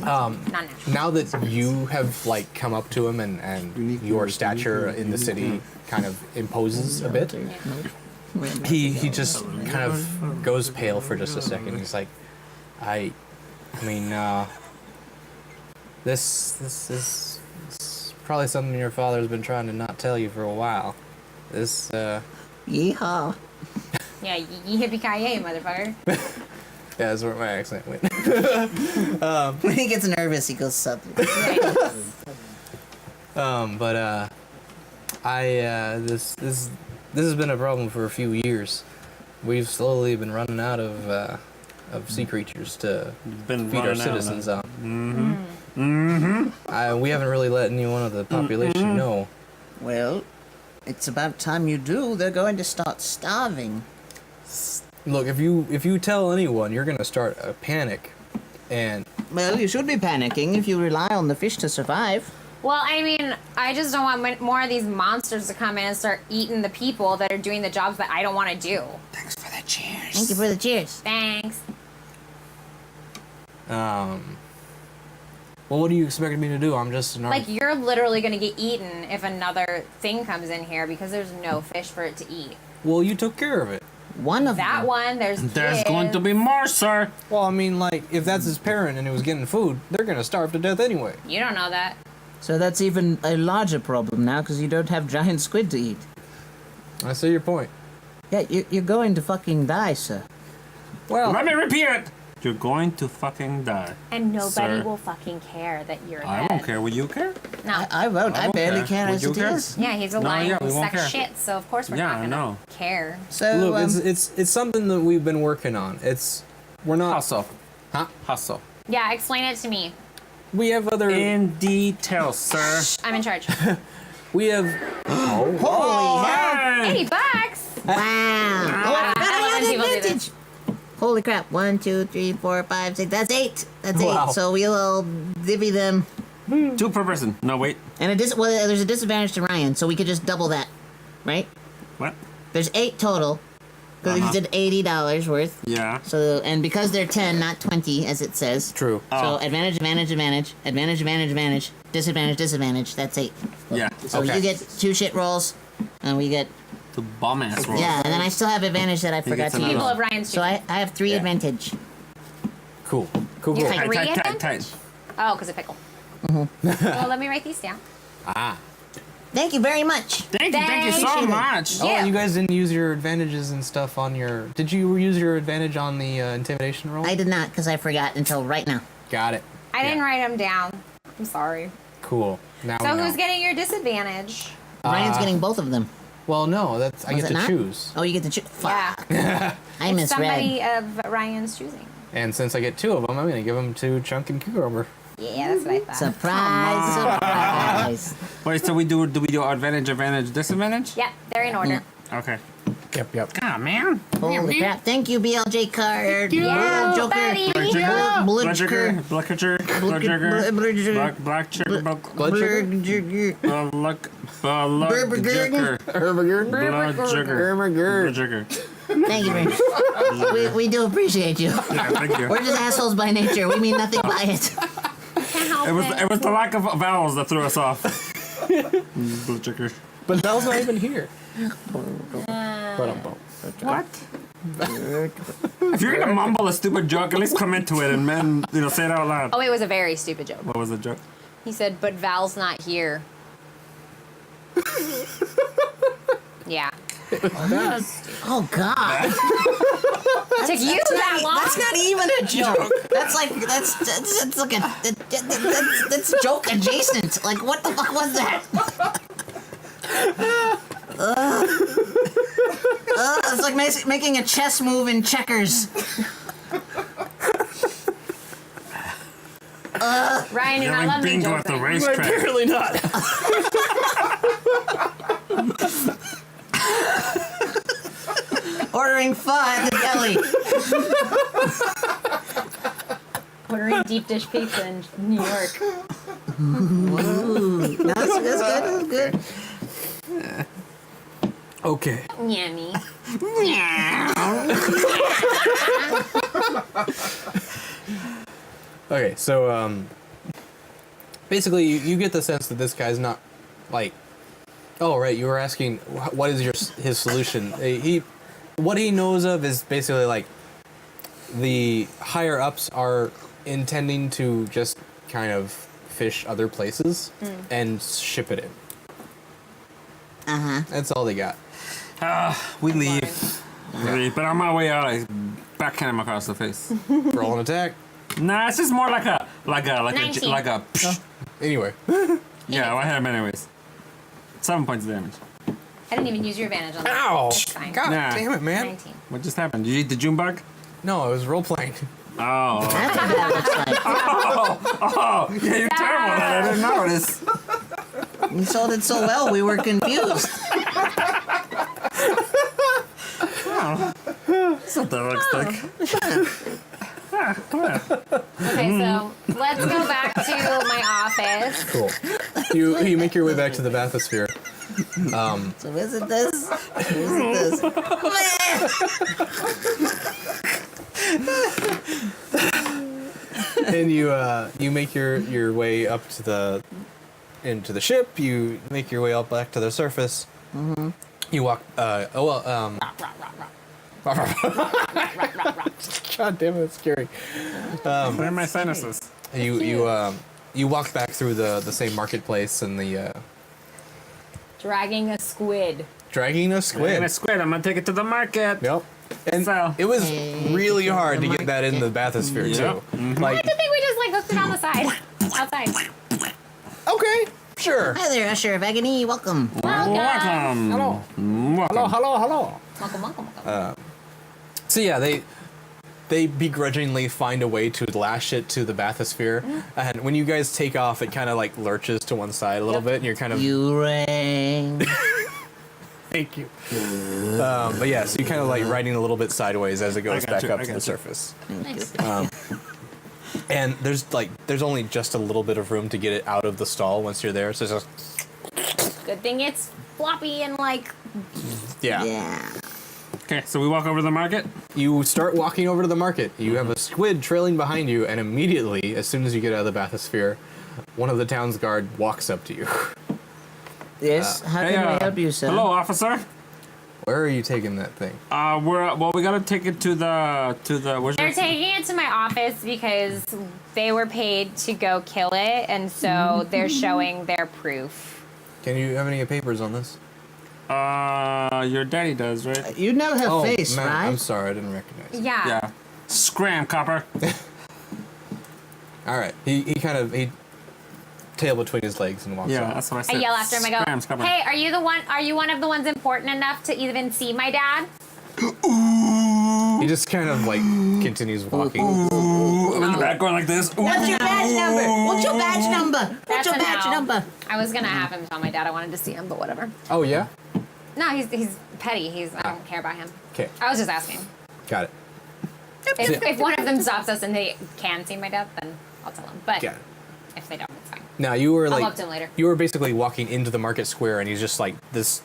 Non-natural. Now that you have like come up to him and your stature in the city kind of imposes a bit, he just kind of goes pale for just a second. He's like, I mean, this is probably something your father's been trying to not tell you for a while. This, Yeehaw. Yeah, ye hippie-ki-yay, motherfucker. yeah, that's where my accent went. When he gets nervous, he goes southern. Right. But this this has been a problem for a few years. We've slowly been running out of sea creatures to Been feed our running out, citizens on. Mm-hmm. We haven't really let anyone of the population know. Well, it's about time you do. They're going to start starving. Look, if you tell anyone, you're gonna start a panic, and Well, you should be panicking if you rely on the fish to survive. Well, I mean, I just don't want more of these monsters to come in and start eating the people that are doing the jobs that I don't want to do. Thanks for the cheers. Thank you for the cheers. Thanks. well, what do you expect me to do? I'm just an Like, you're literally going to get eaten if another thing comes in here because there's no fish for it to eat. Well, you took care of it. One of That them. one, there's Going to be more, sir. Well, I mean, like, if that's his parent and it was getting food, they're gonna starve to death anyway. You don't know that. So that's even a larger problem now because you don't have giant squid to eat. I see your point. Yeah, you're going to fucking die, sir. Well, Let me repeat it. You're going to fucking die. And nobody Sir. will fucking care that you're I dead. won't care. Will you care? No. I won't. I won't barely care. care Would as you it care? is. Yeah, he's a No, lying yeah, we won't sack care. shit, so of course we're Yeah, not I gonna know. care. So, look, it's something that we've been working on. We're not. Hustle. Huh? Hustle. Yeah, explain it to me. We have other. In detail, sir. I'm in charge. We have. holy hell! $80. Wow! I love when people do this. Holy crap! 1, 2, 3, 4, 5, 6. That's 8. That's Wow. 8. So we'll divvy them. 2 per person. No, wait. And there's a disadvantage to Ryan, so we could just double that, right? What? There's 8 total because Uh-huh. he did $80 worth. Yeah. So and because they're 10, not 20, as it says. True. Oh. So advantage, disadvantage. That's 8. Yeah. So Okay. you get 2 shit rolls, and we get To bomb ass roll. yeah. And then I still have advantage that I forgot gets to use. People of Ryan's So I have 3 Yeah. advantage. Cool. Cool. You Cool. type- Tight, tight, tight, advantage? tight. Oh, because of pickle. Well, let me write these down. Ah. Thank you very much. Thank you so Thank you. much. Oh, Yeah. and you guys didn't use your advantages and stuff on your. Did you use your advantage on the intimidation roll? I did not because I forgot until right now. Got it. I didn't Yeah. write them down. I'm sorry. Cool. Now So we know. who's getting your disadvantage? Ryan's getting both of them. Well, no, that's I Was get it to not? choose. Oh, you get to choose. Yeah. I It's misread. somebody of Ryan's choosing. And since I get 2 of them, I'm gonna give them to Chunk and Cucumber. Yeah, that's what I thought. Surprise! Surprise! Wait, so we do advantage, disadvantage? Yeah, they're in order. Okay. Yep. Ah, man. Holy crap! Thank you, BLJ card. Yeah, Joker. buddy. Blood Yeah. sugar, Bludger. blood sugar, blood sugar, Blood sugar. black sugar, Blood sugar. blood sugar, blood sugar, blood sugar. Thank you very much. We do appreciate you. Yeah, thank you. We're just assholes by nature. We mean nothing by it. Can't help It was the lack of vowels that threw us off. Blood sugar. But Belle's not even here. What? If you're gonna mumble a stupid joke, at least come into it and then say it out loud. Oh, it was a very stupid joke. What was the joke? He said, but Val's not here. Yeah. Oh God! Took you that long? That's not even a joke. That's like that's like that's joke adjacent. Like what the fuck was that? It's like making a chess move in checkers. Ryan, you're not Yelling letting me bingo joke at the right now. racetrack. Apparently not. Ordering pho at the deli. Ordering deep dish pizza in New York. That's good. Okay. Yummy. Okay, so basically you get the sense that this guy's not like. Oh right, you were asking what is his solution? What he knows of is basically like the higher ups are intending to just kind of fish other places and ship it in. That's all they got. We leave. But on my way out, I backhand him across the face. Roll an attack. Nah, it's just more like a 19. psh. Anyway, Yeah, I hit him anyways. 7 points of damage. I didn't even use your advantage on that. Ow! It's fine. God Nah. damn it, man. 19. What just happened? Did you eat the June bug? No, I was role playing. Oh. That's what that looks like. Oh, yeah, you're terrible at it. I didn't notice. You sold it so well, we were confused. That's what that looks like. Okay, so let's go back to my office. Cool. You make your way back to the bathysphere. So visit this. Visit this. And you make your way up to into the ship. You make your way up back to the surface. Mm-hmm. You walk. God damn it, it's scary. Where are my sinuses? You walk back through the same marketplace and the Dragging a squid. dragging a Wait, squid. my squid. I'm gonna take it to the market. Yep. And So- it was really hard to get that in the bathysphere Yep. too. Like, I think we just like hooked it on the side. Outside. okay, sure. Hi there, Usher of Agony. Welcome. Welcome. Hello. Welcome. Hello. Welcome. So yeah, they begrudgingly find a way to lash it to the bathysphere, and when you guys take off, it kind of like lurches to one side a little bit, and you're kind of You rang. thank you. But yeah, so you kind of like riding a little bit sideways as it goes got back you, up I to got the you. surface. Nice. And there's only just a little bit of room to get it out of the stall once you're there. So it's just Good thing it's floppy and like. yeah. Yeah. Okay, so we walk over to the market. You start walking over to the market. You have a squid trailing behind you, and immediately, as soon as you get out of the bathysphere, one of the town's guard walks up to you. Yes. How Hey, can I help you, sir? Hello, officer. Where are you taking that thing? We gotta take it to the where's They're your taking it to my office because they were paid to go kill it, and so they're showing their proof. Can you have any papers on this? your daddy does, right? You know her face, man, right? I'm sorry, I didn't recognize it. Yeah. Yeah. Scram, copper. All right, he tail between his legs and walks Yeah, off. that's what I I said. yell after him. I Scram, go, copper. "Hey, are you one of the ones important enough to even see my dad?" He just kind of like continues walking. I'm in the back going like this. What's your badge number? What's your badge number? What's That's your a badge no. number? I was gonna have him tell my dad I wanted to see him, but whatever. Oh yeah. No, he's petty. I don't care about him. Okay, I was just asking. got it. If one of them stops us and they can see my dad, then I'll tell him. But Got it. if they don't, it's fine. Now you were I'll like, talk to him later. you were basically walking into the market square, and he's just like this.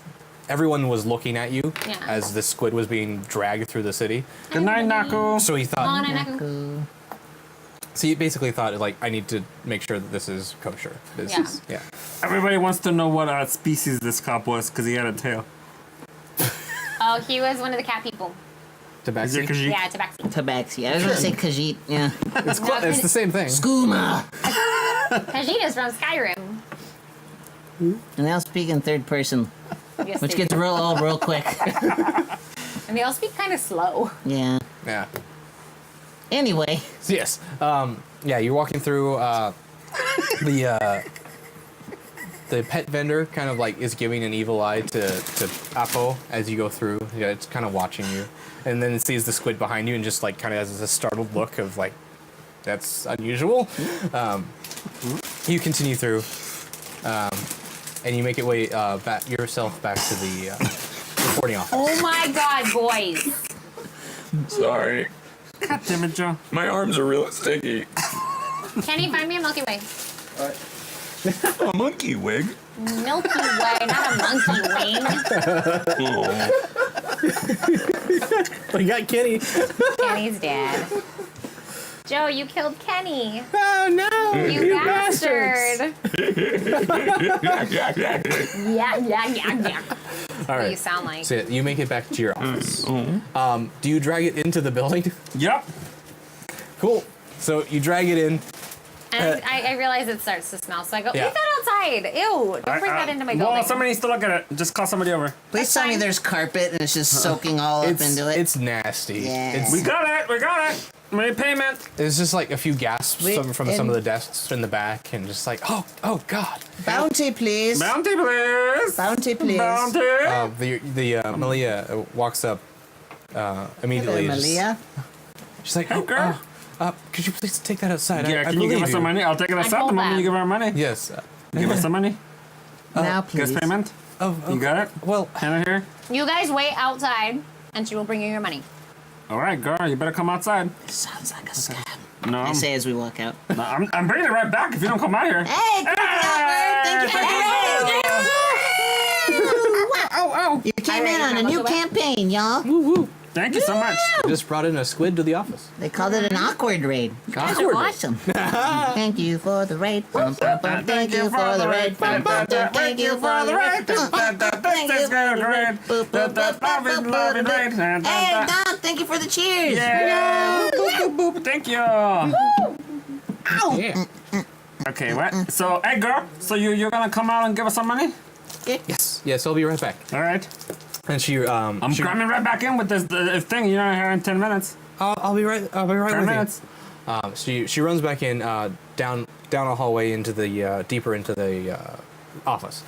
Everyone was looking at you Yeah. as the squid was being dragged through the city. Good night, Naku. So he Come on, thought. and I can. So he basically thought like, I need to make sure that this is kosher. This Yeah. is, yeah. Everybody wants to know what species this cop was because he had a tail. Oh, he was one of the cat people. Is it Tabaxi. 'cause you- Yeah, Tabaxi. Tabaxi. I was gonna say Khajiit. Yeah. It's the same thing. Skooma. Khajiit is from Skyrim. And they all speak in third person, Yes, which they gets do. real quick. And they all speak kind of slow. Yeah. Yeah. Anyway, So yes. Yeah, you're walking through the pet vendor kind of like is giving an evil eye to Apo as you go through. Yeah, it's kind of watching you. And then it sees the squid behind you and just like kind of has this startled look of like, that's unusual. You continue through, and you make it way yourself back to the reporting office. Oh my god, boys. Sorry. God damn it, Joe. My arms are real sticky. Kenny, find me a Milky Way. A monkey wig. Milky Way, not a monkey wing. Oh. We got Kenny. Kenny's dead. Joe, you killed Kenny. Oh no! You bastard. Yeah. Yeah. All What right. you sound like. So you make it back to your office. Do you drag it into the building? Yep. Cool. So you drag it in. And I realize it starts to smell, so I go, Yeah. leave that outside. Ew, don't bring that into my building. Well, somebody needs to look at it. Just call somebody over. please tell me fine. there's carpet and it's just soaking all up into it. It's nasty. Yeah. It's, We got it. We got it. My payment. There's just like a few gasps Wait, from some of the desks in the back, and just like, oh God. Bounty, please. Bounty, please. Bounty, please. Bounty. Malia walks up immediately. Hello, and just- Malia. She's like, Hey, girl. could you please take that outside? Yeah, I can you give believe us some money? I'll take it aside the told moment them. you give her money. Yes. Give us some money. Now, Give us please. payment. Oh, You got it? Well, Hand it here. You guys wait outside, and she will bring you your money. All right, girl. You better come outside. Sounds like a scam. No, I say as we walk out. no, I'm bringing it right back if you don't come out here. Hey, thank you for the Oh, You came in Alright, on a new go back. campaign, y'all. Thank you so much. just brought in a squid to the office. They called it an awkward raid. You guys are awesome. Thank you for the raid. Bum, bum, bum. Thank you for the raid. Bum, bum, bum. Thank you for the raid. Bum, bum, bum. Thank you for the raid. Boop, boop, boop, boop, boop, boop, boop. Hey, Don, thank you for the cheers. Yeah. Boop, boop, boop. Thank you. Yeah. Okay, what? So, hey, girl. So you're gonna come out and give us some money? Yes, I'll be right back. All right. And she I'm coming right back in with this thing. You're not here in 10 minutes. I'll be right 10 with minutes. you. She runs back in down a hallway into the deeper into the office.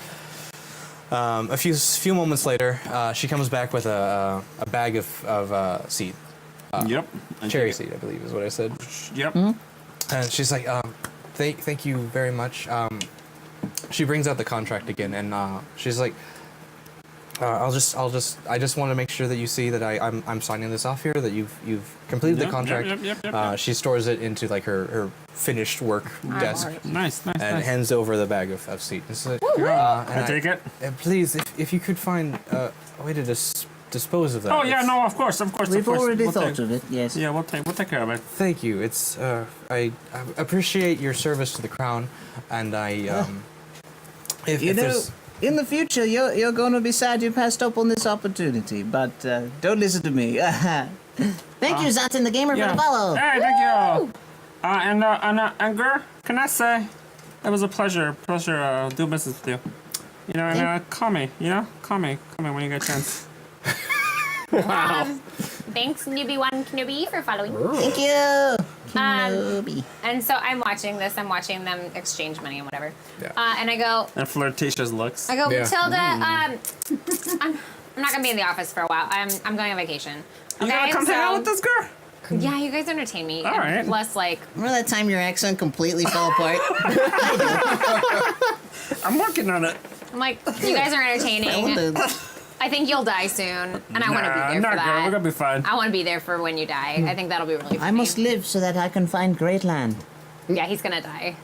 A few moments later, she comes back with a bag of seed. Yep. Cherry seed, I believe is what I said. Yep. And she's like, thank you very much. She brings out the contract again, and she's like, I just want to make sure that you see that I'm signing this off here, that you've completed the Yep, contract. yep. She stores it into like her finished work desk Nice. and hands over the bag of seed. It's like, I take it. Please, if you could find a way to dispose of that. Oh yeah, it's- no, of course. We've already We'll thought take- of it, yes. Yeah, we'll take care of it. Thank you. It's I appreciate your service to the crown, and I if You know, there's in the future, you're going to be sad you passed up on this opportunity, but don't listen to me. Thank you, Zatin the Gamer, for the follow. Hey, thank you. And girl, can I say it was a pleasure doing business with you. You know, and call me. You know, call me when you get a chance. Thanks, newbie one, Kenobi, for following. Thank you. Kenobi. And so I'm watching this. I'm watching them exchange money and whatever. Yeah. And I go, And flirtatious looks. I go, Yeah. Matilda. I'm not gonna be in the office for a while. I'm going on vacation. You gonna come hang out with this girl? Yeah, you guys entertain me. All right. Plus, like, Remember that time your accent completely fell apart? I'm working on it. I'm like, you guys are entertaining. I think you'll die soon, and I want to be there for Girl, that. we're gonna be fine. I want to be there for when you die. I think that'll be really funny. I must live so that I can find great land. Yeah, he's gonna die.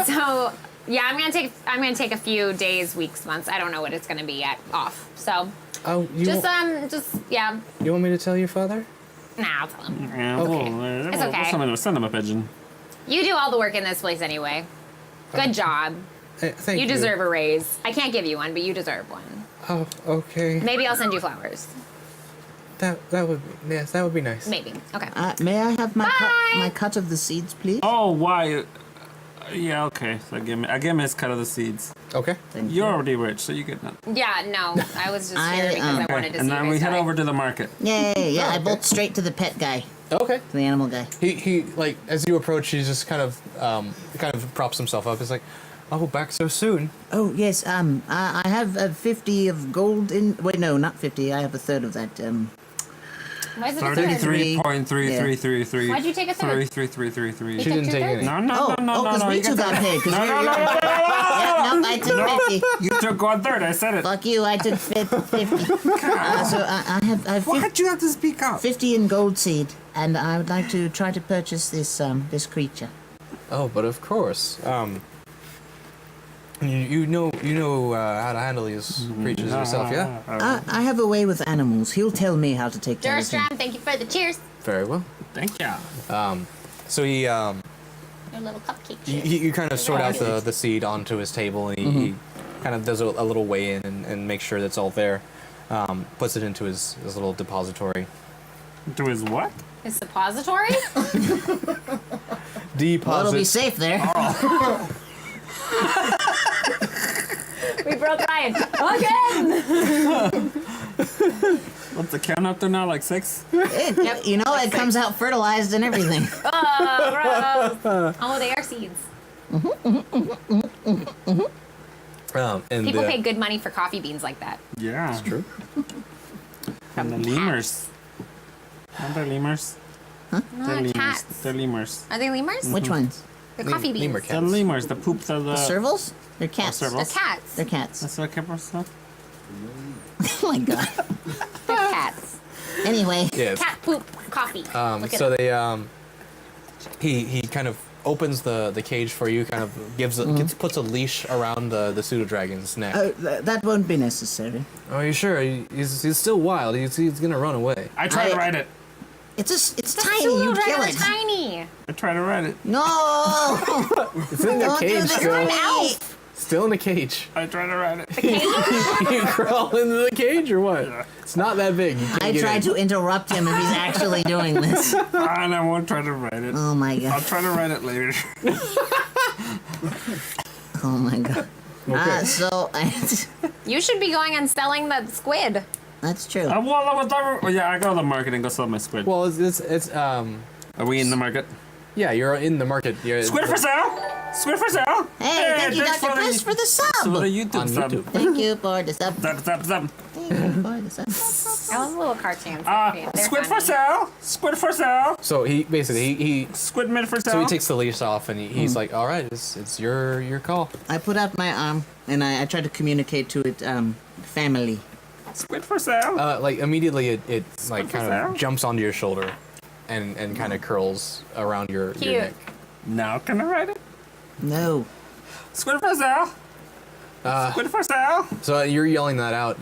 So yeah, I'm gonna take a few days, weeks, months. I don't know what it's gonna be yet off. So you just yeah. you want me to tell your father? Nah, I'll tell him. Yeah, okay. It's okay. We'll send him a pigeon. You do all the work in this place anyway. Good job. Thank you. You deserve a raise. I can't give you one, but you deserve one. Oh, okay. Maybe I'll send you flowers. That would be nice. Maybe. Okay. May I have Bye. my cut of the seeds, please? Oh, why? Yeah, okay. So I give him his cut of the seeds. Okay. Thank You're already rich, so you get nothing. Yeah, no. I was just here I, because I okay. wanted to see And you then guys we head die. over to the market. Yeah. I bolt straight to the pet guy, Okay. to the animal guy. He like as you approach, he just kind of props himself up. He's like, "Oh, back so soon." Oh, yes, I have 50 of gold in... Wait, no, not 50. I have a third of that. Why is it a third? 33.3333. Why'd you take a third? 333333. You She took didn't take 2/3. any. No, because we you two got got paid. 'cause No, we- no, no, no, no, Yeah, no, I took 50. You took 1/3. I said it. Fuck you, I took 50. So I have Why'd you have to speak up? 50 in gold seed, and I would like to try to purchase this creature. Oh, but of course. You know how to handle these creatures yourself, yeah? I have a way with animals. He'll tell me how to take care of them. Durstram, thank you for the cheers. Very well. Thank you. So he Your little cupcake cheers. you kind of sort out the seed onto his table, and he kind of does a little weigh in and make sure that's all there. Puts it into his little depository. Do his what? His suppository? Well, it'll be Deposit. safe there. We broke Ryan. Again! What's the count up to now? Like 6? Yep. You know, it comes out fertilized and everything. Oh, gross. Oh, they are seeds. And People pay good money for coffee beans like that. Yeah. It's true. And the lemurs. Aren't they lemurs? They're lemurs. Cats. They're lemurs. Are they lemurs? Which ones? They're coffee beans. Lemur The cats. lemurs. The poop. The Servals? They're cats. servals. They're cats. They're cats. That's what Kipper said. Oh my god. They're cats. Anyway, Yes. Cat poop coffee. Look at So them. they he kind of opens the cage for you, kind of puts a leash around the pseudo dragon's neck. that won't be necessary. Are you sure? He's still wild. He's gonna run away. I tried to ride it. It's tiny. You kill They're it. tiny. I tried to ride it. No. It's in the Don't do cage this still. to me. Still in the cage. I tried to ride it. You crawl into the cage or what? Yeah. It's not that big. You can't I get tried in. to interrupt him if he's actually doing this. And I won't try to ride it. Oh my I'll god. try to ride it later. Oh my god. Okay. So You should be going and selling the squid. that's true. I go to the market and go sell my squid. Well, it's Are we in the market? yeah. You're in the market. You're, Squid for sale! Squid for sale! Hey, thank you, thanks Dr. Chris, for the For the sub. YouTube on sub. YouTube. Thank you for the sub. Zap, zap, zap. Thank you for the sub. I love little cartoons. They're Squid for funny. sale! Squid for sale! So he basically he Squid mid for sale! so he takes the leash off and he's like, all right, it's your call. I put out my arm and I tried to communicate to it, family. Squid for sale! Like immediately it like for kind sale? of jumps onto your shoulder, and kind of curls around your Cute. neck. Now can I ride it? No. Squid for sale! Squid for sale! So you're yelling that out.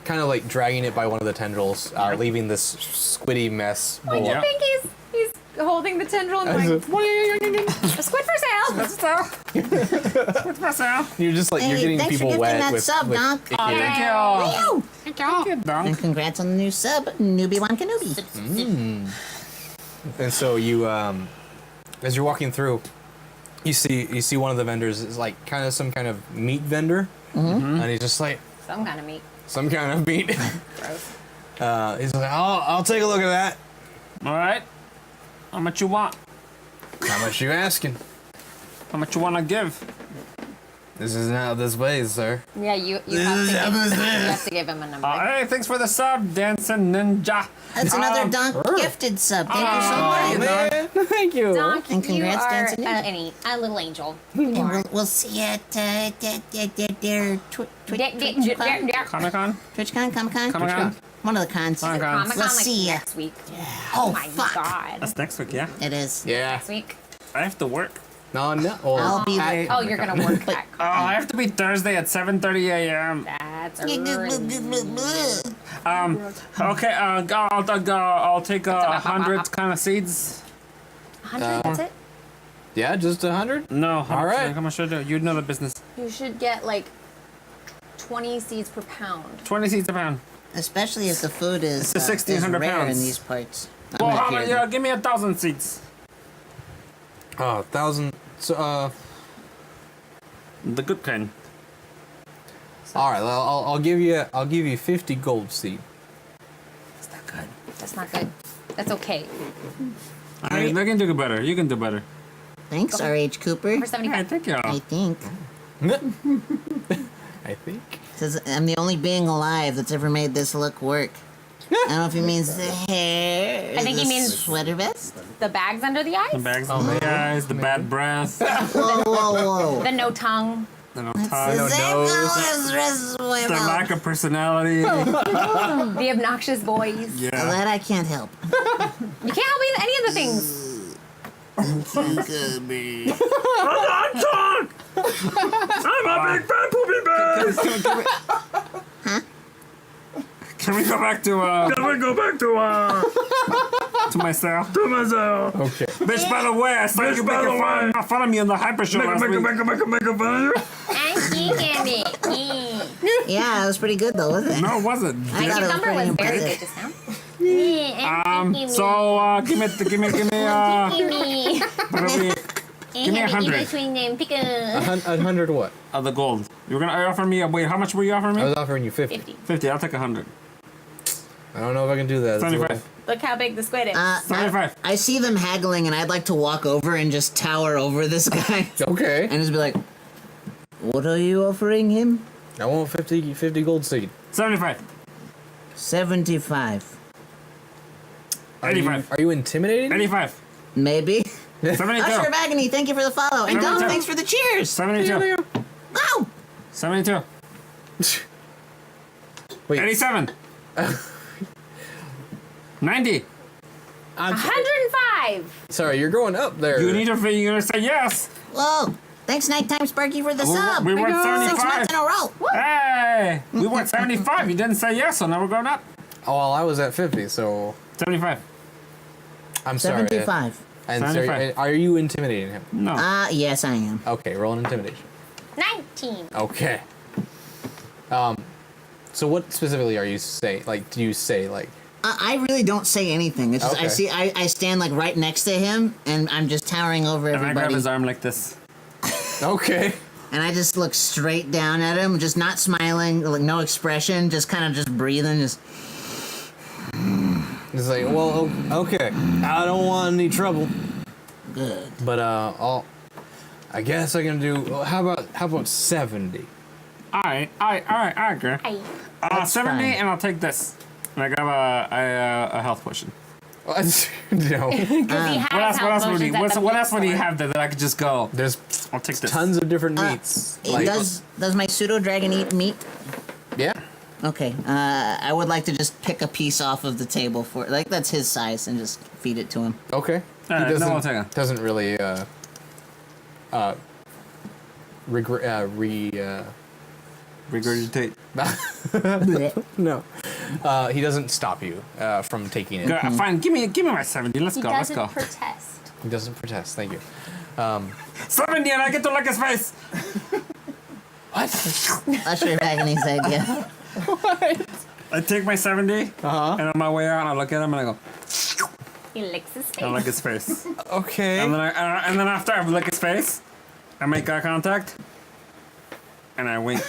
Kind of like dragging it by one of the tendrils, leaving this squiddy mess. What do you Yeah. think he's holding the tendril and going, a squid for sale? Squid for sale! Squid for sale! You're just like you're Hey, getting thanks for people gifting wet that with. sub, with Doc. icky- Thank you! Woo! Good Thank you, job. Dunk. And congrats on the new sub, Newbie Wan Kenobi. And so you, as you're walking through, you see one of the vendors is like some kind of meat vendor, and he's just like Some kind of meat. some kind of meat. Gross. He's like, I'll take a look at that. Alright. How much you want? How much you asking? How much you wanna give? This is not this way, sir. Yeah, you have to give him a number. Hey, thanks for the sub, Dancing Ninja. That's another Donk gifted sub. Thank you so much. Man, thank you. Donk, And congrats, you are Dancing Ninja. a little angel. And we'll see you at their Comic-Con? TwitchCon, Comic-Con. Comic-Con? One of the cons. Comic-Con. Comic-Con We'll like see ya. next week. Oh, My fuck. God. That's next week, yeah? It is. Yeah. Next week. I have to work. No. Well, I'll be there. Oh, you're gonna work that. Oh, I have to be Thursday at 7:30 a.m. That's early. Okay, I'll take 100 kind of seeds. 100. That's it. Yeah, just 100. No, All right. How much should I do? You know the business. You should get like 20 seeds per pound. 20 seeds a pound. Especially if the food is, It's a 1,600 is rare pounds. in these parts. Well, I'm how not much? here. Yeah, give me 1,000 seeds. Oh, 1,000. So, The good kind. all right. Well, I'll give you 50 gold seed. That's not good. That's not good. That's okay. I can do better. You can do better. Thanks, R.H. Cooper. For Yeah, 75. thank you. I think. I think. Says I'm the only being alive that's ever made this look work. I don't know if he means the hair. I think he the means- sweater vest. The bags under the The eyes? bags on the eyes, the bad breath, Whoa, whoa, whoa. The no tongue. the no It's tongue, the same nose. color as the rest of my the mouth. lack of personality. The obnoxious boys. Yeah. That I can't help. You can't help any of the things. I'm a big fat poopy bag. Can we go back to to myself? To myself. Okay. Bitch, by the way, I saw you making fun of me on the hyper show last week. Yeah, it was pretty good though, wasn't it? No, it wasn't. I thought it was Cucumber pretty was very impressive. good just now. So give me give me give me 100 100 what? of the gold. You were gonna offer me wait, how much were you offering I me? was offering you 50. 50. 50. I'll take 100. I don't know if I can do that. It's a 75. little- Look how big the squid is. 75. I see them haggling, and I'd like to walk over and just tower over this guy Okay. and just be like, "What are you offering him?" I want 50 gold seed. 75. 75. 85. Are you intimidating? 85. Maybe. 72. Usher of Agony, thank you for the follow. And Dom, 72. thanks for the cheers. 72. Wow. 72. Wait. 87. 90. I'm 105. sorry, you're going up there. You're gonna say yes. Whoa. Thanks, Nighttime Sparky, for the sub. We won 6 months 75. in a row. Hey, we won 75. You didn't say yes, so now we're going up. Oh, well, I was at 50, so 75. I'm sorry. 75. And 75. are you intimidating him? No. Yes, I am. Okay, roll an intimidation. 19. Okay. So what specifically are you saying? Like, do you say like? I really don't say anything. It's just, Okay. I stand like right next to him, and I'm just towering over and I grab everybody. his arm like this. Okay. And I just look straight down at him, just not smiling, like no expression, just kind of just breathing, just. It's like, well, okay. I don't want any trouble, Good. but I guess I can do. How about 70? All right, I agree. I 70, fine. and I'll take this. And I grab a health potion. No. Because he has What else would he have that I could just go? There's I'll take this. tons of different meats. Does my pseudo dragon eat meat? Yeah. Okay. I would like to just pick a piece off of the table for like that's his size and just feed it to him. Okay. All right, no, I'll take it. Doesn't really Regurgitate. no. He doesn't stop you from taking it. Fine, give me my 70. Let's He go. Let's doesn't go. protest. He doesn't protest. Thank you. 70, and I get to lick his face. Usher of Agony's idea. I take my 70, and on my way out, I look at him and I go, He licks his face. I lick his face. Okay. And then after I lick his face, I make eye contact, and I wink.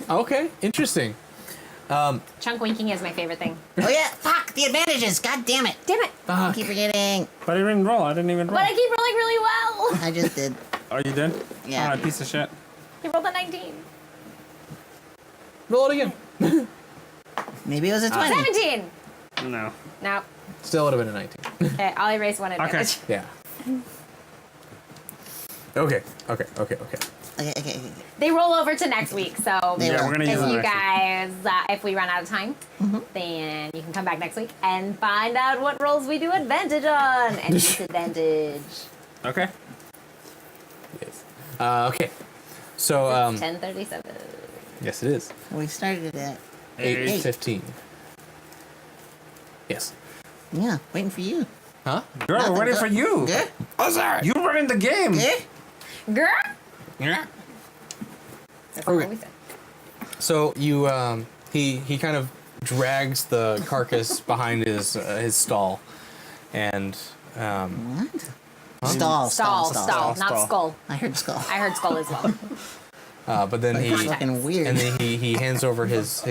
Okay. Interesting. Chunk winking is my favorite thing. Oh yeah, fuck the advantages. God damn it. Damn it. I keep forgetting. But I didn't roll. I didn't even roll. But I keep rolling really well. I just did. Oh, you did? Yeah. Oh, piece of shit. He rolled a 19. Roll it again. Maybe it was a 20. 17. No. No. Still would have been a 19. Okay, I'll erase one advantage. Yeah. Okay. Okay. They roll over to next week, so They Yeah, will. we're gonna use if it you next week. guys, if we run out of time, then you can come back next week and find out what rolls we do advantage on and disadvantage. Okay. Yes. Okay. So 10:37. yes, it is. We started at 8:15. Yes. yeah, waiting for you. Huh? Girl, we're waiting for you. Good. Oh, sorry. You running the game. Good. Girl. Yeah. That's what Okay. we said. So you he kind of drags the carcass behind his stall, and What? Stall. Stall, not stall. skull. I heard skull. I heard skull as well. but then That's he fucking weird. and then he hands over his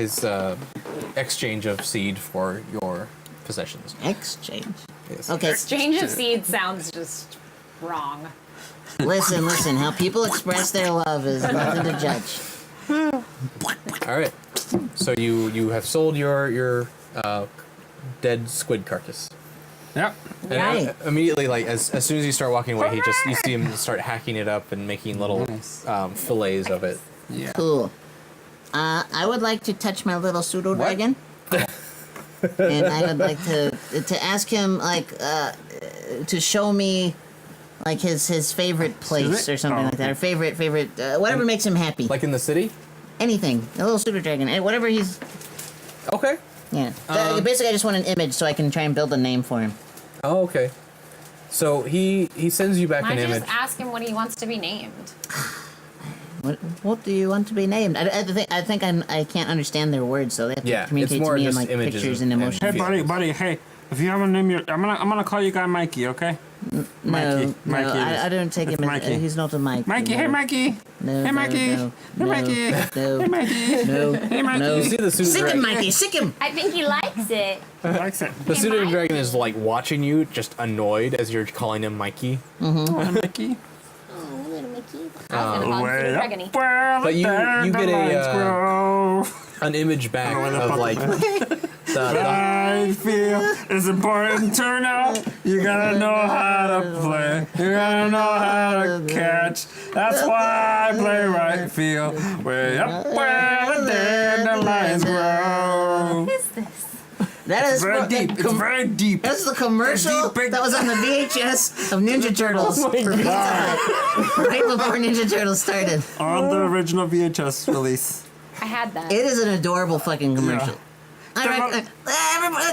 exchange of seed for your possessions. Exchange. Yes. Okay, Exchange of seeds sounds just wrong. listen. How people express their love is nothing to judge. All right. So you have sold your dead squid carcass. Yep. And Right. immediately, like as soon as you start walking away, you see him start hacking it up and making little fillets of it. Yeah. Cool. I would like to touch my little pseudo dragon. And I would like to ask him to show me like his favorite place or something Oh, like that, or favorite whatever makes him happy. Like in the city. Anything, a little pseudo dragon, whatever he's. Okay. Yeah. Basically, I just want an image so I can try and build a name for him. Oh, okay. So he sends you back Why an don't you image. just ask him what he wants to be named? What do you want to be named? I think I can't understand their words, so they have to Yeah, it's communicate more to me in just like images pictures and- and and emotions. Hey, buddy. Hey, if you have a name, I'm gonna call you guy Mikey. Okay. Mikey. No, Mikey. I don't take It's him Mikey. as he's not a Mike. Mikey, you hey know. Mikey. No, Hey Mikey. no, Hey Mikey. no, Hey Mikey. no, Hey Mikey. no. You see the Sick pseudo him, dragon. Mikey, sick him. I think he likes it. Likes it. The Hey, pseudo Mikey. dragon is like watching you, just annoyed as you're calling him Mikey. Hey Mikey. Oh, little Mickey. I was gonna call him Way Pseudo up Dragony. where But the you get a, dandelions grow. An image back of like the I feel it's important to know. You gotta know how to play. You gotta know how to catch. That's why I play right field. Way up where the dandelions grow. What is this? That is Very what deep. the It's very deep. That's the commercial Deep, big- that was on the VHS of Ninja Turtles. For Pizza Hut, right before Ninja Turtles started. On the original VHS release. I had that. It is an adorable fucking commercial. All right, everybody,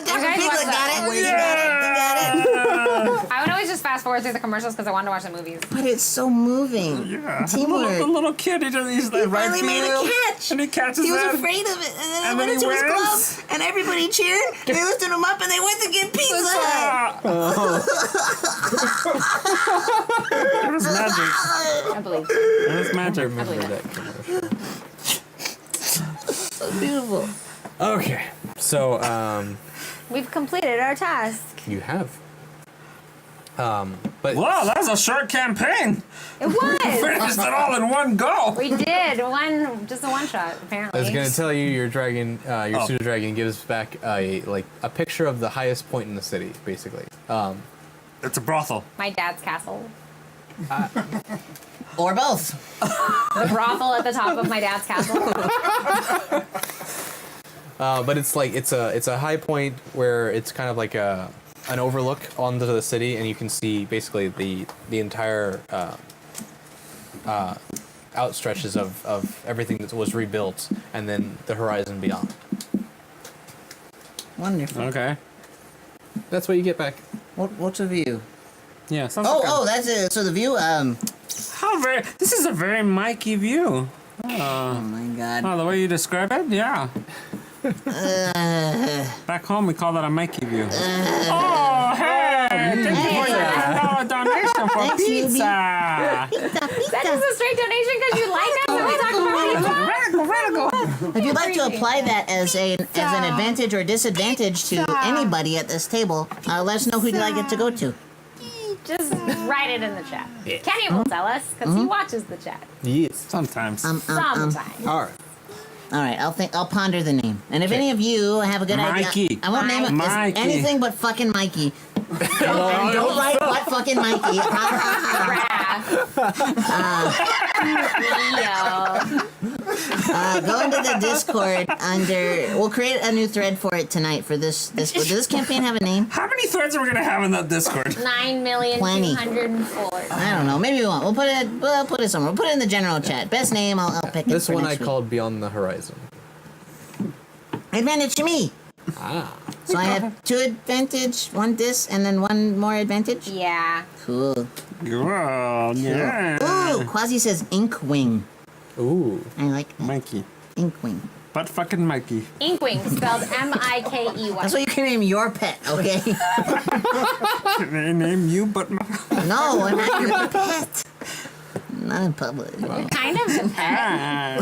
Dr. guys Piglet watch got that? it. You got it. You got it. I would always just fast forward through the commercials because I wanted to watch the movies. But it's so moving. Yeah. Teamwork. The little kid, he's like right finally made a field, catch. and he catches He was that. afraid of it, and then And it went then he into his wins. glove, and everybody cheered. They lifted him up, and they went to get Pizza Hut. It was magic. I believe. It was magic. remember believe that commercial. So beautiful. Okay, so We've completed our task. you have. But Wow, that was a short campaign. It was. Finished it all in one go. We did just a one shot apparently. I was gonna tell you, your dragon, your Oh. pseudo dragon gives back a picture of the highest point in the city, basically. It's a brothel. My dad's castle. Or both. The brothel at the top of my dad's castle. But it's like it's a high point where it's kind of like an overlook onto the city, and you can see basically the entire outstretches of everything that was rebuilt, and then the horizon beyond. Wonderful. Okay. That's what you get back. What's a view? Yeah. Oh, that's it. So the view. This is a very Mikey view. Oh my God. Oh, the way you describe it, yeah. Back home, we call that a Mikey view. Oh, hey! Thank you for your donation for Thanks, pizza. That is a straight donation because you like us and we talk about pizza. Radical. If you'd like to apply that as an advantage or disadvantage to anybody at this table, let us know who you'd like it to go to. Just write it in the chat. Kenny will tell us because he watches the chat Yes. Sometimes. sometimes. All right. All right, I'll ponder the name. And if any of you have a good idea, Mikey. I won't name it as Mikey. anything but fucking Mikey. And don't write but fucking Mikey. Leo. Go into the Discord under. We'll create a new thread for it tonight for this. Does this campaign have a name? How many threads are we gonna have in that Discord? 9,204,000. I don't know. Maybe we won't. We'll put it somewhere. We'll put it in the general chat. Best name. I'll pick it. This for one I next week. called Beyond the Horizon. Advantage to me. Ah. So I have 2 advantage, 1 dis, and then 1 more advantage. Yeah. Cool. Girl, yeah. Ooh, Quasi says Inkwing. Ooh. I like that. Mikey. Inkwing. But fucking Mikey. Inkwing, spelled M-I-K-E-Y. That's what you can name your pet, okay? Can I name you but No, I'm not your pet. Not in public. Kind of a pet.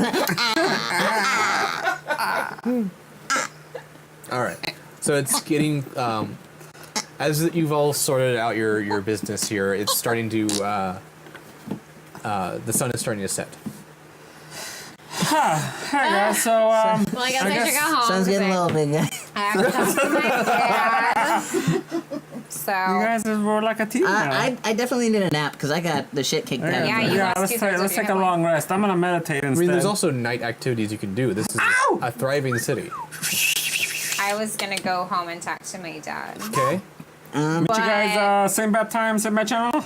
All right. So it's getting as you've all sorted out your business here. It's starting to the sun is starting to set. Hey guys, so Well, I guess I should go home. Sun's getting low, big guy. I have to talk to my dad. So. you guys were like a team now. I definitely need a nap because I got the shit kicked out of Yeah, me. you lost let's 2/3 of let's your take a hit long rest. I'm gonna meditate I instead. mean, there's also night activities you can do. This is a thriving city. I was gonna go home and talk to my dad. Okay. Meet you guys same bad time, same bad channel.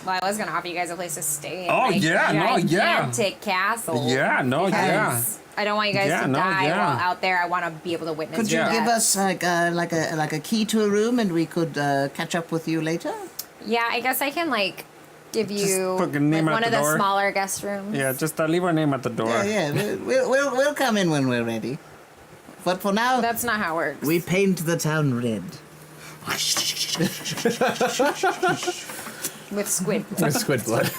Well, I was gonna offer you guys a place to stay. In Oh, my yeah, no, yeah. gigantic castle. Yeah, no, yeah. because I don't want you guys Yeah, to no, die yeah. while out there. I want to be able to witness Could you your Yeah. give death. us like a key to a room and we could catch up with you later? Yeah, I guess I can like give you put your name like, out one the of the door. smaller guest rooms. Yeah, just leave our name at the door. Yeah, we'll come in when we're ready. But for now, That's not how it works. we paint the town red. With squid. With squid blood.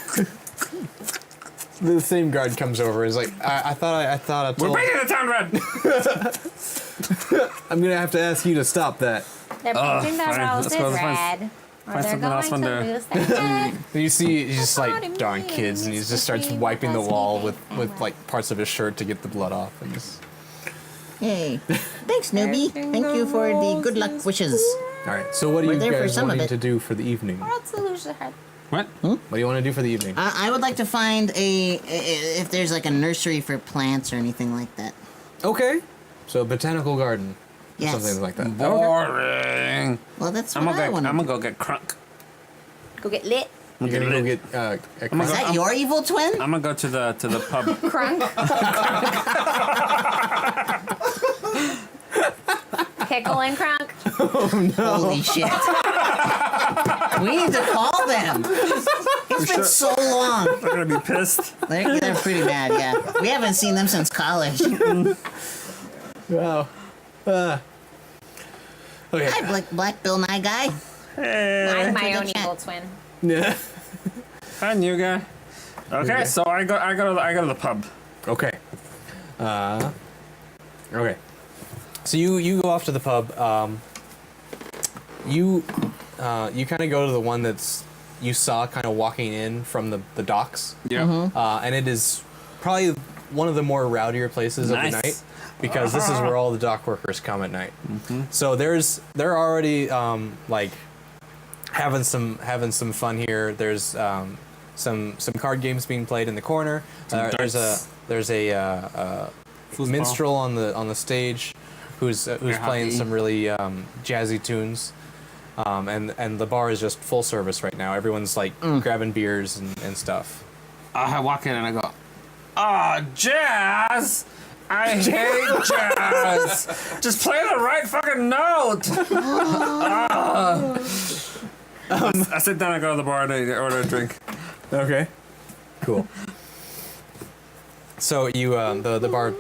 The same guard comes over. Is like, I thought I We're told. painting the town red. I'm gonna have to ask you to stop that. They're painting the fine. Let's roses go, let's red. Or find they're something else going when to they're- lose their head. And you see, he's just like, darn kids, and he just starts wiping the wall with like parts of his shirt to get the blood off, and just. Hey, thanks, newbie. Thank you for the good luck wishes. All right. So what are We're you there for guys some of wanting it. to do for the evening? Or else they'll lose their head. What? What do you want to do for the evening? I would like to find if there's like a nursery for plants or anything like that. Okay. So botanical garden. Yes. Something like that. Boring. Well, that's I'm what I want. gonna go get crunk. Go get lit. You're gonna go get a Is crust? that your evil twin? I'm gonna go to the pub. Crunk. Pickle and crunk. Holy shit. We need to call them. It's been so long. They're gonna be pissed. They're pretty mad, yeah. We haven't seen them since college. Wow. Okay. Hi, Black Bill Nye guy. I'm my For the own chat. evil twin. Yeah. Hi, new guy. Okay, so I go to the pub. Okay. Okay. So you go off to the pub. You kind of go to the one that's you saw kind of walking in from the docks. Yeah. And it is probably one of the more rowdier places of the Nice. night because this is where all the dock workers come at night. So they're already like having some fun here. There's some card games being played in the corner. There's darts. a Foosball. minstrel on the stage who's playing hockey. some really jazzy tunes. And the bar is just full service right now. Everyone's like grabbing beers and stuff. I walk in and I go, jazz! I hate jazz! Just play the right fucking note! I sit down, I go to the bar and I order a drink. Okay. Cool. So you the bar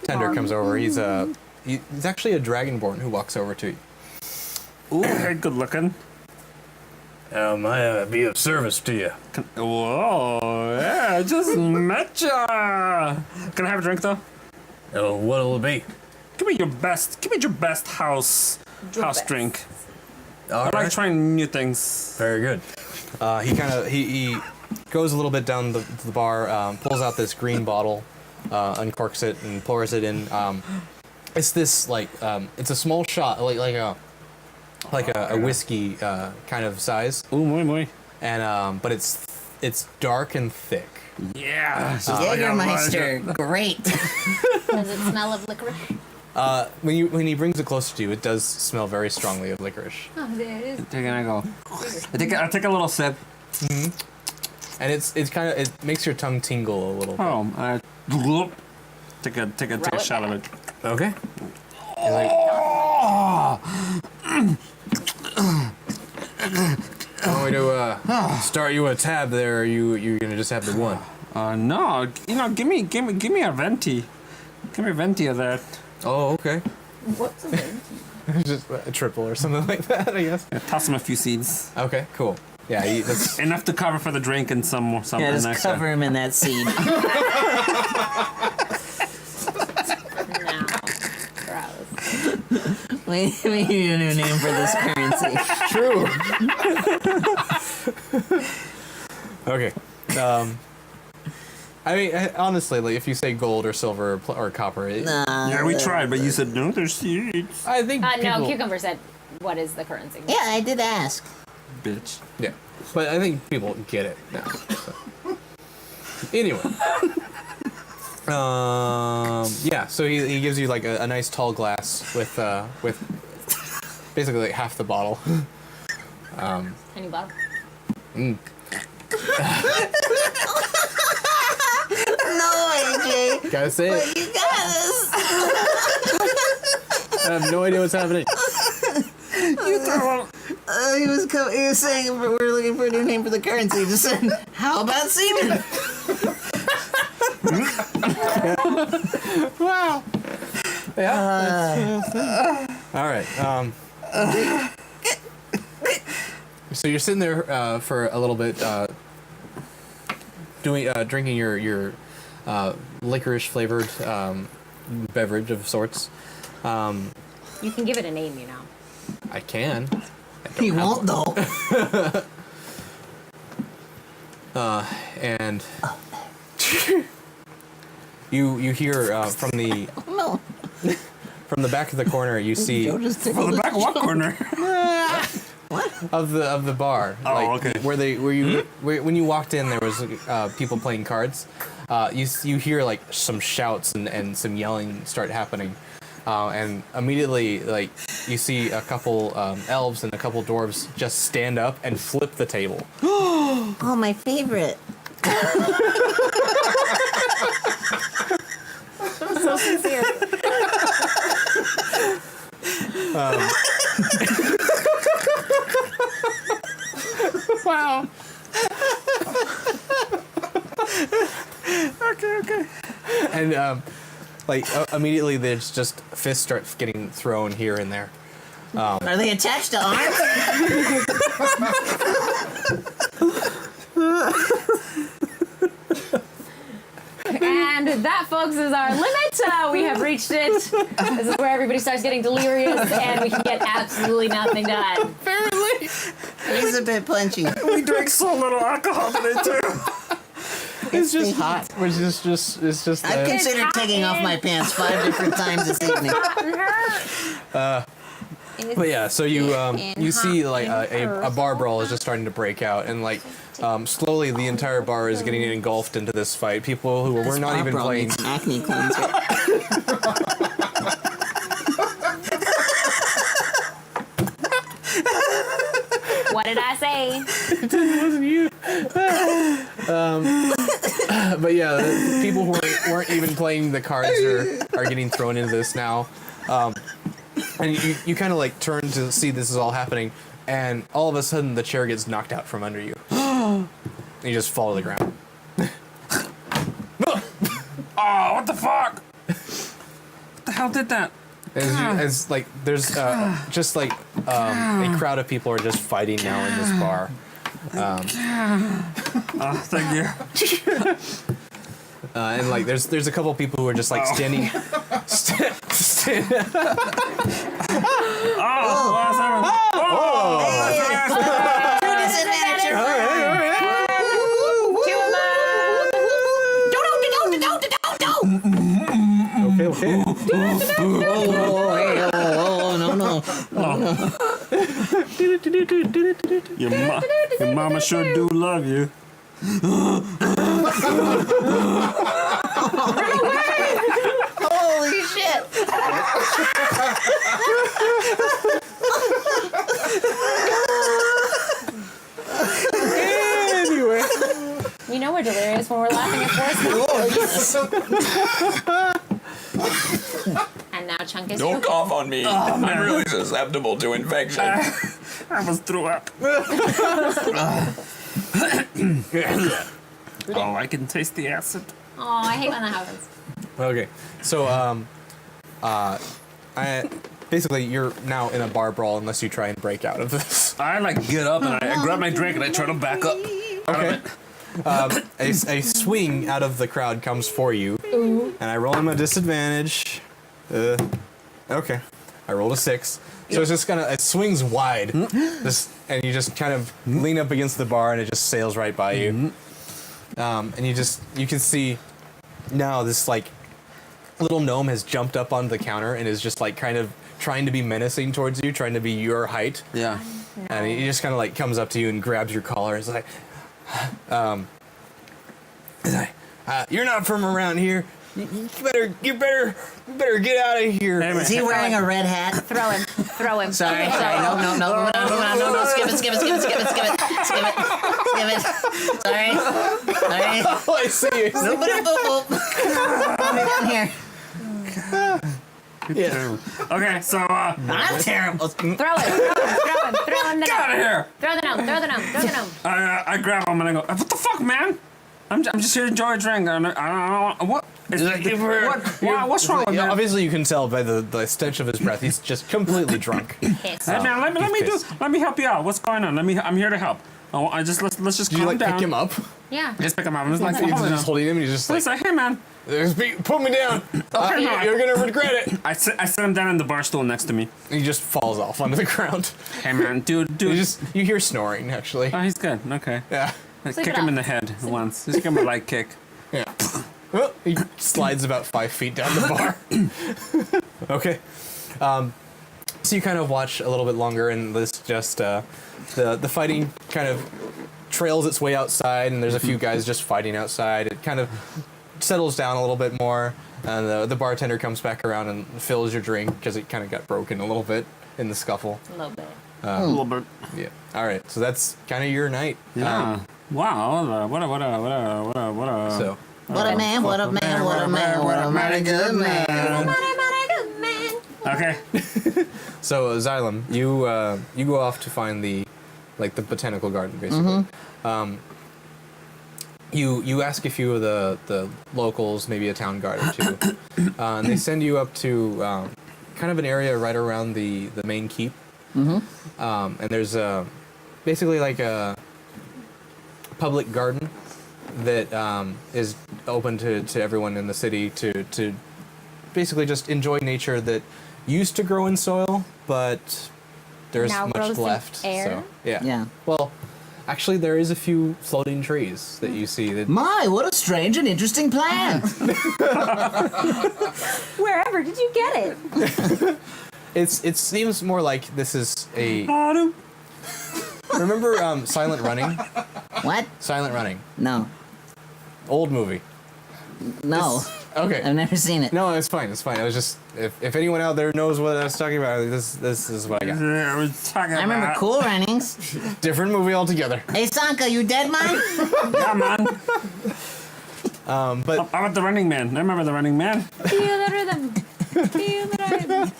tender comes over. He's actually a dragonborn who walks over to you. Ooh, hey, good looking. May I be of service to you? Whoa, yeah, I just met ya! Can I have a drink though? Oh, what'll it be? Give me your best house best. drink. All I like trying new things. Very good. He goes a little bit down the bar, pulls out this green bottle, uncorks it, and pours it in. It's this like it's a small shot, like a whiskey kind of size, Ooh, muy. and but it's dark and thick. Yeah. it's just like a- Jägermeister, great. Does it smell of licorice? When he brings it closer to you, it does smell very strongly of licorice, Oh, there it is. Take it and I go. I take a little sip. and it makes your tongue tingle a little bit. Oh, I take a shot of it. Okay. He's like, want me to start you a tab there, or you're gonna just have the one? No, give me a venti. Give me a venti of that. Oh, okay. What's a venti? Just a triple or something like that, I guess. Yeah, toss him a few seeds. Okay, cool. Yeah, that's Enough to cover for the drink and something Yeah, just extra. cover him in that seed. No. Gross. We need a new name for this currency. true. Okay. I mean, honestly, like if you say gold or silver or copper, Yeah, we tried, but you said no. There's seeds, I think No, people, Cucumber said, what is the currency? Yeah, I did ask. bitch. Yeah, but I think people get it now. So. Anyway. Yeah, so he gives you like a nice tall glass with basically like half the bottle. Tiny bottle. No, AJ. Gotta say it. You got this. I have no idea what's happening. He was saying we're looking for a new name for the currency. He just said, how about semen? Wow. Yeah. All right. So you're sitting there for a little bit, drinking your licorice flavored beverage of sorts. You can give it a name, you know. I can. He won't though. And you hear from the No. from the back of the corner you see From the back what corner? of the bar. Oh, okay. When you walked in, there was people playing cards. You hear like some shouts and some yelling start happening, and immediately like you see a couple elves and a couple dwarves just stand up and flip the table. Oh, my favorite. So sincere. Wow. Okay. And immediately there's just fists start getting thrown here and there. Are they attached to arms? And that, folks, is our limit. We have reached it. This is where everybody starts getting delirious, and we can get absolutely nothing done. Apparently. He's a bit punchy. We drank so little alcohol today too. It's just hot. It's just I've considered taking off my pants 5 different times this evening. But yeah, so you see like a bar brawl is just starting to break out, and like slowly the entire bar is getting engulfed into this fight. People who were not even playing. Acne cleanser. What did I say? It wasn't you. But yeah, the people who weren't even playing the cards are getting thrown into this now. And you kind of like turn to see this is all happening, and all of a sudden the chair gets knocked out from under you. And you just fall to the ground. Oh, what the fuck? What the hell did that? As like there's just like a crowd of people are just fighting now in this bar. Oh, thank you. And like there's a couple of people who are just like standing. Oh, what's happening? Okay. No. Your mama sure do love you. Holy shit. Anyway. You know we're delirious when we're laughing at force. And now Chunk is Don't cough on me. I'm really susceptible to infection. I almost threw up. Oh, I can taste the acid. Oh, I hate when that happens. Okay, so basically you're now in a bar brawl unless you try and break out of this. I like get up and I grab my drink and I try to back up. Okay. A swing out of the crowd comes for you, and I roll him a disadvantage. Okay, I rolled a 6. So it's just it swings wide, and you just kind of lean up against the bar, and it just sails right by you. And you can see now this like little gnome has jumped up on the counter and is just like kind of trying to be menacing towards you, trying to be your height. Yeah. And he just kind of like comes up to you and grabs your collar. It's like, you're not from around here. You better get out of here. Hey, Is he wearing a red hat? Throw him. Sorry. No. Skip it. Sorry. Oh, I see. Boop. Come down here. Yeah. Okay, so I'm terrible. Throw him. Throw him. get out of here. Throw the gnome. I grab him and I go, what the fuck, man? I'm just here to enjoy a drink. I don't what? What's wrong with that? Obviously, you can tell by the stench of his breath. He's just completely drunk. Pissed. Hey man, let me help you out. What's going on? I'm here to help. Oh, let's just Did you calm down. pick him up? Yeah. Just pick him up. I'm just like, You're hold just on. holding him, and he's just like, It's like, hey man. put me down. no. You're gonna regret it. I sit him down in the bar stool next to me. And he just falls off onto the ground. Hey man, dude. You hear snoring actually. Oh, he's good. Okay. Yeah. Like, Pick kick it him up. in the head once. Just give him a light kick. Yeah. Oh, he slides about 5 feet down the bar. Okay. So you kind of watch a little bit longer, and this just the fighting kind of trails its way outside, and there's a few guys just fighting outside. It kind of settles down a little bit more, and the bartender comes back around and fills your drink because it kind of got broken a little bit in the scuffle. A little bit. A little bit. Yeah. All right. So that's kind of your night. Yeah. Wow. What a. So. What a man, what a man, what a man, what a mighty good man. Okay. So Xylem, you go off to find the botanical garden, basically. You ask a few of the locals, maybe a town guard or two, and they send you up to kind of an area right around the main keep. And there's basically like a public garden that is open to everyone in the city to basically just enjoy nature that used to grow in soil, but there's Now much grows in left. air? So yeah. Yeah. Well, actually, there is a few floating trees that you see. That My, what a strange and interesting plant. Wherever did you get it? it seems more like this is a. Remember Silent Running? What? Silent Running, No. old movie. No. Okay. I've never seen it. No, it's fine. It's fine. I was just if anyone out there knows what I was talking about, this is what I got. I was talking I remember about. Cool Runnings. Different movie altogether. Hey, Sanka, you dead, man? Yeah, man. But How about the Running Man? I remember the Running Man. Feel the rhythm. Feel the rhythm.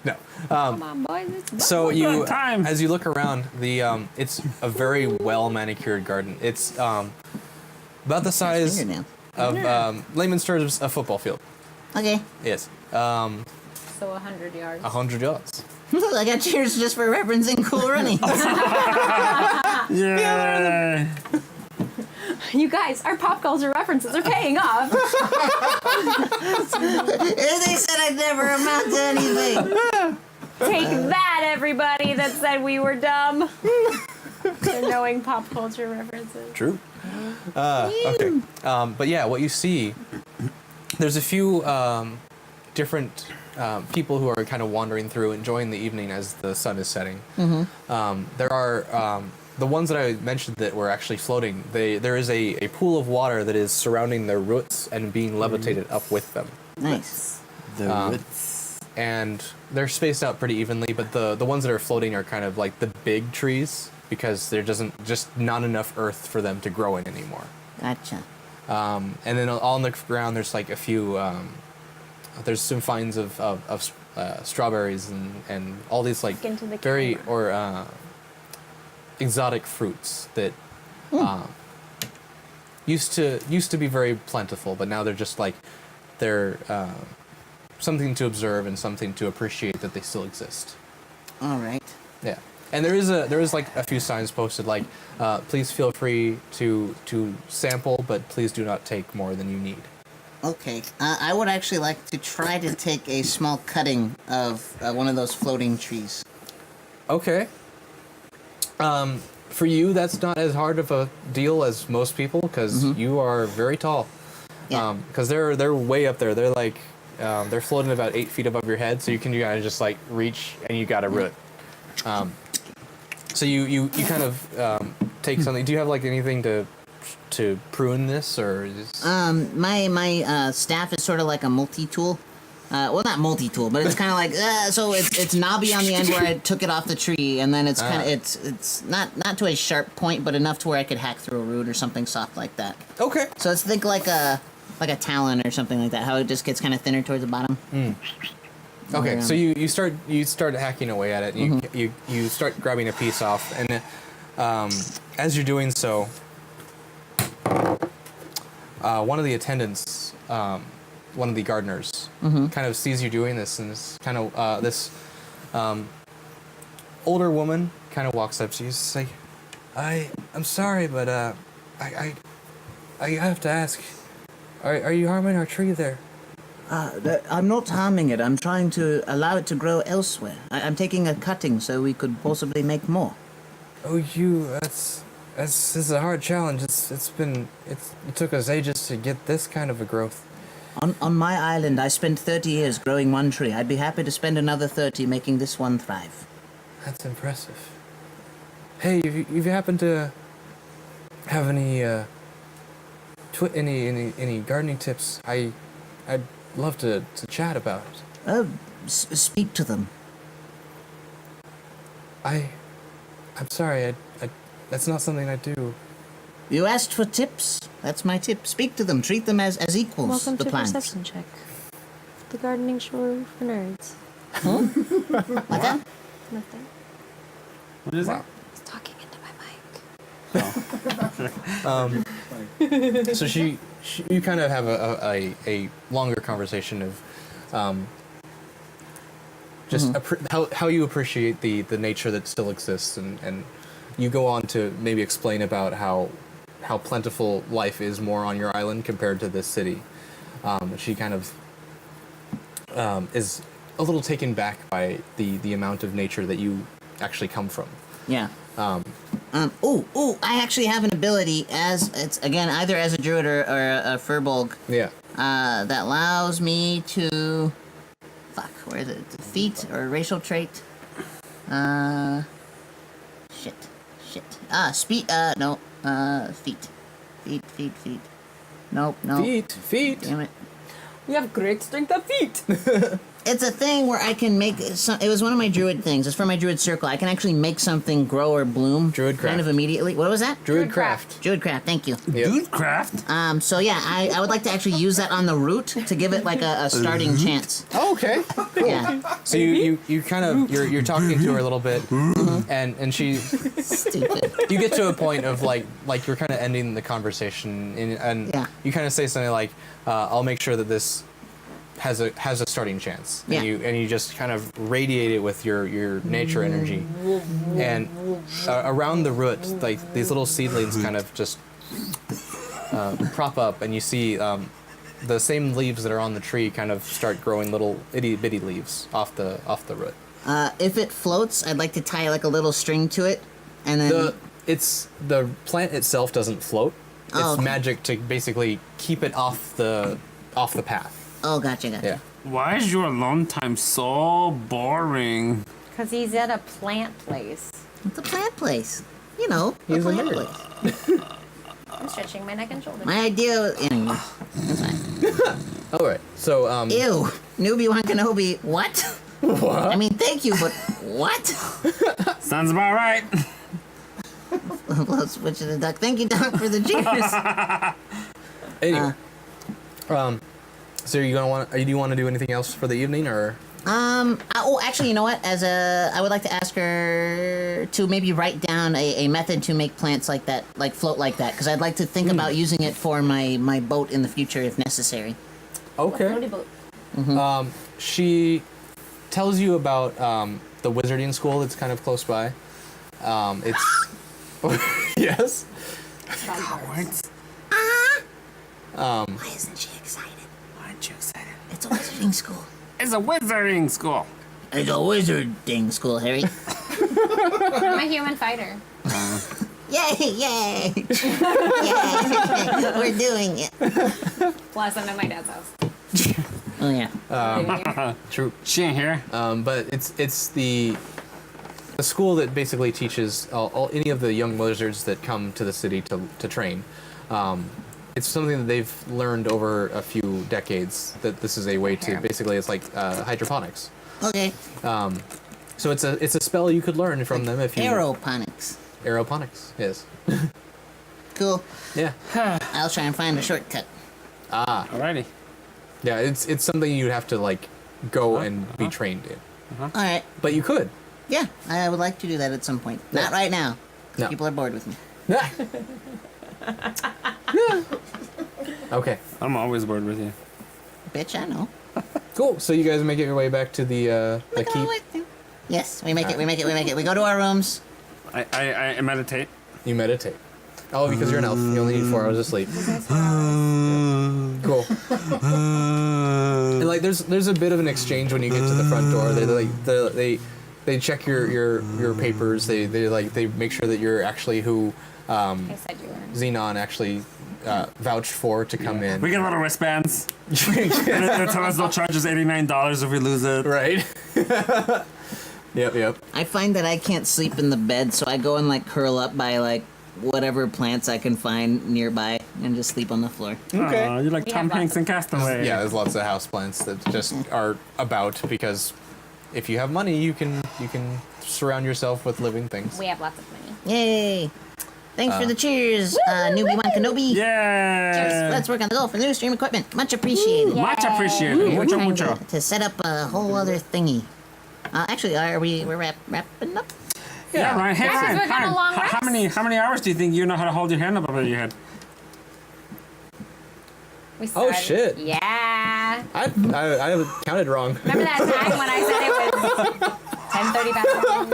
no. Come on, boys. It's So you, time. as you look around, it's a very well manicured garden. It's about the size Fingernail. of layman's terms a football field. Okay. Yes. so 100 yards. 100 yards. I got cheers just for referencing Cool Runnings. Yeah. You guys, our pop culture references are paying off. They said I'd never amount to anything. Take that, everybody that said we were dumb. For knowing pop culture references. True. Okay. But yeah, what you see, there's a few different people who are kind of wandering through, enjoying the evening as the sun is setting. There are the ones that I mentioned that were actually floating. There is a pool of water that is surrounding their roots and being levitated up with them. Nice. And they're spaced out pretty evenly, but the ones that are floating are kind of like the big trees because there doesn't just not enough earth for them to grow in anymore. Gotcha. And then on the ground, there's like a few. There's some finds of strawberries and all these like Into the very camera. exotic fruits that used to be very plentiful, but now they're just like they're something to observe and something to appreciate that they still exist. All right. Yeah, and there is like a few signs posted like, please feel free to sample, but please do not take more than you need. Okay. I would actually like to try to take a small cutting of one of those floating trees. Okay. For you, that's not as hard of a deal as most people because you are very tall. Yeah. Because they're way up there. They're like they're floating about 8 feet above your head, so you can kind of just like reach and you got a root. So you kind of take something. Do you have like anything to prune this or? Just... My staff is sort of like a multi-tool. Well, not multi-tool, but it's kind of like so it's knobby on the end where I took it off the tree, and then it's kind of it's not to a sharp point, but enough to where I could hack through a root or something soft like that. Okay. So let's think like a talon or something like that. How it just gets kind of thinner towards the bottom. Okay, so you start hacking away at it. And you start grabbing a piece off, and as you're doing so, one of the attendants, one of the gardeners, kind of sees you doing this, and this kind of this older woman kind of walks up to you. She's like, I'm sorry, but I have to ask, are you harming our tree there? I'm not harming it. I'm trying to allow it to grow elsewhere. I'm taking a cutting so we could possibly make more. Oh, this is a hard challenge. It took us ages to get this kind of a growth. On my island, I spent 30 years growing one tree. I'd be happy to spend another 30 making this one thrive. That's impressive. Hey, if you happen to have any any gardening tips, I'd love to chat about it. Oh, speak to them. I'm sorry, I that's not something I do. You asked for tips. That's my tip. Speak to them. Treat them as equals. Welcome the to plants. Perception Check. The gardening show for nerds. Like that? Nothing. What is Wow. It's talking into my mic. So you kind of have a longer conversation of just how you appreciate the nature that still exists, and you go on to maybe explain about how plentiful life is more on your island compared to this city. She kind of is a little taken back by the amount of nature that you actually come from. Yeah. I actually have an ability it's again either as a druid or a furbolg. Yeah. That allows me to where is it? Feat or a racial trait? Shit. Speed. No. Feet. Nope. No. Feet. Damn it. We have great strength of feet. It's a thing where I can make it was one of my druid things. It's for my druid circle. I can actually make something grow or bloom Druidcraft. kind of immediately. What was that? Druidcraft. Druidcraft. Thank you. Yep. Dude-craft? So yeah, I would like to actually use that on the root to give it like a starting chance. Oh, okay. Yeah. So you kind of you're talking to her a little bit, and she Stupid. you get to a point of like you're kind of ending the conversation, and Yeah. you kind of say something like, "I'll make sure that this has a starting chance." Yeah. And you just kind of radiate it with your nature energy, and around the root, like these little seedlings kind of just prop up, and you see the same leaves that are on the tree kind of start growing little itty bitty leaves off the root. If it floats, I'd like to tie like a little string to it, and then The plant itself doesn't float. It's Oh, okay. magic to basically keep it off the path. oh, gotcha. Yeah. Why is your alone time so boring? Because he's at a plant place. It's a plant place. You know, He's a plant nerd. place. I'm stretching my neck and shoulders. My idea, anyway. That's fine. All right. So Ew, newbie Wan Kenobi. What? What? I mean, thank you, but what? Sounds about right. Let's switch to the duck. Thank you, Doc, for the cheers. Anyway. So do you want to do anything else for the evening, or? Actually, you know what? I would like to ask her to maybe write down a method to make plants like that, like float like that, because I'd like to think about using it for my boat in the future if necessary. Okay. Floaty boat. She tells you about the wizarding school that's kind of close by. It's yes. Cowards. Why isn't she excited? Aren't you excited? It's a wizarding school. It's a wizarding school. It's a wizarding school, Harry. I'm a human fighter. Yay! Yay! Yay! We're doing it. Plus, I'm at my dad's house. Oh yeah. True. She ain't here. But it's the school that basically teaches any of the young wizards that come to the city to train. It's something that they've learned over a few decades, that this is a way to basically, it's like hydroponics. Okay. So it's a spell you could learn from them if you Aeroponics. aeroponics. Yes. Cool. Yeah. I'll try and find a shortcut. Alrighty. Yeah. It's something you'd have to like go and be trained in, All right. but you could. Yeah, I would like to do that at some point. Not right now. 'Cause No. people are bored with me. Okay. I'm always bored with you. Bitch, I know. Cool. So you guys make your way back to the keep. Yes, we make it. We go to our rooms. I meditate. You meditate. Oh, because you're an elf. You only need 4 hours of sleep. Cool. And like, there's a bit of an exchange when you get to the front door. They check your papers. They make sure that you're actually who I said you were. Xenon actually vouched for to come in. We get a lot of wristbands. And they tell us they'll charge us $89 if we lose it. Right. Yep. I find that I can't sleep in the bed, so I go and like curl up by like whatever plants I can find nearby and just sleep on the floor. Okay. Aw, you're like We Tom have Hanks in Castaway. Yeah, there's lots of houseplants that just are about because if you have money, you can surround yourself with living things. We have lots of money. Yay! Thanks for the cheers, newbie one Kenobi. Yeah. Let's work on the goal for new stream equipment. Much appreciated. Yeah. Much appreciated. We're Mucho, trying mucho. to set up a whole other thingy. Actually, we're wrapping up? Yeah, Ryan. Hey, Yeah, Ryan. we've got a long How rest. many hours do you think you know how to hold your hand up above your head? We Oh, started. shit. Yeah. I counted wrong. Remember that time when I said it was 10:30 back home?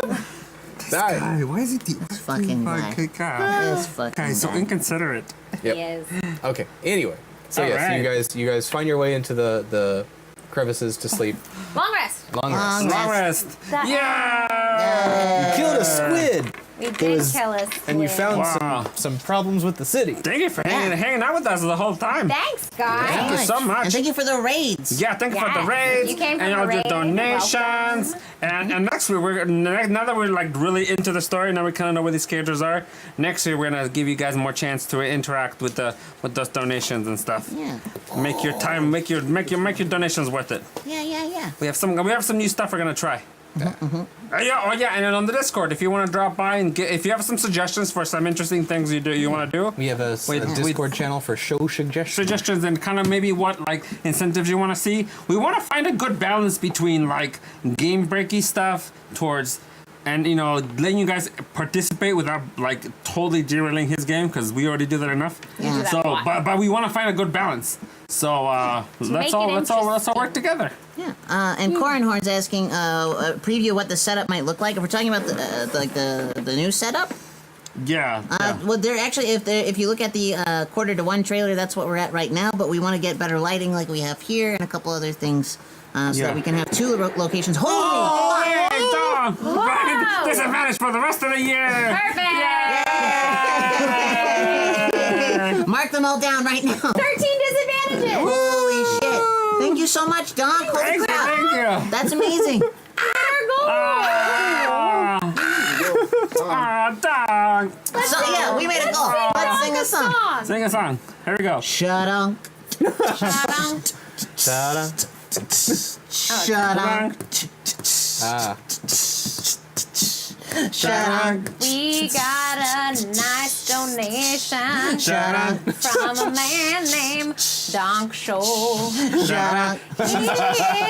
That- Why is he the fucking guy. This fucking Guy, so guy. inconsiderate. Yep. He is. Okay. Anyway, so All yes, right. you guys find your way into the crevices to sleep. Long rest. Long rest. Long rest. That- Yeah. You killed a squid, We did was- kill us. and you found Wow. some problems with the city. Thank you for hanging out with us the whole time. Thanks, guys. Thank you so much. And thank you for the raids. Yeah, thank you for the Yes. raids You came from and the all the raid. donations. Welcome. And next week, now that we're like really into the story, now we kind of know where these characters are. Next year, we're gonna give you guys more chance to interact with those donations and stuff. Yeah. Make your time, make your donations worth it. Yeah. We have some new stuff we're gonna try. Yeah, and then on the Discord, if you want to drop by and if you have some suggestions for some interesting things you want to do, We have a Wait, Discord channel for show suggestions. and kind of maybe what like incentives you want to see. We want to find a good balance between like game breaky stuff towards and letting you guys participate without like totally derailing his game because we already do that enough. Yeah. that So, a lot. but we want to find a good balance. So let's make all it work together. Yeah. And Corinhorn's asking preview what the setup might look like. If we're talking about the new setup, Yeah. well, they're actually if you look at the 1:45 trailer, that's what we're at right now. But we want to get better lighting, like we have here, and a couple other things, so Yeah. that we can have two locations. Holy! Oh, yay, Dom! Right, disadvantage for the rest of the year. Perfect. Mark them all down right now. 13 disadvantages. Holy shit! Thank you so much, Don. Holy Thank you, crap! thank you. That's amazing. Dog. So yeah, we made a goal. Let's sing a song. Sing a song. Here we go. Shut up. Ta-da. Shut up. Ah. Shut up. We got a nice donation Shut up. from a man named Donk Show. Shut up. He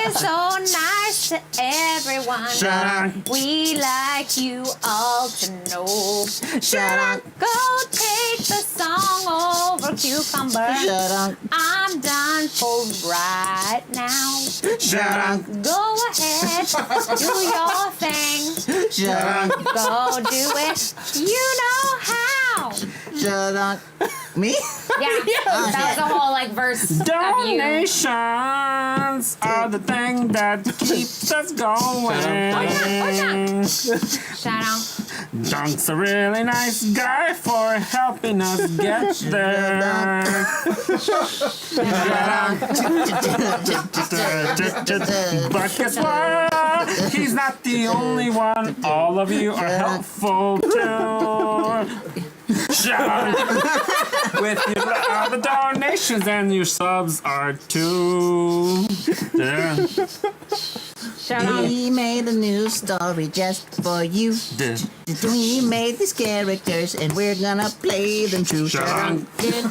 is so nice to everyone. Shut up. We like you all to know. Shut up. Go take the song over, Cucumber. Shut up. I'm done for right now. Shut up. Go ahead, do your thing. Shut up. Go do it. You know how. Shut up. Me? Yeah, that was a whole like verse of you. Donations are the thing that keeps us going. Shout out. Dunk's a really nice guy for helping us get there. But guess what? He's not the only one. All of you are helpful too. Shout with your the donations and your subs are too. Yeah. Shout out. We made a new story just for you. We made these characters and we're gonna play them true. Shut up. This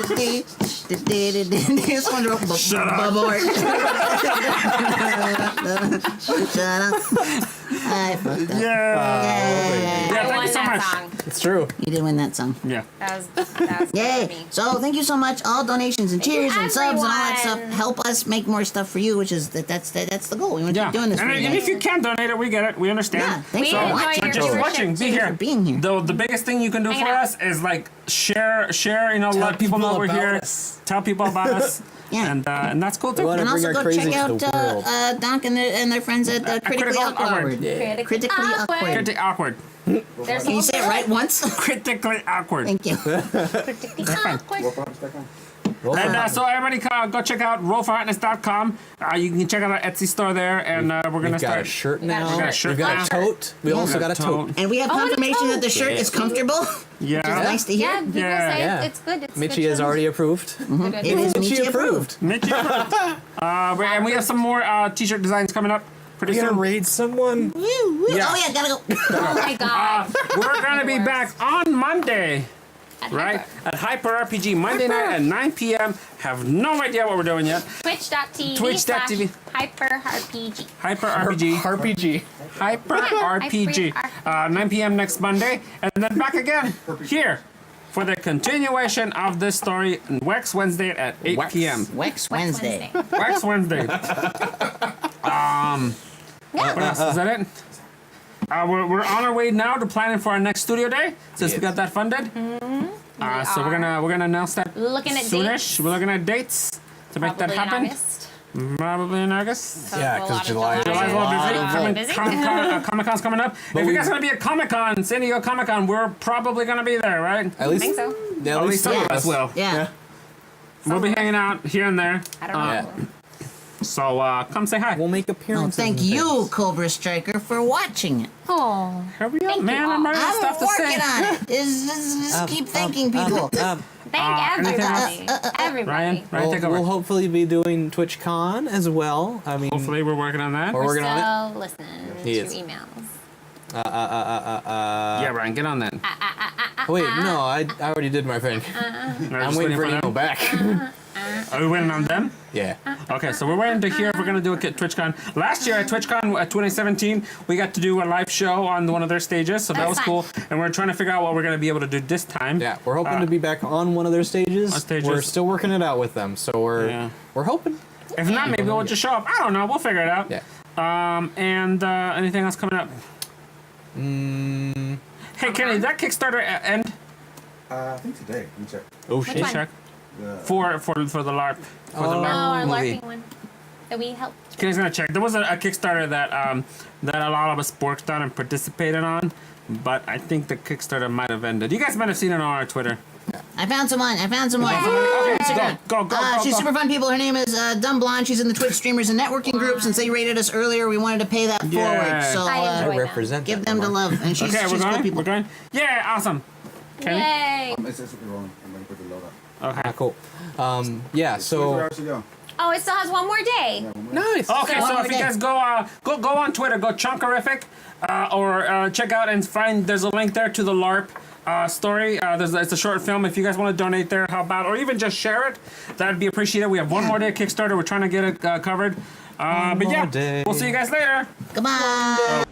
one wrote Shut up. abort. Shut up. I fucked up. Yeah. I Yeah, thank won you so that much. song. It's true. You did win that song. Yeah. That was good for Yay! me. So thank you so much. All donations and Thank you, cheers and subs and all that stuff everyone. help us make more stuff for you, which is that's the goal. We want to Yeah. keep doing this And for you if guys. you can't donate it, we get it. We understand. Yeah, thanks We for enjoy watching. your Just viewership, watching, be too. here. For being here. The biggest thing you can do Hanging for out. us is like share. You know, Tell let people know people we're about here. us. Tell people about us. Yeah. And that's cool too. We wanna And bring also our go check crazy to out the world. Donk and their friends at Critically Critical Awkward. Awkward. Yeah. Critically Awkward. Pretty awkward. There's Can you say it right once? Critically awkward. Thank you. And so everybody go check out rollforhotness.com. You can check out our Etsy store there, and we're gonna We've got start. a shirt We got a now. shirt. We got a shirt We've got now. a tote. We Yeah. also got a tote. And we have I want a confirmation that the tote. shirt is comfortable. Yeah. Which is nice to hear. Yeah, people Yeah. say Yeah. it's good. It's Mitchie good has to- already approved. It is Mitchie Michi approved. Mitch, and we have some more t-shirt designs coming up pretty soon. raid someone. Woo, woo. Yeah. Oh yeah, gotta go. Oh my god. We're gonna be back on Monday, right? At Hyper RPG Monday night at 9 p.m. Have no idea what we're doing yet. Twitch.tv Twitch.tv. Hyper RPG. Hyper RPG. RPG. Hyper RPG. 9 p.m. next Monday, and then back again here for the continuation of this story. Wex Wednesday at 8 Wex. p.m. Wex Wednesday. Wex Wednesday. What else? Is that it? We're on our way now to planning for our next studio day since we got that funded. So we're gonna announce that Looking at soonish. dates. We're looking at dates to make that Probably in happen. August. Probably in August. So Yeah, a 'cause lot of July- July's a little busy. Busy. Comic Con's coming up. If you guys are gonna be at Comic Con, San Diego Comic Con, we're probably gonna be there, right? At least, I think so. yeah, At least some of us will. Yeah. We'll be hanging out here and there. I don't know. Yeah. So come say hi. We'll make Well, appearances. thank and you, things. Cobra Striker, for watching it. Oh. Hurry up, Thank man! you I'm all. running out of I'm stuff to working say. on it. Just keep thanking people. Thank anything everybody. Everybody. Ryan, We'll, take over. we'll hopefully be doing TwitchCon as well. I mean, Hopefully, we're working on that. We're We're working on still listening He to is. emails. Yeah, Ryan, get on that. Wait, no, I already did my thing. I'm waiting for an email back. Are we waiting on them? Yeah. Okay, so we're waiting to hear if we're gonna do a TwitchCon. Last year at TwitchCon 2017, we got to do a live show on one of their stages, so that That's was fun. cool. And we're trying to figure out what we're gonna be able to do this time. Yeah, we're hoping to be back on one of their stages. On stages. We're still working it out with them, so Yeah. we're hoping. If not, maybe we'll just show up. I don't know. We'll figure it out. Yeah. And anything else coming up? Hey, Kenny, did that Kickstarter end? I think today. Let me check. Oh Which shit. one? Check. The, For the LARP. For the Oh, LARP our movie. LARPing one that we helped. Kenny's gonna check. There was a Kickstarter that that a lot of us worked on and participated on, but I think the Kickstarter might have ended. You guys might have seen it on our Twitter. I found someone. Okay, Instagram. go. She's go. super fun people. Her name is Dumb Blonde. She's in the Twitch streamers and networking group. Since they rated us earlier, we wanted to pay that Yeah. forward. So I I enjoy represent give that them the more. love. And she's, Okay, we're she's cool going. people. We're going. Yeah, awesome. Kenny. Yay! it's rolling. I'm going to put the load up. Okay. Ah, cool. Yeah, Where so else you go? Oh, it still has one more day. Yeah, one more. nice. Okay, so if you Okay. guys go on Twitter, go Chunkerific, or check out and find. There's a link there to the LARP story. It's a short film. If you guys want to donate there, how about, or even just share it, that'd be appreciated. We have one more day Kickstarter. We're trying to get it covered. But yeah, more day. we'll see you guys later. Goodbye.